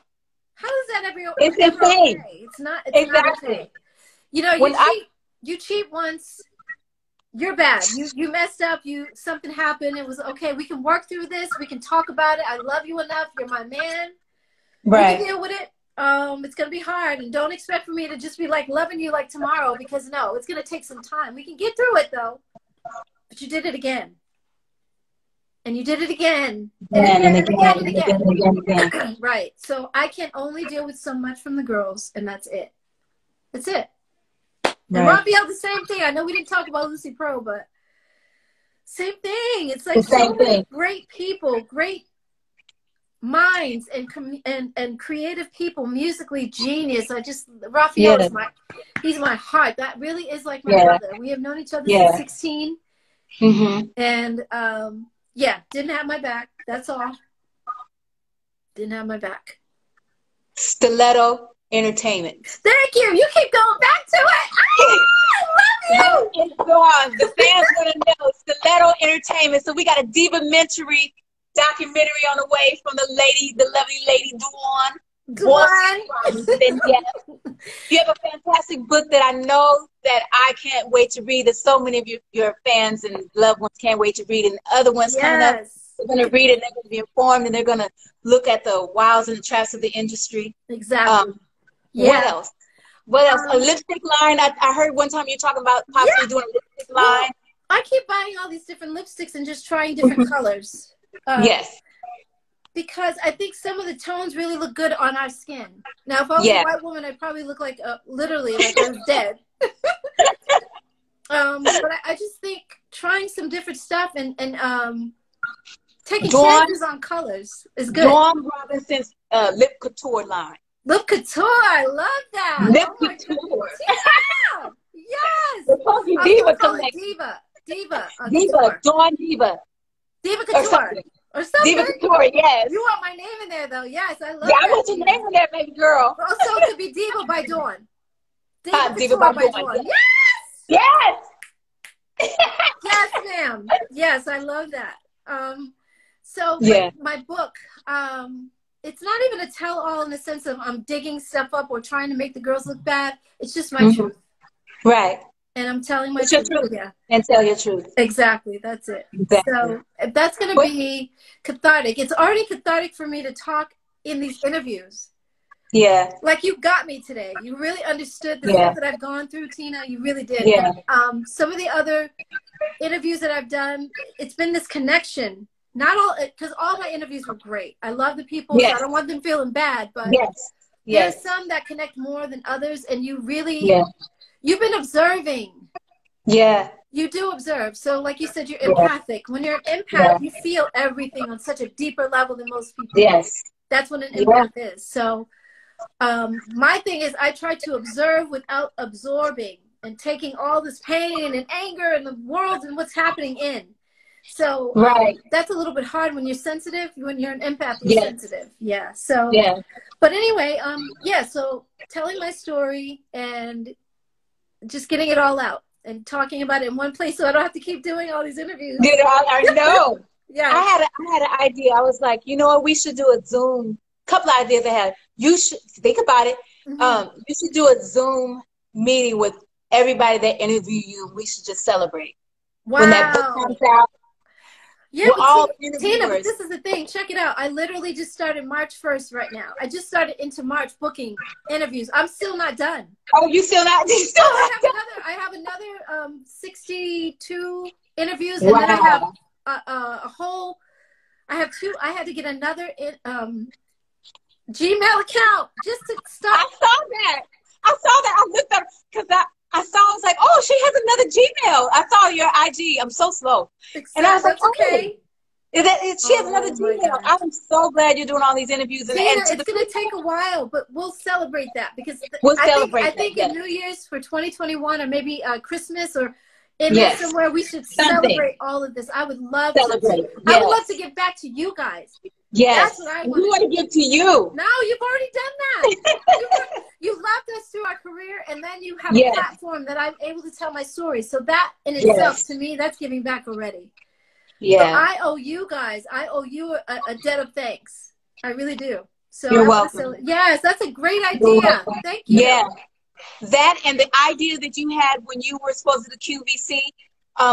How is that ever okay? It's insane. It's not. It's not okay. You know, you cheat once, you're bad. You messed up. Something happened. It was okay. We can work through this. We can talk about it. I love you enough. You're my man. Right. We can deal with it. It's gonna be hard, and don't expect for me to just be like loving you like tomorrow, because no, it's gonna take some time. We can get through it though. But you did it again, and you did it again, and again. Right. So I can only deal with so much from the girls, and that's it. That's it. And Raphael, the same thing. I know we didn't talk about Lucy Pro, but same thing. It's like so many great people, great minds, and creative people, musically genius. Raphael is he's my heart. That really is like my brother. We have known each other since 16. And yeah, didn't have my back. That's all. Didn't have my back. Stiletto Entertainment. Thank you. You keep going back to it. I love you. It's gone. The fans want to know. Stiletto Entertainment. So we got a Divamentary documentary on the way from the lovely lady Dawn. Then, yeah. You have a fantastic book that I know that I can't wait to read. That so many of your fans and loved ones can't wait to read, and other ones coming up. They're going to read it, and they're going to be informed, and they're going to look at the wiles and the traps of the industry. Exactly. What else? What else? A lipstick line. I heard one time you talking about possibly doing a lipstick line. Well, I keep buying all these different lipsticks and just trying different colors. Yes. Because I think some of the tones really look good on our skin. Now, if I was a white woman, I'd probably look like, literally, like I was dead. But I just think trying some different stuff and taking chances on colors is good. Dawn Robinson's lip couture line. Lip couture, I love that. Lip couture. Yeah. Yes. It's supposed to be Diva collection. Diva. Diva. Dawn Diva. Diva couture. Or something. Diva couture, yes. You want my name in there, though. Yes, I love that. Yeah, I want your name in there, baby girl. Also, it could be Diva by Dawn. Diva by Dawn. Yes. Yes. Yes, ma'am. Yes, I love that. So my book, it's not even a tell-all in the sense of I'm digging stuff up or trying to make the girls look bad. It's just my truth. Right. And I'm telling my truth. Yeah. And tell your truth. Exactly. That's it. Exactly. So that's going to be cathartic. It's already cathartic for me to talk in these interviews. Yeah. Like you got me today. You really understood the stuff that I've gone through, Tina. You really did. Yeah. And, some of the other interviews that I've done, it's been this connection. Not all, because all my interviews were great. I love the people. So I don't want them feeling bad, but there's some that connect more than others, and you really, you've been observing. Yeah. You do observe. So like you said, you're empathic. When you're an empath, you feel everything on such a deeper level than most people. Yes. That's what an empath is. So my thing is I try to observe without absorbing and taking all this pain and anger and the world and what's happening in. So that's a little bit hard when you're sensitive. When you're an empath, you're sensitive. Yeah. So, but anyway, so telling my story and just getting it all out and talking about it in one place so I don't have to keep doing all these interviews. I know. I had an idea. I was like, you know what? We should do a Zoom. Couple of ideas I had. You should think about it. You should do a Zoom meeting with everybody that interviewed you. We should just celebrate. Wow. When that book comes out. Yeah, but Tina, but this is the thing. Check it out. I literally just started March 1st right now. I just started into March booking interviews. I'm still not done. Oh, you still not? I have another 62 interviews, and then I have a whole. I have two. I had to get another Gmail account just to start. I saw that. I looked up because I saw, I was like, oh, she has another Gmail. I saw your IG. I'm so slow. And I was like, okay. She has another Gmail. I'm so glad you're doing all these interviews. Tina, it's going to take a while, but we'll celebrate that because I think in New Year's for 2021 or maybe Christmas or in there somewhere, we should celebrate all of this. I would love to. I would love to get back to you guys. Yes. That's what I want. We want to get to you. No, you've already done that. You loved us through our career, and then you have a platform that I'm able to tell my story. So that in itself, to me, that's giving back already. Yeah. So I owe you guys. I owe you a debt of thanks. I really do. So you're welcome. Yes, that's a great idea. Thank you. Yeah. That and the idea that you had when you were supposed to do QVC,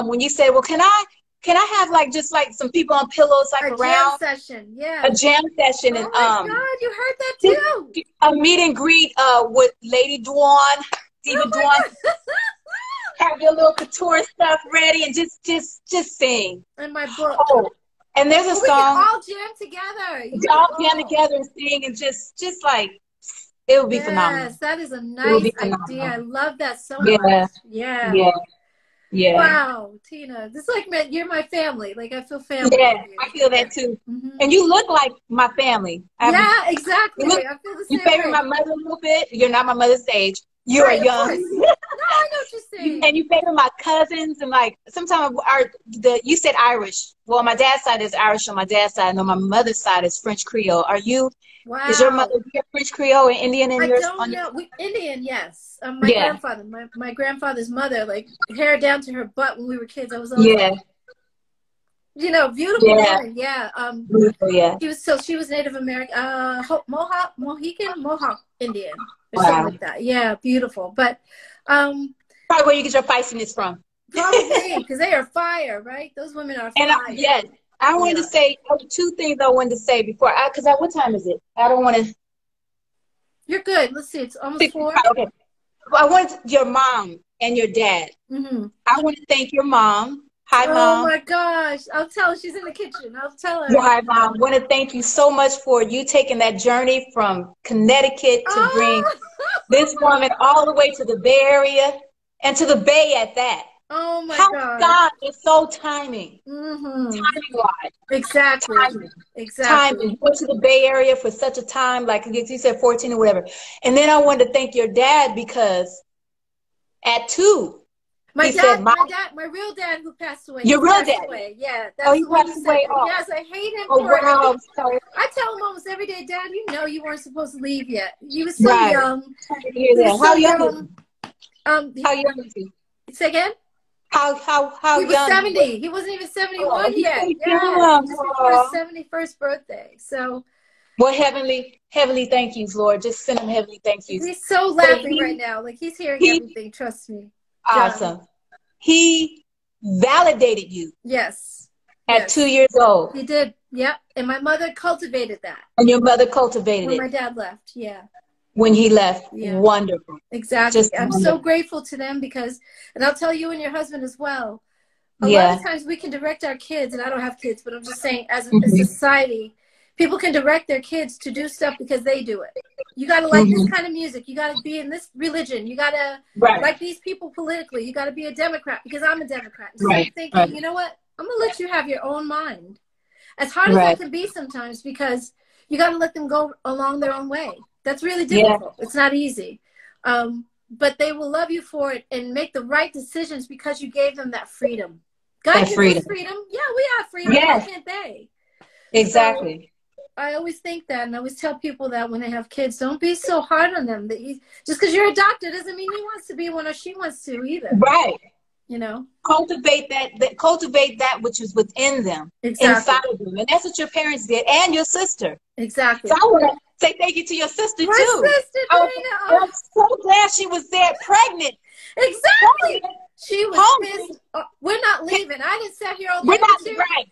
when you said, well, can I have like just like some people on pillows like around? A jam session, a jam session, and my God, you heard that too. A meet and greet with Lady Dawn, Diva Dawn. Have your little couture stuff ready and just sing. And my book. Oh, and there's a song. We can all jam together. All jam together and sing and just like it would be phenomenal. Yes, that is a nice idea. I love that so much. Yeah. Wow, Tina, this is like you're my family. Like I feel family. Yeah, I feel that too. And you look like my family. Exactly. I feel the same. You favor my mother a little bit. You're not my mother's age. You are young. No, I know what you're saying. And you favor my cousins, and like sometimes you said Irish. Well, my dad's side is Irish on my dad's side, and on my mother's side is French Creole. Are you? Wow. Is your mother French Creole and Indian in yours? I don't know. Indian, yes. My grandfather, my grandfather's mother, like hair down to her butt when we were kids. I was always like, you know, beautiful woman. Yeah. Beautiful, yeah. She was Native American, Mohawk Indian, or something like that. Yeah, beautiful. But probably where you get your feistiness from. Probably because they are fire, right? Those women are fire. And yes, I wanted to say two things I wanted to say before because what time is it? I don't want to. You're good. Let's see. It's almost 4. Okay. I wanted your mom and your dad. I want to thank your mom. Hi, Mom. Oh, my gosh. I'll tell her. She's in the kitchen. I'll tell her. Hi, Mom. I want to thank you so much for you taking that journey from Connecticut to bring this woman all the way to the Bay Area and to the Bay at that. Oh, my God. God is so timing. Timing-wise. Exactly. Exactly. Timing. You went to the Bay Area for such a time, like you said, 14 or whatever. And then I wanted to thank your dad because at 2, my real dad who passed away. Your real dad? Yeah. That's he passed away. Yes, I hate him for it. I'm sorry. I tell him almost every day, Dad, you know you weren't supposed to leave yet. He was so young. How young is he? Say again? How he was young? 70. He wasn't even 71 yet. Yeah, just before his 71st birthday. So, well, heavenly thank yous, Lord. Just send him heavenly thank yous. He's so laughing right now. Like he's hearing everything. Trust me. Awesome. He validated you. Yes. At 2 years old. He did. Yep. And my mother cultivated that. And your mother cultivated it. When my dad left. Yeah. When he left. Yeah. Wonderful. Exactly. I'm so grateful to them because, and I'll tell you and your husband as well, a lot of times we can direct our kids, and I don't have kids, but I'm just saying as a society, people can direct their kids to do stuff because they do it. You got to like this kind of music. You got to be in this religion. You got to like these people politically. You got to be a Democrat because I'm a Democrat. So I'm thinking, you know what? I'm going to let you have your own mind. As hard as that can be sometimes because you got to let them go along their own way. That's really difficult. It's not easy. But they will love you for it and make the right decisions because you gave them that freedom. God gives us freedom. Yeah, we have freedom. Why can't they? Exactly. So, I always think that, and I always tell people that when they have kids, don't be so hard on them. That just because you're a doctor doesn't mean he wants to be one or she wants to either. Right. You know, cultivate that which is within them, inside of them, and that's what your parents did, and your sister. Exactly. So I want to say thank you to your sister too. My sister, I'm so glad she was there, pregnant. Exactly. She was pissed. We're not leaving. I didn't sit here all day. We're not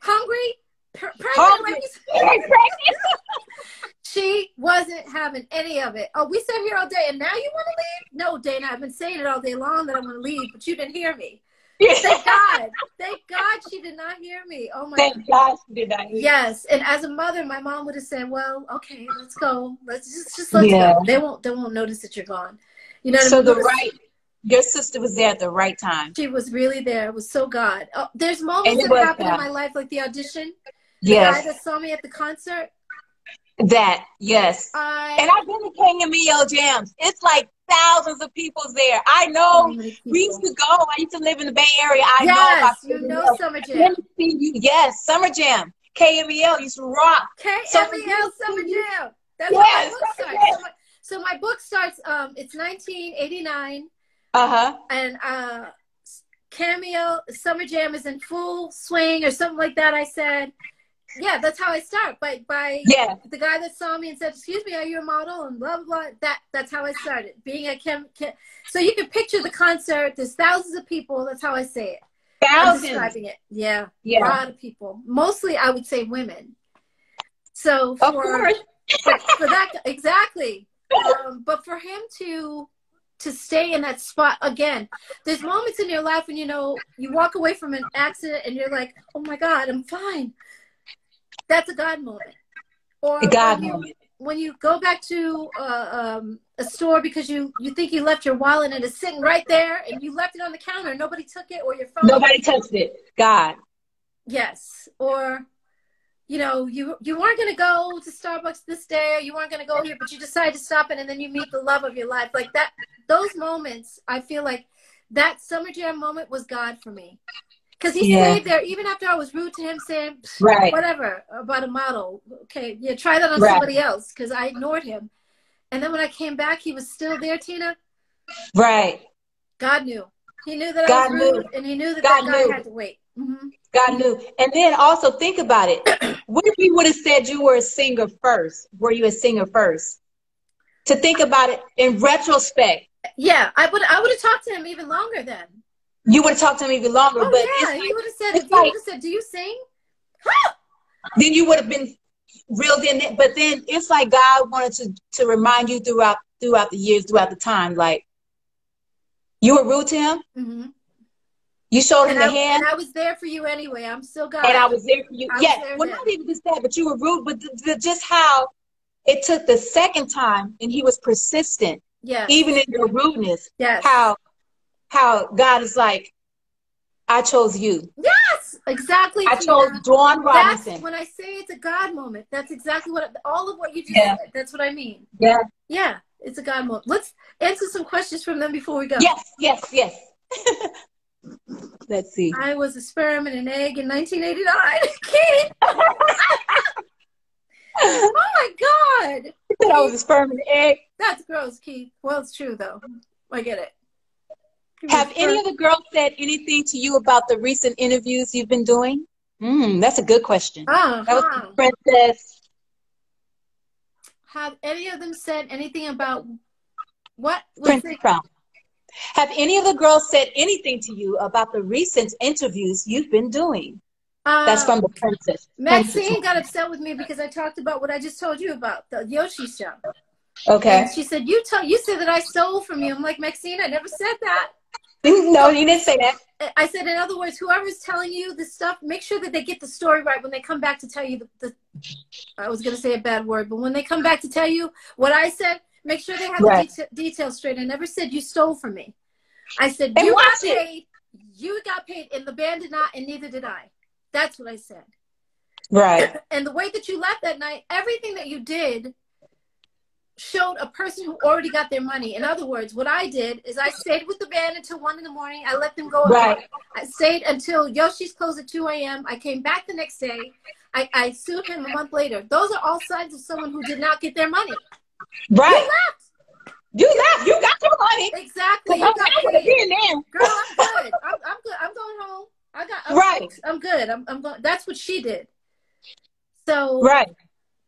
hungry. Pregnant. She wasn't having any of it. Oh, we sat here all day and now you want to leave? No, Dana, I've been saying it all day long that I'm going to leave, but you didn't hear me. Thank God. Thank God she did not hear me. Oh my God. Thank God she did not hear me. Yes. And as a mother, my mom would have said, well, okay, let's go. Let's just go. They won't notice that you're gone. You know what I mean? Your sister was there at the right time. She was really there. It was so God. Oh, there's moments that happen in my life, like the audition. The guy that saw me at the concert. Yes. And I've been to KMEL jams. It's like thousands of people there. I know. We used to go. I used to live in the Bay Area. I know Summer Jam. Yes, Summer Jam. KMEL used to rock. KMEL Summer Jam. That's how my book starts. So my book starts, it's 1989. And KMEL Summer Jam is in full swing or something like that, I said. Yeah, that's how I start. By the guy that saw me and said, "Excuse me, are you a model?" and blah blah blah. That's how I started. Being a so you can picture the concert. There's thousands of people. That's how I say it. Thousands. I'm describing it. Yeah, a lot of people. Mostly, I would say women. So for that exactly. But for him to stay in that spot again, there's moments in your life when you walk away from an accident and you're like, "Oh my God, I'm fine." That's a God moment. Or a God moment. When you go back to a store because you think you left your wallet and it's sitting right there and you left it on the counter, nobody took it, or your phone. Nobody touched it. God. Yes. Or, you weren't going to go to Starbucks this day, or you weren't going to go here, but you decided to stop it, and then you meet the love of your life. Like that, those moments, I feel like that Summer Jam moment was God for me. Because he stayed there even after I was rude to him, saying whatever about a model. Okay, yeah, try that on somebody else, because I ignored him. And then when I came back, he was still there, Tina. Right. God knew. He knew that I was rude, and he knew that that guy had to wait. God knew. And then also think about it. What if you would have said you were a singer first? Were you a singer first? To think about it in retrospect. Yeah, I would have talked to him even longer then. You would have talked to him even longer. Oh, but yeah, it's like, he would have said, do you sing? Then you would have been reeled in. But then it's like God wanted to remind you throughout the years, throughout the time, like, you were rude to him. You showed him the hand. And I was there for you anyway. I'm still God. And I was there for you. Yeah, well, not even just that, but you were rude. But just how it took the second time, and he was persistent. Yeah. Even in your rudeness. Yes. How God is like, I chose you. Yes, exactly. I chose Dawn Robinson. When I say it's a God moment, that's exactly all of what you just said. That's what I mean. Yeah. Yeah, it's a God moment. Let's answer some questions from them before we go. Yes. Let's see. I was a sperm and an egg in 1989. Keith. Oh my God. I was a sperm and an egg. That's gross, Keith. Well, it's true though. I get it. Have any of the girls said anything to you about the recent interviews you've been doing? That's a good question. That was Princess. Have any of them said anything about what? Princess Crown. Have any of the girls said anything to you about the recent interviews you've been doing? That's from the Princess. Maxine got upset with me because I talked about what I just told you about, the Yoshi show. Okay. And she said, you said that I stole from you. I'm like, Maxine, I never said that. No, you didn't say that. I said, in other words, whoever's telling you this stuff, make sure that they get the story right when they come back to tell you I was going to say a bad word, but when they come back to tell you what I said, make sure they have the details straight. I never said you stole from me. I said, you got paid, and the band did not, and neither did I. That's what I said. Right. And the way that you left that night, everything that you did showed a person who already got their money. In other words, what I did is I stayed with the band until 1 in the morning. I let them go. Right. I stayed until Yoshi's closed at 2 a.m. I came back the next day. I sued him a month later. Those are all signs of someone who did not get their money. Right. You left. You got your money. Exactly. You got paid. Girl, I'm good. I'm good. I'm going home. I'm good. I'm going. That's what she did. So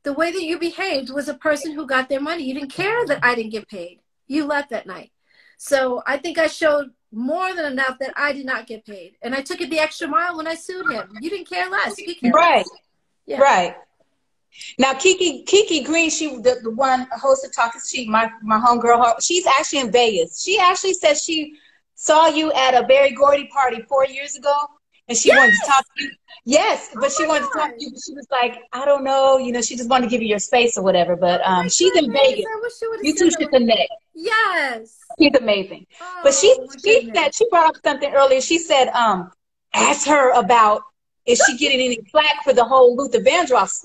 the way that you behaved was a person who got their money. You didn't care that I didn't get paid. You left that night. So I think I showed more than enough that I did not get paid. And I took it the extra mile when I sued him. You didn't care less. You cared less. Yeah. Right. Now, Kiki Green, the one host of Talking Sheep, my homegirl, she's actually in Vegas. She actually says she saw you at a Berry Gordy party 4 years ago, and she wanted to talk to you. Yes, but she wanted to talk to you, but she was like, I don't know, she just wanted to give you your space or whatever. But she's in Vegas. You two should connect. Yes. She's amazing. But she brought up something earlier. She said, ask her about, is she getting any flack for the whole Luther Vandross,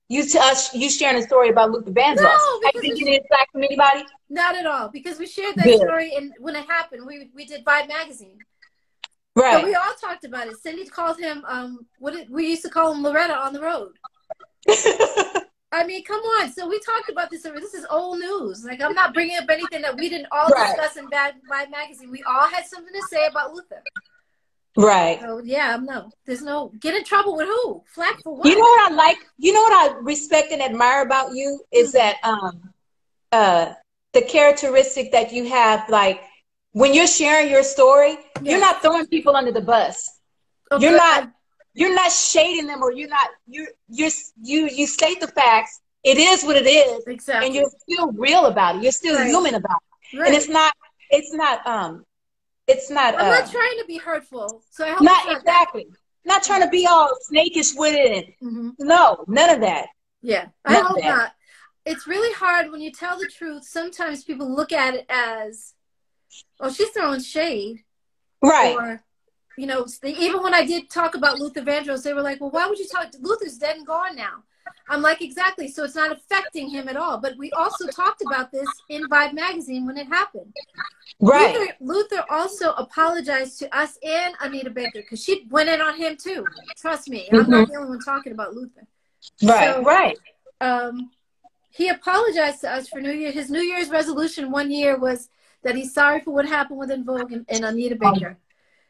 you sharing a story about Luther Vandross? No, have you been getting any flack from anybody? Not at all, because we shared that story, and when it happened, we did Vibe magazine. Right. So we all talked about it. Cindy called him, we used to call him Loretta on the road. I mean, come on. So we talked about this. This is old news. Like, I'm not bringing up anything that we didn't all discuss in Vibe magazine. We all had something to say about Luther. Right. So yeah, there's no get in trouble with who? Flack for what? You know what I like? You know what I respect and admire about you is that the characteristic that you have, like when you're sharing your story, you're not throwing people under the bus. Okay. You're not shading them, or you state the facts. It is what it is. Exactly. And you're still real about it. You're still human about it. Right. And it's not I'm not trying to be hurtful. So I hope not exactly. Not trying to be all snakish with it. No, none of that. Yeah. I hope not. It's really hard when you tell the truth. Sometimes people look at it as, oh, she's throwing shade. Right. Or you know, even when I did talk about Luther Vandross, they were like, well, why would you talk? Luther's dead and gone now. I'm like, exactly. So it's not affecting him at all. But we also talked about this in Vibe magazine when it happened. Right. Luther also apologized to us and Anita Baker because she went in on him too. Trust me. I'm not the only one talking about Luther. Right, so, right. He apologized to us for New Year. His New Year's resolution one year was that he's sorry for what happened with ENVOGUE and Anita Baker.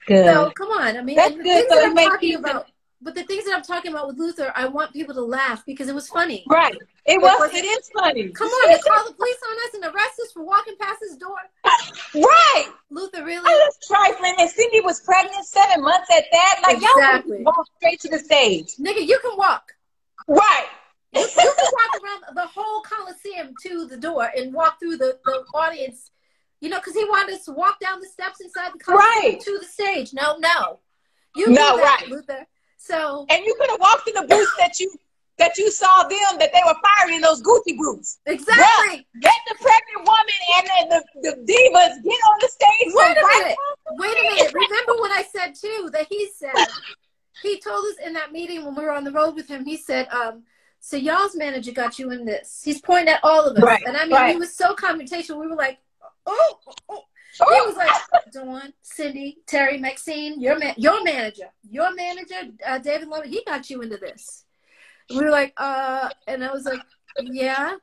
Good. So come on. I mean, that's good. So I'm talking about. But the things that I'm talking about with Luther, I want people to laugh because it was funny. Right. It is funny. Come on, they call the police on us and arrest us for walking past his door. Right. Luther, really? I was trifling, and Cindy was pregnant 7 months at that. Like, exactly. y'all walk straight to the stage. Nigga, you can walk. Right. You can walk around the whole Coliseum to the door and walk through the audience, you know, because he wanted us to walk down the steps inside the Coliseum to the stage. No. You do that, Luther. So, and you could have walked in the booths that you saw them that they were firing in those Gucci booths. Exactly. Well, get the pregnant woman and then the divas get on the stage. Wait a minute. Remember what I said too? That he told us in that meeting when we were on the road with him. He said, "So y'all's manager got you in this." He's pointing at all of us, and I mean, he was so confrontational. We were like, "Oh." He was like, Dawn, Cindy, Terry, Maxine, your manager, David Lovett, he got you into this. And we were like, and I was like, yeah.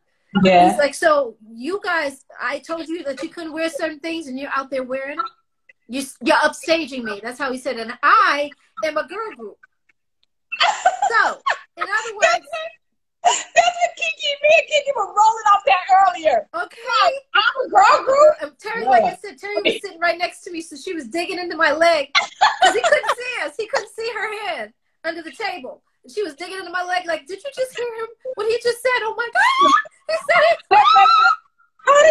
He's like, so you guys, I told you that you couldn't wear certain things and you're out there wearing them? You're upstaging me. That's how he said it. And I am a girl group. So, in other words, that's what me and Kiki were rolling off that earlier. Okay. I'm a girl group. And Terry, like I said, Terry was sitting right next to me, so she was digging into my leg because he couldn't see us. He couldn't see her hand under the table. And she was digging into my leg like, did you just hear him? What he just said? Oh my God. He said it. How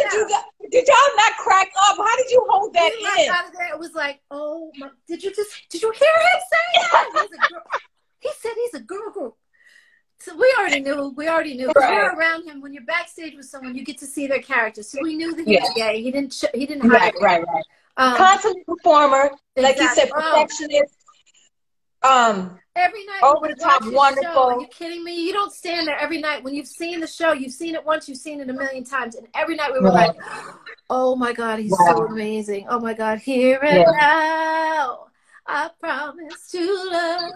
did y'all not crack up? How did you hold that in? Out of there, it was like, oh my, did you hear him say that? He said he's a girl group. So we already knew. Right. We were around him. When you're backstage with someone, you get to see their character. So we knew that he was gay. He didn't hide it. Right. Consummate performer, like you said, perfectionist. Every night, over the top, wonderful. Show, are you kidding me? You don't stand there every night. When you've seen the show, you've seen it once, you've seen it a million times, and every night we were like, "Oh my God, he's so amazing! Oh my God, here and now, I promise to love."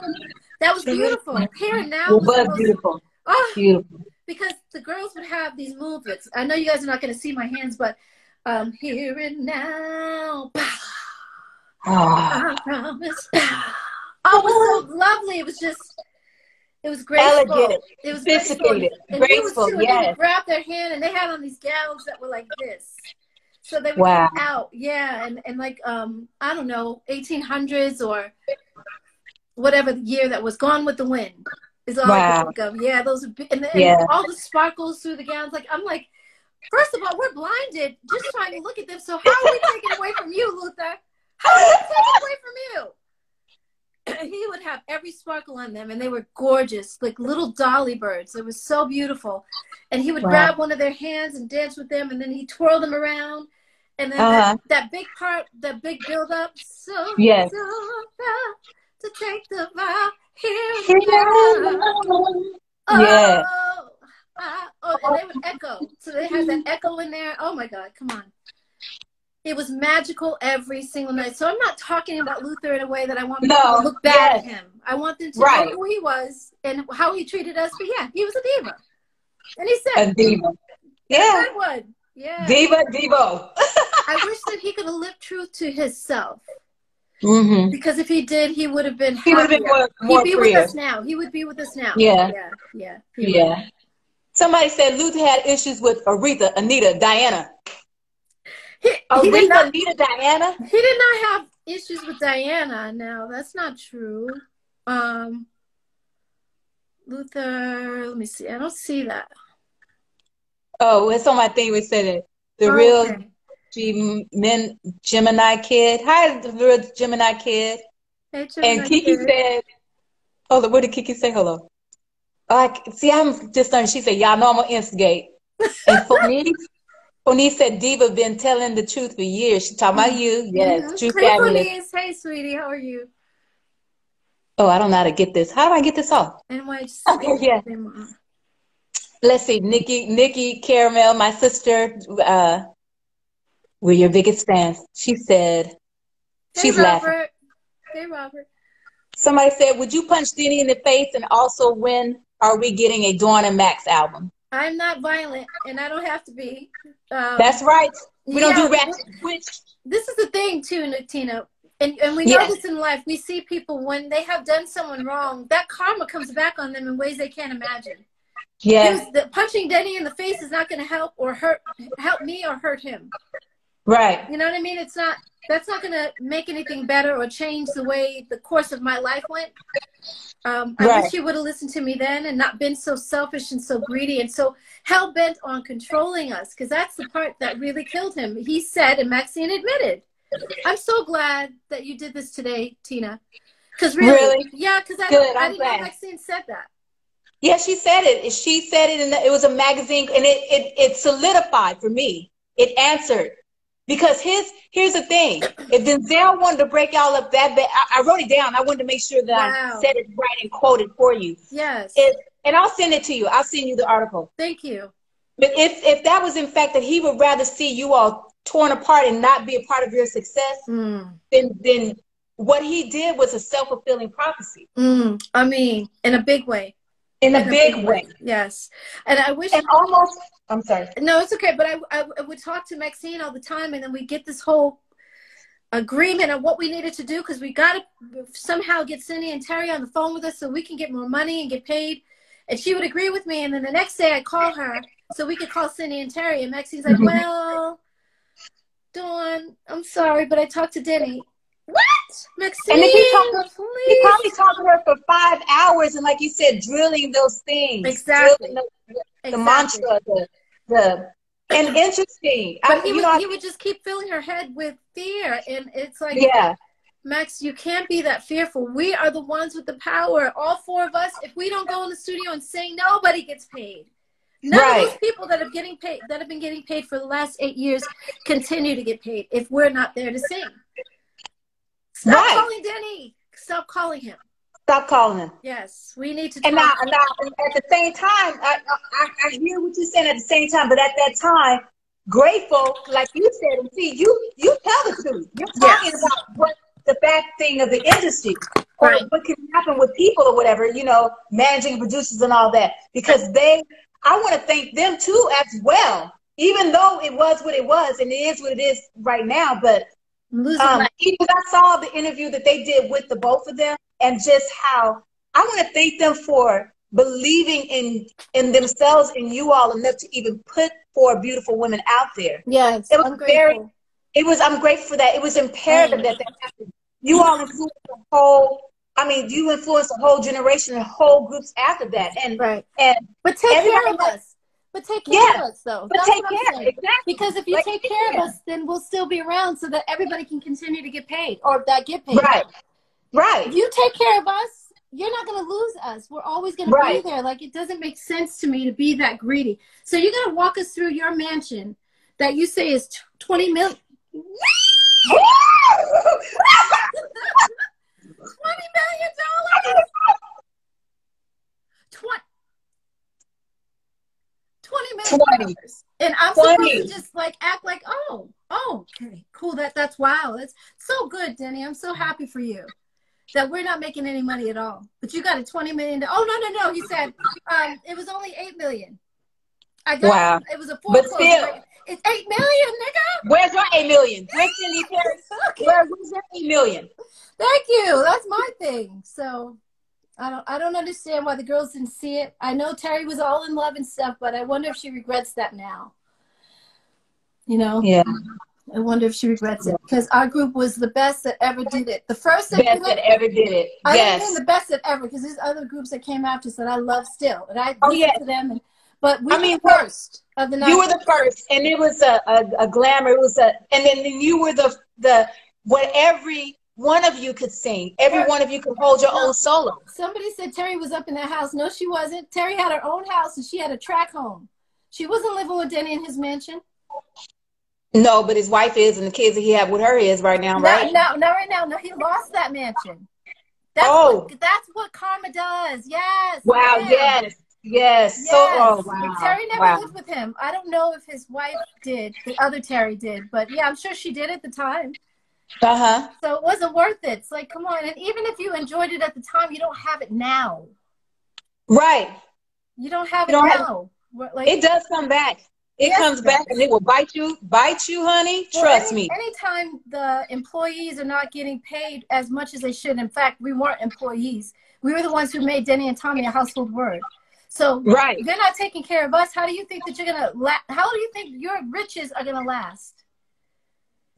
That was beautiful. Here and now was beautiful. Oh, beautiful. Because the girls would have these movements. I know you guys are not going to see my hands, but here and now, I promise. Oh, it was so lovely. It was just, it was graceful. Elegant, it was sophisticated, graceful. And they would grab their hand, and they had on these gowns that were like this. So they would come out, and like I don't know, 1800s or whatever the year that was. Gone with the Wind is all I can think of. Yeah, those and all the sparkles through the gowns. Like I'm like, first of all, we're blinded just trying to look at them. So how are we taking away from you, Luther? How are we taking away from you? He would have every sparkle on them, and they were gorgeous, like little dolly birds. It was so beautiful. And he would grab one of their hands and dance with them, and then he twirled them around. And then that big part, that big build up, so to take the vow here and and they would echo. So they had that echo in there. Oh my God, come on. It was magical every single night. So I'm not talking about Luther in a way that I want people to look bad at him. I want them to know who he was and how he treated us. But yeah, he was a diva. And he said, a diva. Yeah. Good one. Yeah. Diva. I wish that he could have lived true to himself. Mm-hmm. Because if he did, he would have been happier. He would have been more He'd be with us now. He would be with us now. Yeah. Somebody said Luther had issues with Aretha, Anita, Diana. Aretha, Anita, Diana? He did not have issues with Diana. No, that's not true. Luther, let me see. I don't see that. Oh, it's on my thing. We said it. The real Gemini kid. Hi, the real Gemini kid. Hey, Gemini and Kiki said, hold on, what did Kiki say? Hold on. I'm just learning. She said, y'all know I'm going to instigate. And Fonice said, Diva been telling the truth for years. She talking about you. Yes, true hey, fabulous. Fonice. Hey, sweetie. How are you? Oh, I don't know how to get this. How do I get this off? Anyway, just okay, yeah. Let's see. Nikki Caramel, my sister, we're your biggest fans. She said, she's laughing. Hey, Robert. Somebody said, would you punch Denny in the face? And also, when are we getting a Dawn and Max album? I'm not violent, and I don't have to be. That's right. We don't do rap Twitch. This is the thing, too, Tina. And we know this in life. We see people, when they have done someone wrong, that karma comes back on them in ways they can't imagine. Yeah. Punching Denny in the face is not going to help me or hurt him. Right. You know what I mean? That's not going to make anything better or change the way the course of my life went. I wish he would have listened to me then and not been so selfish and so greedy and so hell-bent on controlling us, because that's the part that really killed him. He said, and Maxine admitted, I'm so glad that you did this today, Tina. Because really? Yeah, because I didn't know Maxine said that. Yeah, she said it. She said it, and it was a magazine, and it solidified for me. It answered. Because here's the thing. If Denzel wanted to break y'all up that bad, I wrote it down. I wanted to make sure that I said it right and quoted for you. Yes. And I'll send it to you. I'll send you the article. Thank you. But if that was in fact that he would rather see you all torn apart and not be a part of your success, then what he did was a self-fulfilling prophecy. I mean, in a big way. In a big way. Yes. And I wish... And almost... I'm sorry. No, it's okay. But I would talk to Maxine all the time, and then we get this whole agreement on what we needed to do, because we got to somehow get Cindy and Terry on the phone with us so we can get more money and get paid. And she would agree with me. And then the next day I call her so we could call Cindy and Terry. And Maxine's like, well, Dawn, I'm sorry, but I talked to Denny. What? Maxine, and then he probably talked to her for 5 hours, and like you said, drilling those things. Exactly. The mantra, and interesting. But he would just keep filling her head with fear, and it's like, Max, you can't be that fearful. We are the ones with the power. All 4 of us. If we don't go in the studio and sing, nobody gets paid. None of those people that have been getting paid for the last 8 years continue to get paid if we're not there to sing. Stop calling Denny. Stop calling him. Stop calling him. Yes, we need to talk. And now at the same time, I hear what you're saying at the same time, but at that time, grateful, like you said, and see, you tell the truth. You're talking about what the bad thing of the industry, or what can happen with people or whatever, you know, managing producers and all that, because I want to thank them too as well, even though it was what it was, and it is what it is right now, but because I saw the interview that they did with the both of them, and just how I want to thank them for believing in themselves and you all enough to even put 4 beautiful women out there. Yes, it was I'm grateful for that. It was imperative that happened. You all influenced the whole. I mean, you influenced a whole generation and whole groups after that. But take care of us. But take care of us, though. But take care, exactly. Because if you take care of us, then we'll still be around so that everybody can continue to get paid, or that get paid. Right. Right. If you take care of us, you're not going to lose us. We're always going to be there. Like, it doesn't make sense to me to be that greedy. So you're going to walk us through your mansion that you say is $20 million. $20 million. $20 million. And I'm supposed to just like act like, oh, okay, cool. That's wow. That's so good, Denny. I'm so happy for you that we're not making any money at all. But you got a $20 million. Oh no. He said it was only $8 million. I got it was a foreclosure. But still, it's $8 million, nigga. Where's your $8 million? Where's Cindy Terry? Where's your $8 million? Thank you. That's my thing. So I don't understand why the girls didn't see it. I know Terry was all in love and stuff, but I wonder if she regrets that now. You know? Yeah. I wonder if she regrets it, because our group was the best that ever did it. The first that ever did it. I don't mean the best that ever, because there's other groups that came after us that I love still, and I listen to them. But we were the first of the night. You were the first, and it was a glamour. It was and then you were the what every one of you could sing. Every one of you could hold your own solo. Somebody said Terry was up in that house. No, she wasn't. Terry had her own house, and she had a track home. She wasn't living with Denny in his mansion. No, but his wife is, and the kids that he had with her is right now, right? No, right now. No, he lost that mansion. That's what karma does. Yes. Wow. Yes. Yes. Yes. So, oh, wow. Terry never lived with him. I don't know if his wife did. The other Terry did. But yeah, I'm sure she did at the time. Uh-huh. So it wasn't worth it. It's like, come on. And even if you enjoyed it at the time, you don't have it now. Right. You don't have it now. Like, it does come back. It comes back and it will bite you, honey. Trust me. Anytime the employees are not getting paid as much as they should. In fact, we weren't employees. We were the ones who made Denny and Tommy a household word. So if they're not taking care of us, how do you think that you're going to how do you think your riches are going to last?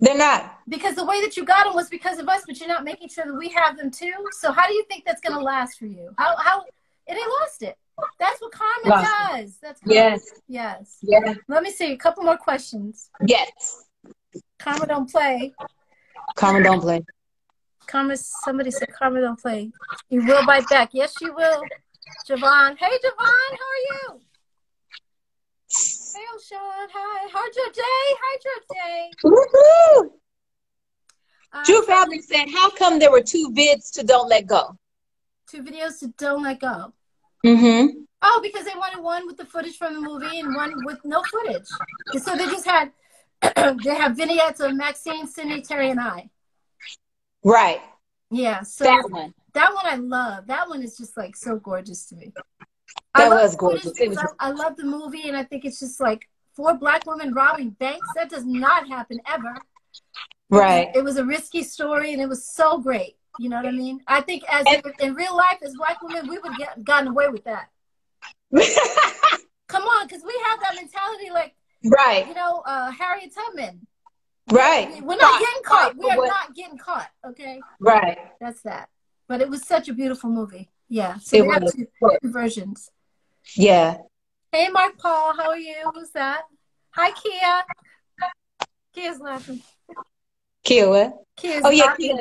They're not. Because the way that you got them was because of us, but you're not making sure that we have them too. So how do you think that's going to last for you? And they lost it. That's what karma does. That's karma. Yes. Let me see a couple more questions. Yes. Karma don't play. Karma don't play. Somebody said karma don't play. You will bite back. Yes, you will. Javon. Hey, Javon. How are you? Hey, Sean. Hi. How's your day? Woohoo! Drew Fabric said, how come there were 2 vids to Don't Let Go? 2 videos to Don't Let Go. Mm-hmm. Oh, because they wanted one with the footage from the movie and one with no footage. And so they just had, they have vignettes of Maxine, Cindy, Terry, and I. Right. Yeah. So that one I love. That one is just like so gorgeous to me. That was gorgeous. I love the movie, and I think it's just like 4 black women robbing banks. That does not happen ever. Right. It was a risky story, and it was so great. You know what I mean? I think in real life, as black women, we would have gotten away with that. Come on, because we have that mentality like, you know, Harriet Tubman. Right. We're not getting caught. We are not getting caught, okay? Right. That's that. But it was such a beautiful movie. Yeah. So we have 2 versions. Yeah. Hey, Mark Paul. How are you? Who's that? Hi, Kia. Kia's laughing. Kia what? Kia's Kia.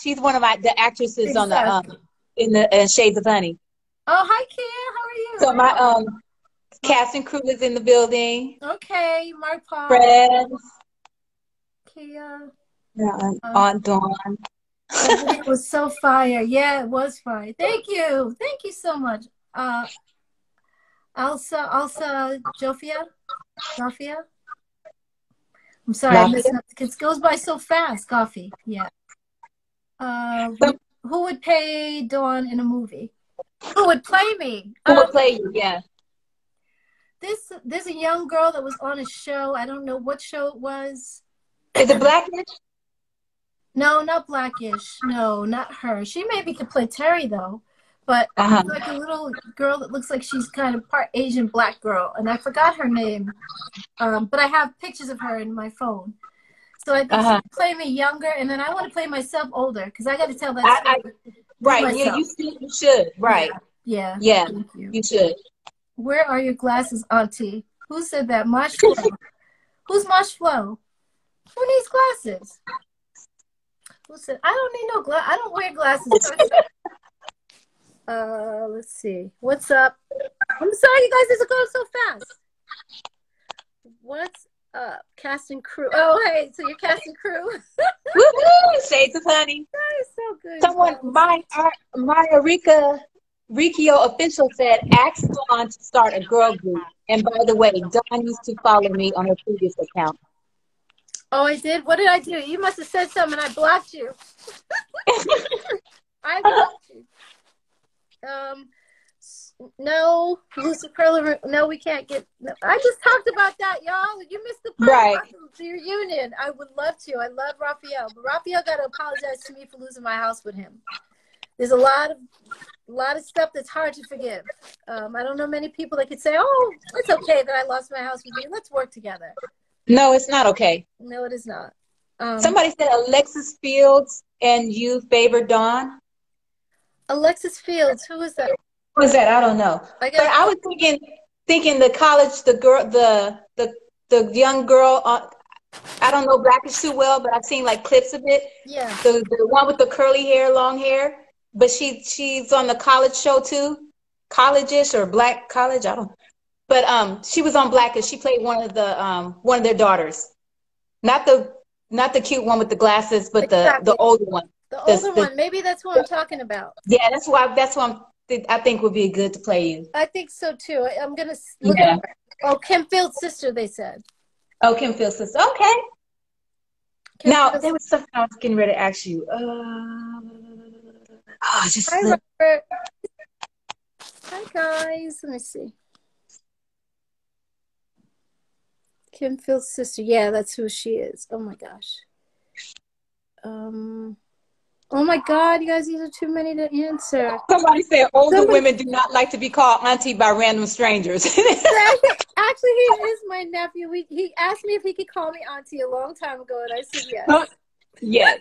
She's one of the actresses on the in the Shades of Honey. Oh, hi, Kia. How are you? So my cast and crew is in the building. Okay, Mark Paul. Friends. Kia. Aunt Dawn. It was so fire. Yeah, it was fire. Thank you. Thank you so much. Elsa Jofia. I'm sorry, I missed it. It goes by so fast. Coffee. Yeah. Who would play Dawn in a movie? Who would play me? Who would play you? Yeah. There's a young girl that was on a show. I don't know what show it was. Is it Blackish? No, not Blackish. No, not her. She maybe could play Terry though. But it's like a little girl that looks like she's kind of part Asian black girl, and I forgot her name. But I have pictures of her in my phone. So I think she could play me younger, and then I want to play myself older because I got to tell that story. Right. Yeah, you should. Right. Yeah. Thank you. You should. Where are your glasses, Auntie? Who said that? Mosh Flow. Who's Mosh Flow? Who needs glasses? Who said I don't need no glass? I don't wear glasses. Let's see. What's up? I'm sorry, you guys. This is going so fast. What's up? Cast and crew. Oh, hey. So you're cast and crew. Woohoo! Shades of Honey. That is so good. Someone, Maya Riccio official said, ask Dawn to start a girl group. And by the way, Dawn used to follow me on her previous account. Oh, I did? What did I do? You must have said something and I blocked you. I blocked you. No, Lucifer, no, we can't get. No. I just talked about that, y'all. You missed the part about the reunion. I would love to. I love Raphael, but Raphael got to apologize to me for losing my house with him. There's a lot of stuff that's hard to forgive. I don't know many people that could say, "Oh, it's okay that I lost my house with you. Let's work together." No, it's not okay. No, it is not. Somebody said Alexis Fields and you favor Dawn. Alexis Fields, who is that? Who is that? I don't know. But I was thinking the college, the girl, the young girl. I don't know Blackish too well, but I've seen like clips of it. Yeah. The one with the curly hair, long hair, but she's on the college show too, college-ish or black college. I don't. But she was on Blackish. She played one of their daughters, not the cute one with the glasses, but the older one. The older one. Maybe that's what I'm talking about. Yeah, that's why I think would be good to play you. I think so too. I'm gonna look at her. Oh, Kim Field's sister, they said. Oh, Kim Field's sister. Okay. Now there was something I was getting ready to ask you. Hi, Robert. Hi guys. Let me see. Kim Field's sister. Yeah, that's who she is. Oh my gosh. Oh my God, you guys, these are too many to answer. Somebody said older women do not like to be called auntie by random strangers. Actually, he is my nephew. He asked me if he could call me auntie a long time ago, and I said yes. Yes.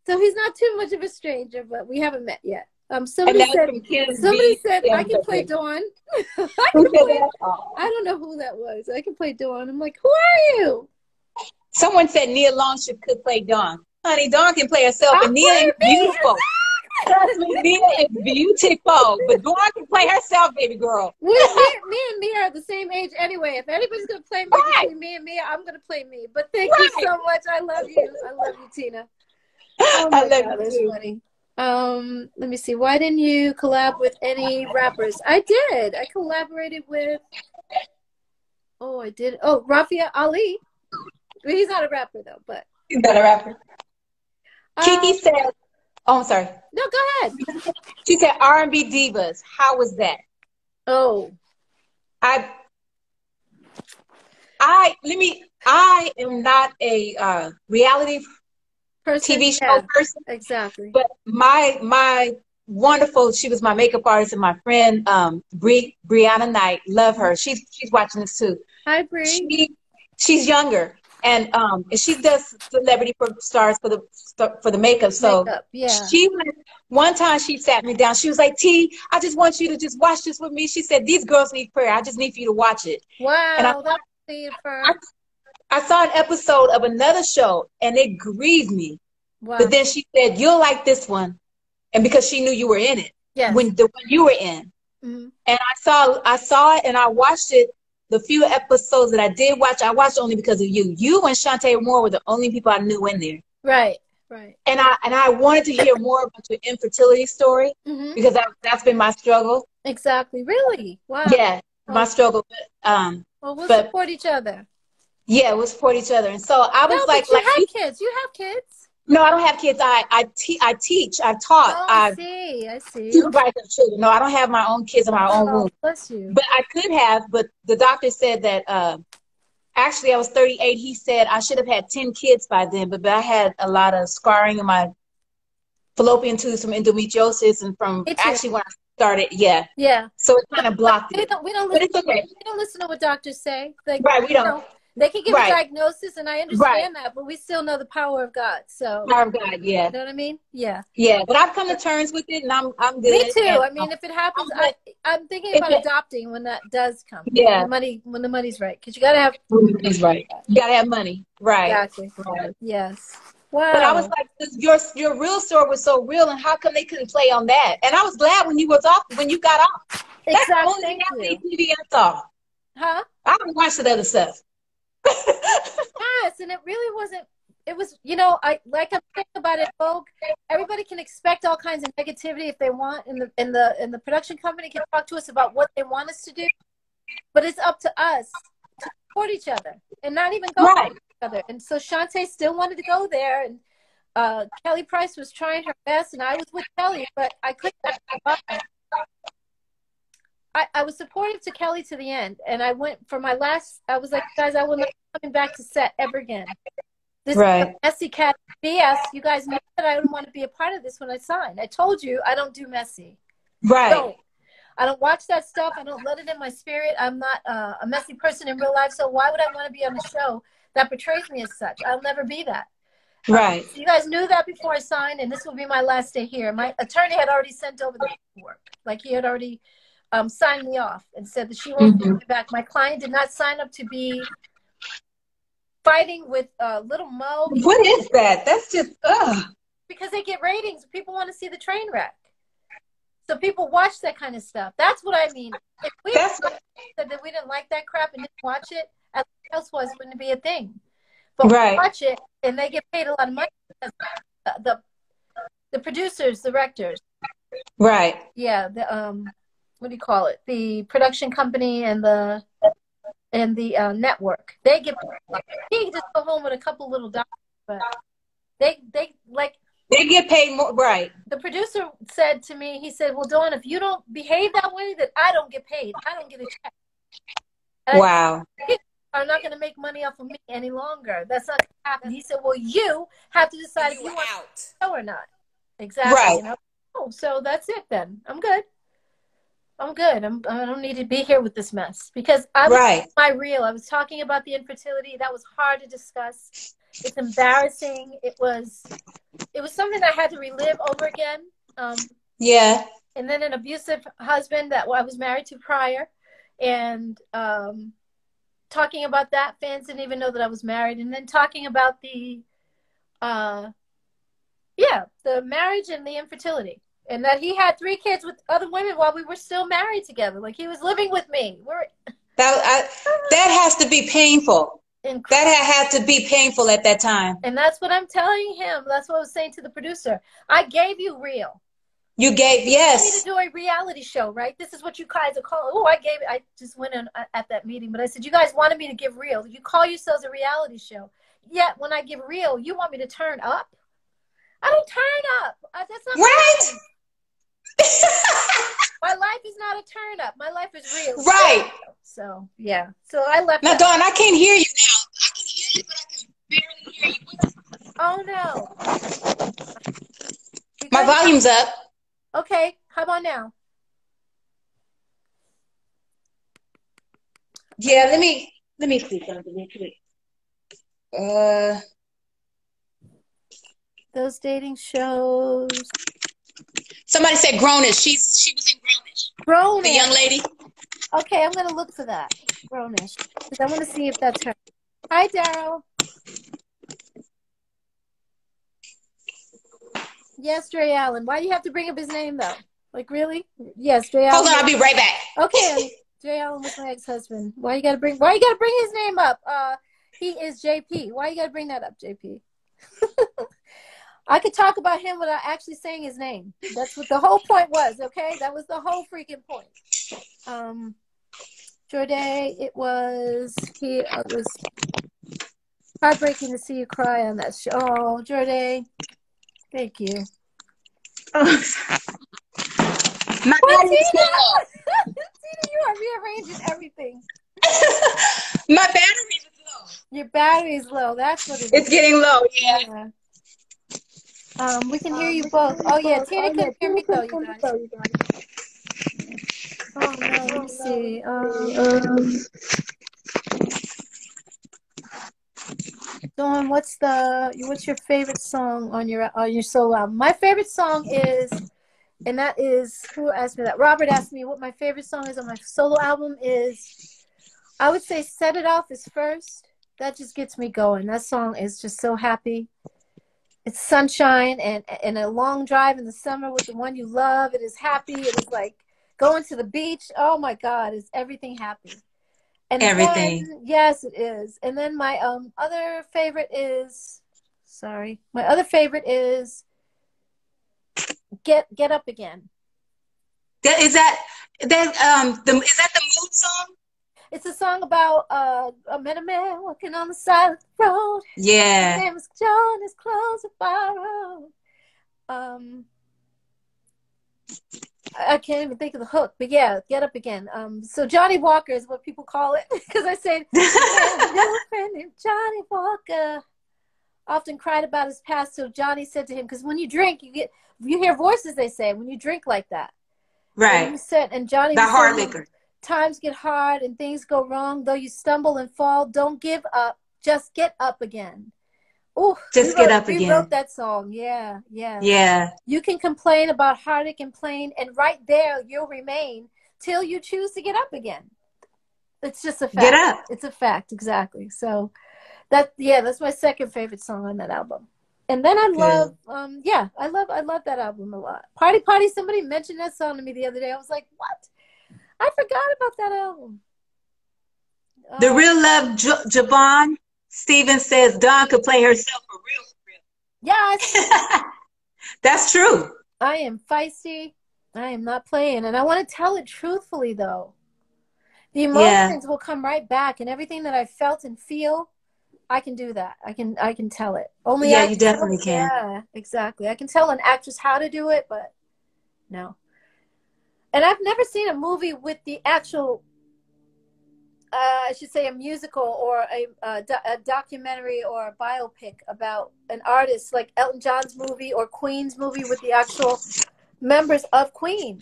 So he's not too much of a stranger, but we haven't met yet. Somebody said I can play Dawn. I don't know who that was. I can play Dawn. I'm like, who are you? Someone said Nia Longship could play Dawn. Honey, Dawn can play herself, and Nia is beautiful. Trust me, Nia is beautiful, but Dawn can play herself, baby girl. Me and Mia are the same age anyway. If anybody's gonna play me, between me and Mia, I'm gonna play me. But thank you so much. I love you. I love you, Tina. Oh my God, that's funny. Let me see. Why didn't you collab with any rappers? I did. I collaborated with. Oh, I did. Oh, Rafiya Ali. Well, he's not a rapper though, but he's not a rapper. Kiki said, "Oh, I'm sorry." No, go ahead. She said R&B divas. How was that? Oh, I am not a reality TV show person. Exactly. But my wonderful, she was my makeup artist and my friend, Brianna Knight. Love her. She's watching this too. Hi, Bri. She's younger. And she does celebrity stars for the makeup. So one time she sat me down. She was like, T, I just want you to just watch this with me. She said, these girls need prayer. I just need for you to watch it. Wow, and I saw an episode of another show and it grieved me. Wow. But then she said, you'll like this one. And because she knew you were in it. Yes. When you were in. Mm-hmm. And I saw it and I watched it. The few episodes that I did watch, I watched only because of you. You and Shantae Moore were the only people I knew in there. Right, right. And I wanted to hear more about your infertility story because that's been my struggle. Exactly. Really? Wow. Yeah, my struggle. Well, we'll support each other. Yeah, we'll support each other. And so I was you have kids. You have kids. No, I don't have kids. I teach. I taught. Oh, I see. Supervise children. No, I don't have my own kids in my own womb. Bless you. But I could have. But the doctor said that actually I was 38. He said I should have had 10 kids by then. But I had a lot of scarring in my fallopian tubes from endometriosis and from actually when I started. Yeah. Yeah. So it kind of blocked it. We don't but it's okay. We don't listen to what doctors say. Like, right. We don't. They can give a diagnosis, and I understand that, but we still know the power of God. So power of God, yeah. You know what I mean? Yeah. Yeah, but I've come to terms with it, and I'm good. Me too. I mean, if it happens, I'm thinking about adopting when that does come. Yeah. When the money's right, because you got to have. Money's right. You got to have money, right? Exactly. Right. Yes. Wow. But I was like, your real story was so real, and how come they couldn't play on that? And I was glad when you got off. Exactly. That's the only TV I saw. Huh? I haven't watched the other stuff. Yes, and it really wasn't. It was, I'm thinking about it, Vogue. Everybody can expect all kinds of negativity if they want, and the production company can talk to us about what they want us to do, but it's up to us to support each other and not even go with each other. And so Shantae still wanted to go there, and Kelly Price was trying her best, and I was with Kelly, but I couldn't. I was supportive to Kelly to the end, and I went for my last. I was like, guys, I will not be coming back to set ever again. This is a messy cat BS. You guys know that I don't want to be a part of this when I signed. I told you I don't do messy. Right. I don't watch that stuff. I don't let it in my spirit. I'm not a messy person in real life, so why would I want to be on a show that portrays me as such? I'll never be that. Right. So you guys knew that before I signed, and this will be my last day here. My attorney had already sent over the paperwork. Like, he had already signed me off and said that she won't be back. My client did not sign up to be fighting with Little Mo. What is that? That's just because they get ratings. People want to see the train wreck, so people watch that kind of stuff. That's what I mean. If we said that we didn't like that crap and didn't watch it, as Housewives wouldn't be a thing. But we watch it, and they get paid a lot of money because the producers, directors. Right. Yeah. The what do you call it? The production company and the network. They get. He can just go home with a couple little dollars, but they like. They get paid more, right? The producer said to me, he said, "Well, Dawn, if you don't behave that way, then I don't get paid. I don't get a check." And wow. Are not going to make money off of me any longer. That's not going to happen. He said, "Well, you have to decide if you want to show or not." Exactly. Right. You know? Oh, so that's it then. I'm good. I'm good. I don't need to be here with this mess because I was my real. I was talking about the infertility. That was hard to discuss. It's embarrassing. It was something I had to relive over again. Yeah. And then an abusive husband that I was married to prior, and talking about that, fans didn't even know that I was married. And then talking about the marriage and the infertility, and that he had 3 kids with other women while we were still married together. Like he was living with me. That has to be painful. That had to be painful at that time. And that's what I'm telling him. That's what I was saying to the producer. I gave you real. You gave, yes. You need to do a reality show, right? This is what you guys are calling. Oh, I just went in at that meeting, but I said, you guys wanted me to give real. You call yourselves a reality show. Yet when I give real, you want me to turn up? I don't turn up. That's not right. My life is not a turn up. My life is real. Right. So, yeah. So I left. Now, Dawn, I can't hear you now. I can hear you, but I can barely hear you. Oh, no. My volume's up. Okay. How about now? Yeah, let me see something. Those dating shows. Somebody said Grownish. She was in Grownish. Grownish. The young lady. Okay, I'm gonna look for that. Grownish. Because I want to see if that's her. Hi, Daryl. Yes, Dre Allen. Why do you have to bring up his name though? Like really? Yes, Dre Allen. Hold on, I'll be right back. Okay, Dre Allen was my ex-husband. Why you gotta bring his name up? He is JP. Why you gotta bring that up, JP? I could talk about him without actually saying his name. That's what the whole point was, okay? That was the whole freaking point. Jorday, it was heartbreaking to see you cry on that show. Oh, Jorday, thank you. Oh. My battery's low. Tina, you are rearranging everything. My battery is low. Your battery's low. That's what it is. It's getting low, yeah. We can hear you both. Oh, yeah. Tina can hear me, though, you guys. Oh, no. Let me see. Dawn, what's your favorite song on your solo album? My favorite song is, and that is, who asked me that? Robert asked me what my favorite song is on my solo album is, I would say Set It Off is first. That just gets me going. That song is just so happy. It's sunshine and a long drive in the summer with the one you love. It is happy. It is like going to the beach. Oh my God, is everything happy? And everything. Then, yes, it is. And then my other favorite is, my other favorite is Get Up Again. Is that the mood song? It's a song about I met a man walking on the side of the road. Yeah. His name is John. His clothes are borrowed. I can't even think of the hook, but yeah, Get Up Again. So Johnny Walker is what people call it because I say my friend named Johnny Walker often cried about his past. So Johnny said to him, because when you drink, you hear voices. They say when you drink like that, right? And Johnny, the hard liquor. Times get hard and things go wrong. Though you stumble and fall, don't give up. Just get up again. Oh, just get up again. We wrote that song. Yeah. Yeah. You can complain about heartache and pain, and right there you'll remain till you choose to get up again. It's just a fact. Get up. It's a fact, exactly. So that's my second favorite song on that album. And then I love, I love that album a lot. Party Party. Somebody mentioned that song to me the other day. I was like, what? I forgot about that album. The Real Love Javon Stevens says Dawn could play herself for real. Yes. That's true. I am feisty. I am not playing. And I want to tell it truthfully, though. The emotions will come right back, and everything that I felt and feel, I can do that. I can tell it. Only you definitely can. Yeah, exactly. I can tell an actress how to do it, but no. And I've never seen a movie with the actual, I should say, a musical or a documentary or a biopic about an artist, like Elton John's movie or Queen's movie with the actual members of Queen.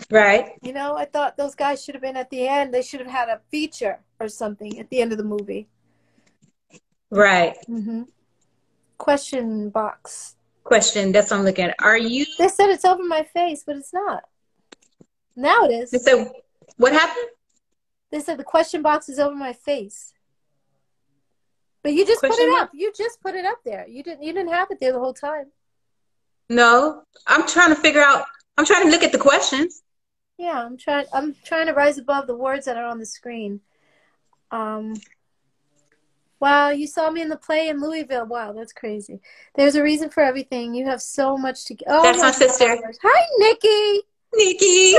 Right. You know, I thought those guys should have been at the end. They should have had a feature or something at the end of the movie. Right. Mm-hmm. Question box. Question. That's what I'm looking at. Are you? They said it's over my face, but it's not. Now it is. They said, what happened? They said the question box is over my face. But you just put it up. You just put it up there. You didn't have it there the whole time. No. I'm trying to figure out. I'm trying to look at the questions. Yeah, I'm trying to rise above the words that are on the screen. Wow, you saw me in the play in Louisville. Wow, that's crazy. There's a reason for everything. You have so much to give. Oh, that's my sister. Gosh. Hi, Nikki. Nikki.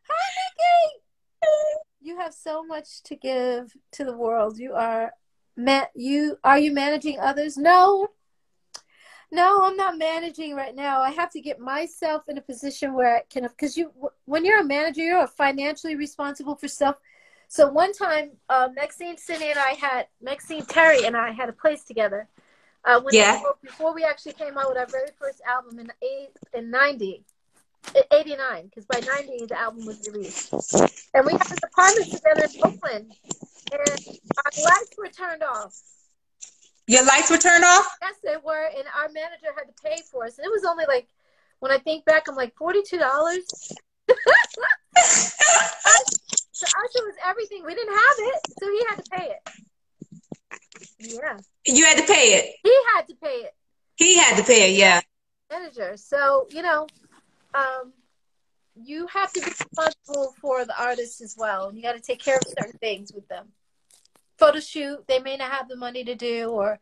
Hi, Nikki. You have so much to give to the world. Are you managing others? No, I'm not managing right now. I have to get myself in a position where I can, because when you're a manager, you're financially responsible for self. So one time, Maxine Terry and I had a place together. Before we actually came out with our very first album in 89, because by 90 the album was released. And we had an apartment together in Oakland, and our lights were turned off. Your lights were turned off? Yes, they were, and our manager had to pay for us. And it was only like, when I think back, I'm like, $42? So us, it was everything. We didn't have it, so he had to pay it. Yeah. You had to pay it? He had to pay it. He had to pay it, yeah. Manager. So, you know, you have to be responsible for the artists as well. And you got to take care of certain things with them. Photo shoot, they may not have the money to do, or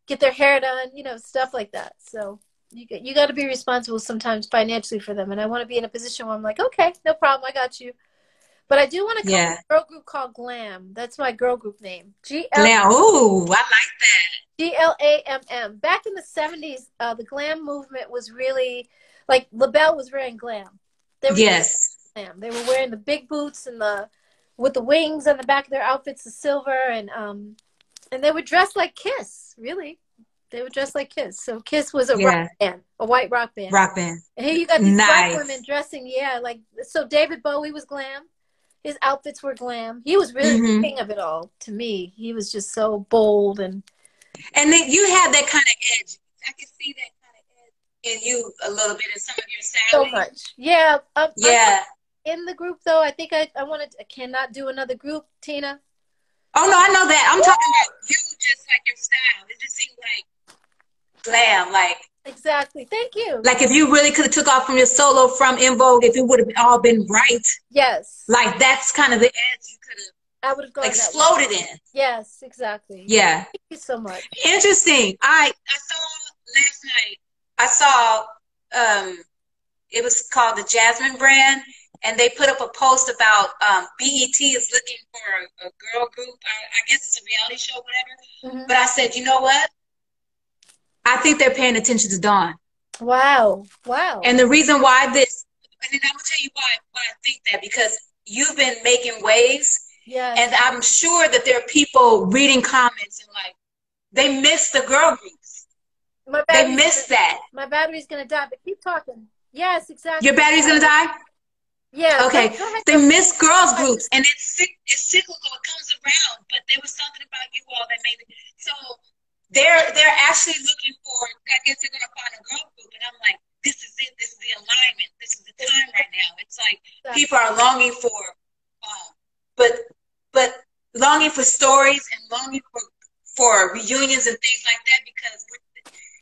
get their hair done, you know, stuff like that. So you got to be responsible sometimes financially for them. And I want to be in a position where I'm like, okay, no problem, I got you. But I do want to come to a girl group called Glam. That's my girl group name. Glam. Ooh, I like that. GLAMM. Back in the 70s, the glam movement was really, like, LaBelle was wearing glam. They were glam. They were wearing the big boots and with the wings on the back of their outfits, the silver, and they would dress like Kiss, really. They would dress like Kiss. So Kiss was a rock band, a white rock band. Rock band. And here you got these black women dressing, like, so David Bowie was glam. His outfits were glam. He was really the king of it all to me. He was just so bold. And then you had that kind of edge. I can see that kind of edge in you a little bit in some of your styling. So much. Yeah. In the group, though, I think I cannot do another group, Tina. Oh, no, I know that. I'm talking about you, just like your style. It just seemed like glam, like. Exactly. Thank you. Like if you really could have took off from your solo from ENVOGUE, if it would have all been right. Yes. Like that's kind of the edge you could have. I would have gone exploded in. Yes, exactly. Yeah. Thank you so much. Interesting. I saw last night. I saw it was called the Jasmine brand, and they put up a post about BET is looking for a girl group. I guess it's a reality show, whatever. But I said, you know what? I think they're paying attention to Dawn. Wow. And the reason why and then I'm going to tell you why I think that, because you've been making waves. Yes. And I'm sure that there are people reading comments and like, they miss the girl groups. They miss that. My battery's going to die, but keep talking. Yes, exactly. Your battery's going to die? Yeah. Okay. They miss girls groups, and it's cyclical. It comes around, but there was something about you all that made it. So they're actually looking for, I guess they're going to find a girl group. And I'm like, this is it. This is the alignment. This is the time right now. It's like people are longing for, but longing for stories and longing for reunions and things like that, because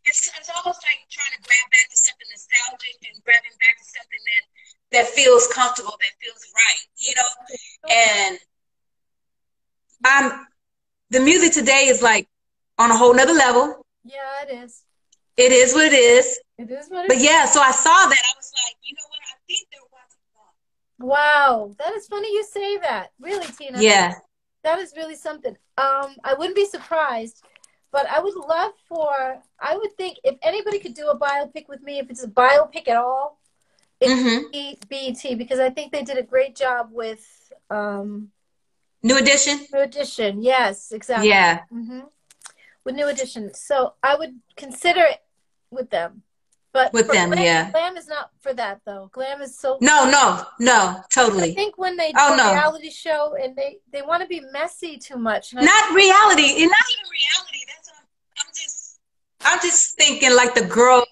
it's almost like trying to grab back to something nostalgic and grabbing back to something that feels comfortable, that feels right, you know? And the music today is like on a whole nother level. Yeah, it is. It is what it is. It is what it but is. Yeah, so I saw that. I was like, you know what? I think they're watching. Wow, that is funny you say that. Really, Tina? Yeah. That is really something. I wouldn't be surprised, but I would love I would think if anybody could do a biopic with me, if it's a biopic at all, it'd be BET, because I think they did a great job with New Edition? New Edition, yes, exactly. Yeah. With New Edition. So I would consider it with them. But with them, Glam, yeah. Glam is not for that, though. Glam is so... No, totally. I think when they do a reality show and they want to be messy too much. Not reality. And not even reality. That's what I'm just thinking like the stories.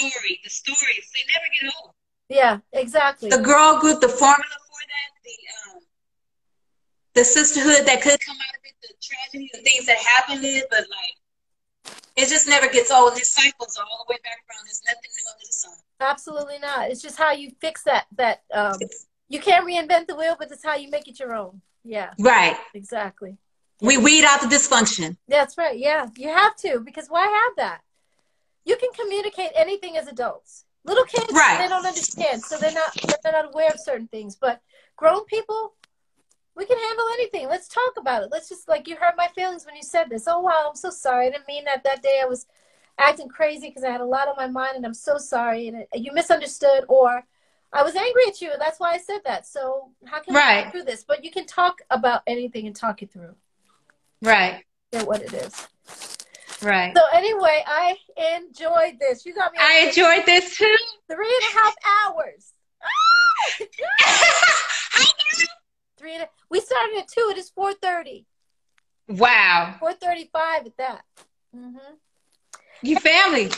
They never get old. Yeah, exactly. The girl group, the formula for that, the sisterhood that could come out of it, the tragedy, the things that happened in it, but like, it just never gets old. It cycles all the way back around. There's nothing new under the sun. Absolutely not. It's just how you fix that. You can't reinvent the wheel, but it's how you make it your own. Yeah. Right. Exactly. Yeah. We weed out the dysfunction. That's right. Yeah. You have to, because why have that? You can communicate anything as adults. Little kids, they don't understand, so they're not aware of certain things. But grown people, we can handle anything. Let's talk about it. Let's just, like, you hurt my feelings when you said this. Oh, wow, I'm so sorry. I didn't mean that that day. I was acting crazy because I had a lot on my mind, and I'm so sorry. And you misunderstood, or I was angry at you, and that's why I said that. So how can we get through this? But you can talk about anything and talk it through. Right. Get what it is. Right. So anyway, I enjoyed this. You got me. I enjoyed this too. 3.5 hours. We started at 2. It is 4:30. Wow. 4:35 at that. Your family.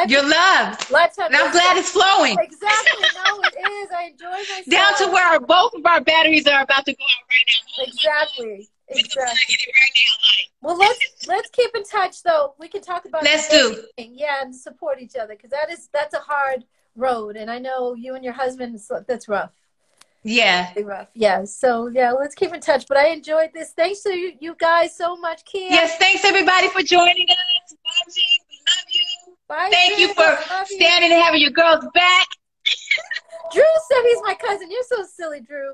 Your love. Lifetime. And I'm glad it's flowing. Exactly. No, it is. I enjoy myself. Down to where both of our batteries are about to go out right now. Exactly. Exactly. Well, let's keep in touch, though. We can talk about yeah, and support each other, because that's a hard road, and I know you and your husband, that's rough. Yeah. Really rough. Yeah. So yeah, let's keep in touch. But I enjoyed this. Thanks to you guys so much, Kia. Yes, thanks everybody for joining us. Watching. We love you. Bye. Thank you for standing and having your girls back. Drew said he's my cousin. You're so silly, Drew.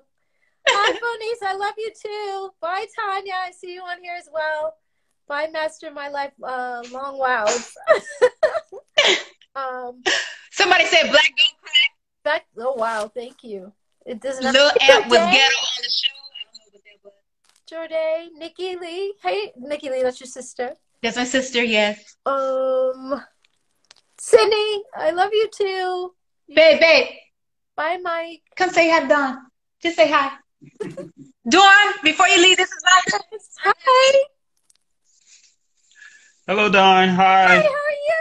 Bye, Bonice. I love you too. Bye, Tanya. I see you on here as well. Bye, Master My Life Long Wows. Somebody said black don't crack. Oh, wow. Thank you. It doesn't have Little Amp was ghetto on the show. I don't know what that was. Jordan, Nikki Lee. Hey, Nikki Lee, that's your sister. That's my sister, yes. Sydney, I love you too. Babe. Bye, Mike. Come say hi to Dawn. Just say hi. Dawn, before you leave, this is my Hi. Hello, Dawn. Hi. Hi, how are you?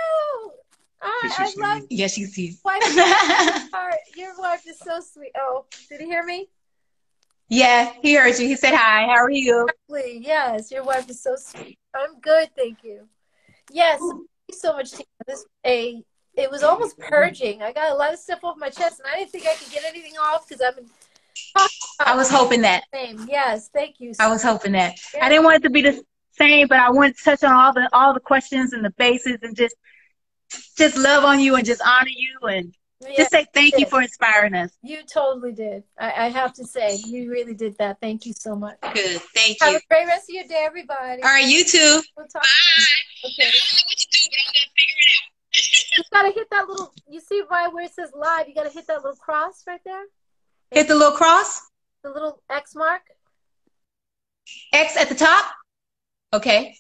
I love you. Yes, she's here. Your wife is so sweet. Oh, did he hear me? Yeah, he heard you. He said hi. How are you? Exactly. Yes, your wife is so sweet. I'm good, thank you. Yes, thank you so much, Tina. It was almost purging. I got a lot of stuff off my chest, and I didn't think I could get anything off because I've been talking about I was hoping that. Yes, thank you. I was hoping that. Yeah. I didn't want it to be the same, but I wanted to touch on all the questions and the bases, and just love on you and just honor you and just say thank you for inspiring us. You totally did. I have to say, you really did that. Thank you so much. Good. Thank you. Have a great rest of your day, everybody. All right, you too. We'll talk. Bye. Okay. I don't know what to do, but I'm going to figure it out. You got to hit that little, you see right where it says live, you got to hit that little cross right there. Hit the little cross? The little X mark. X at the top? Okay.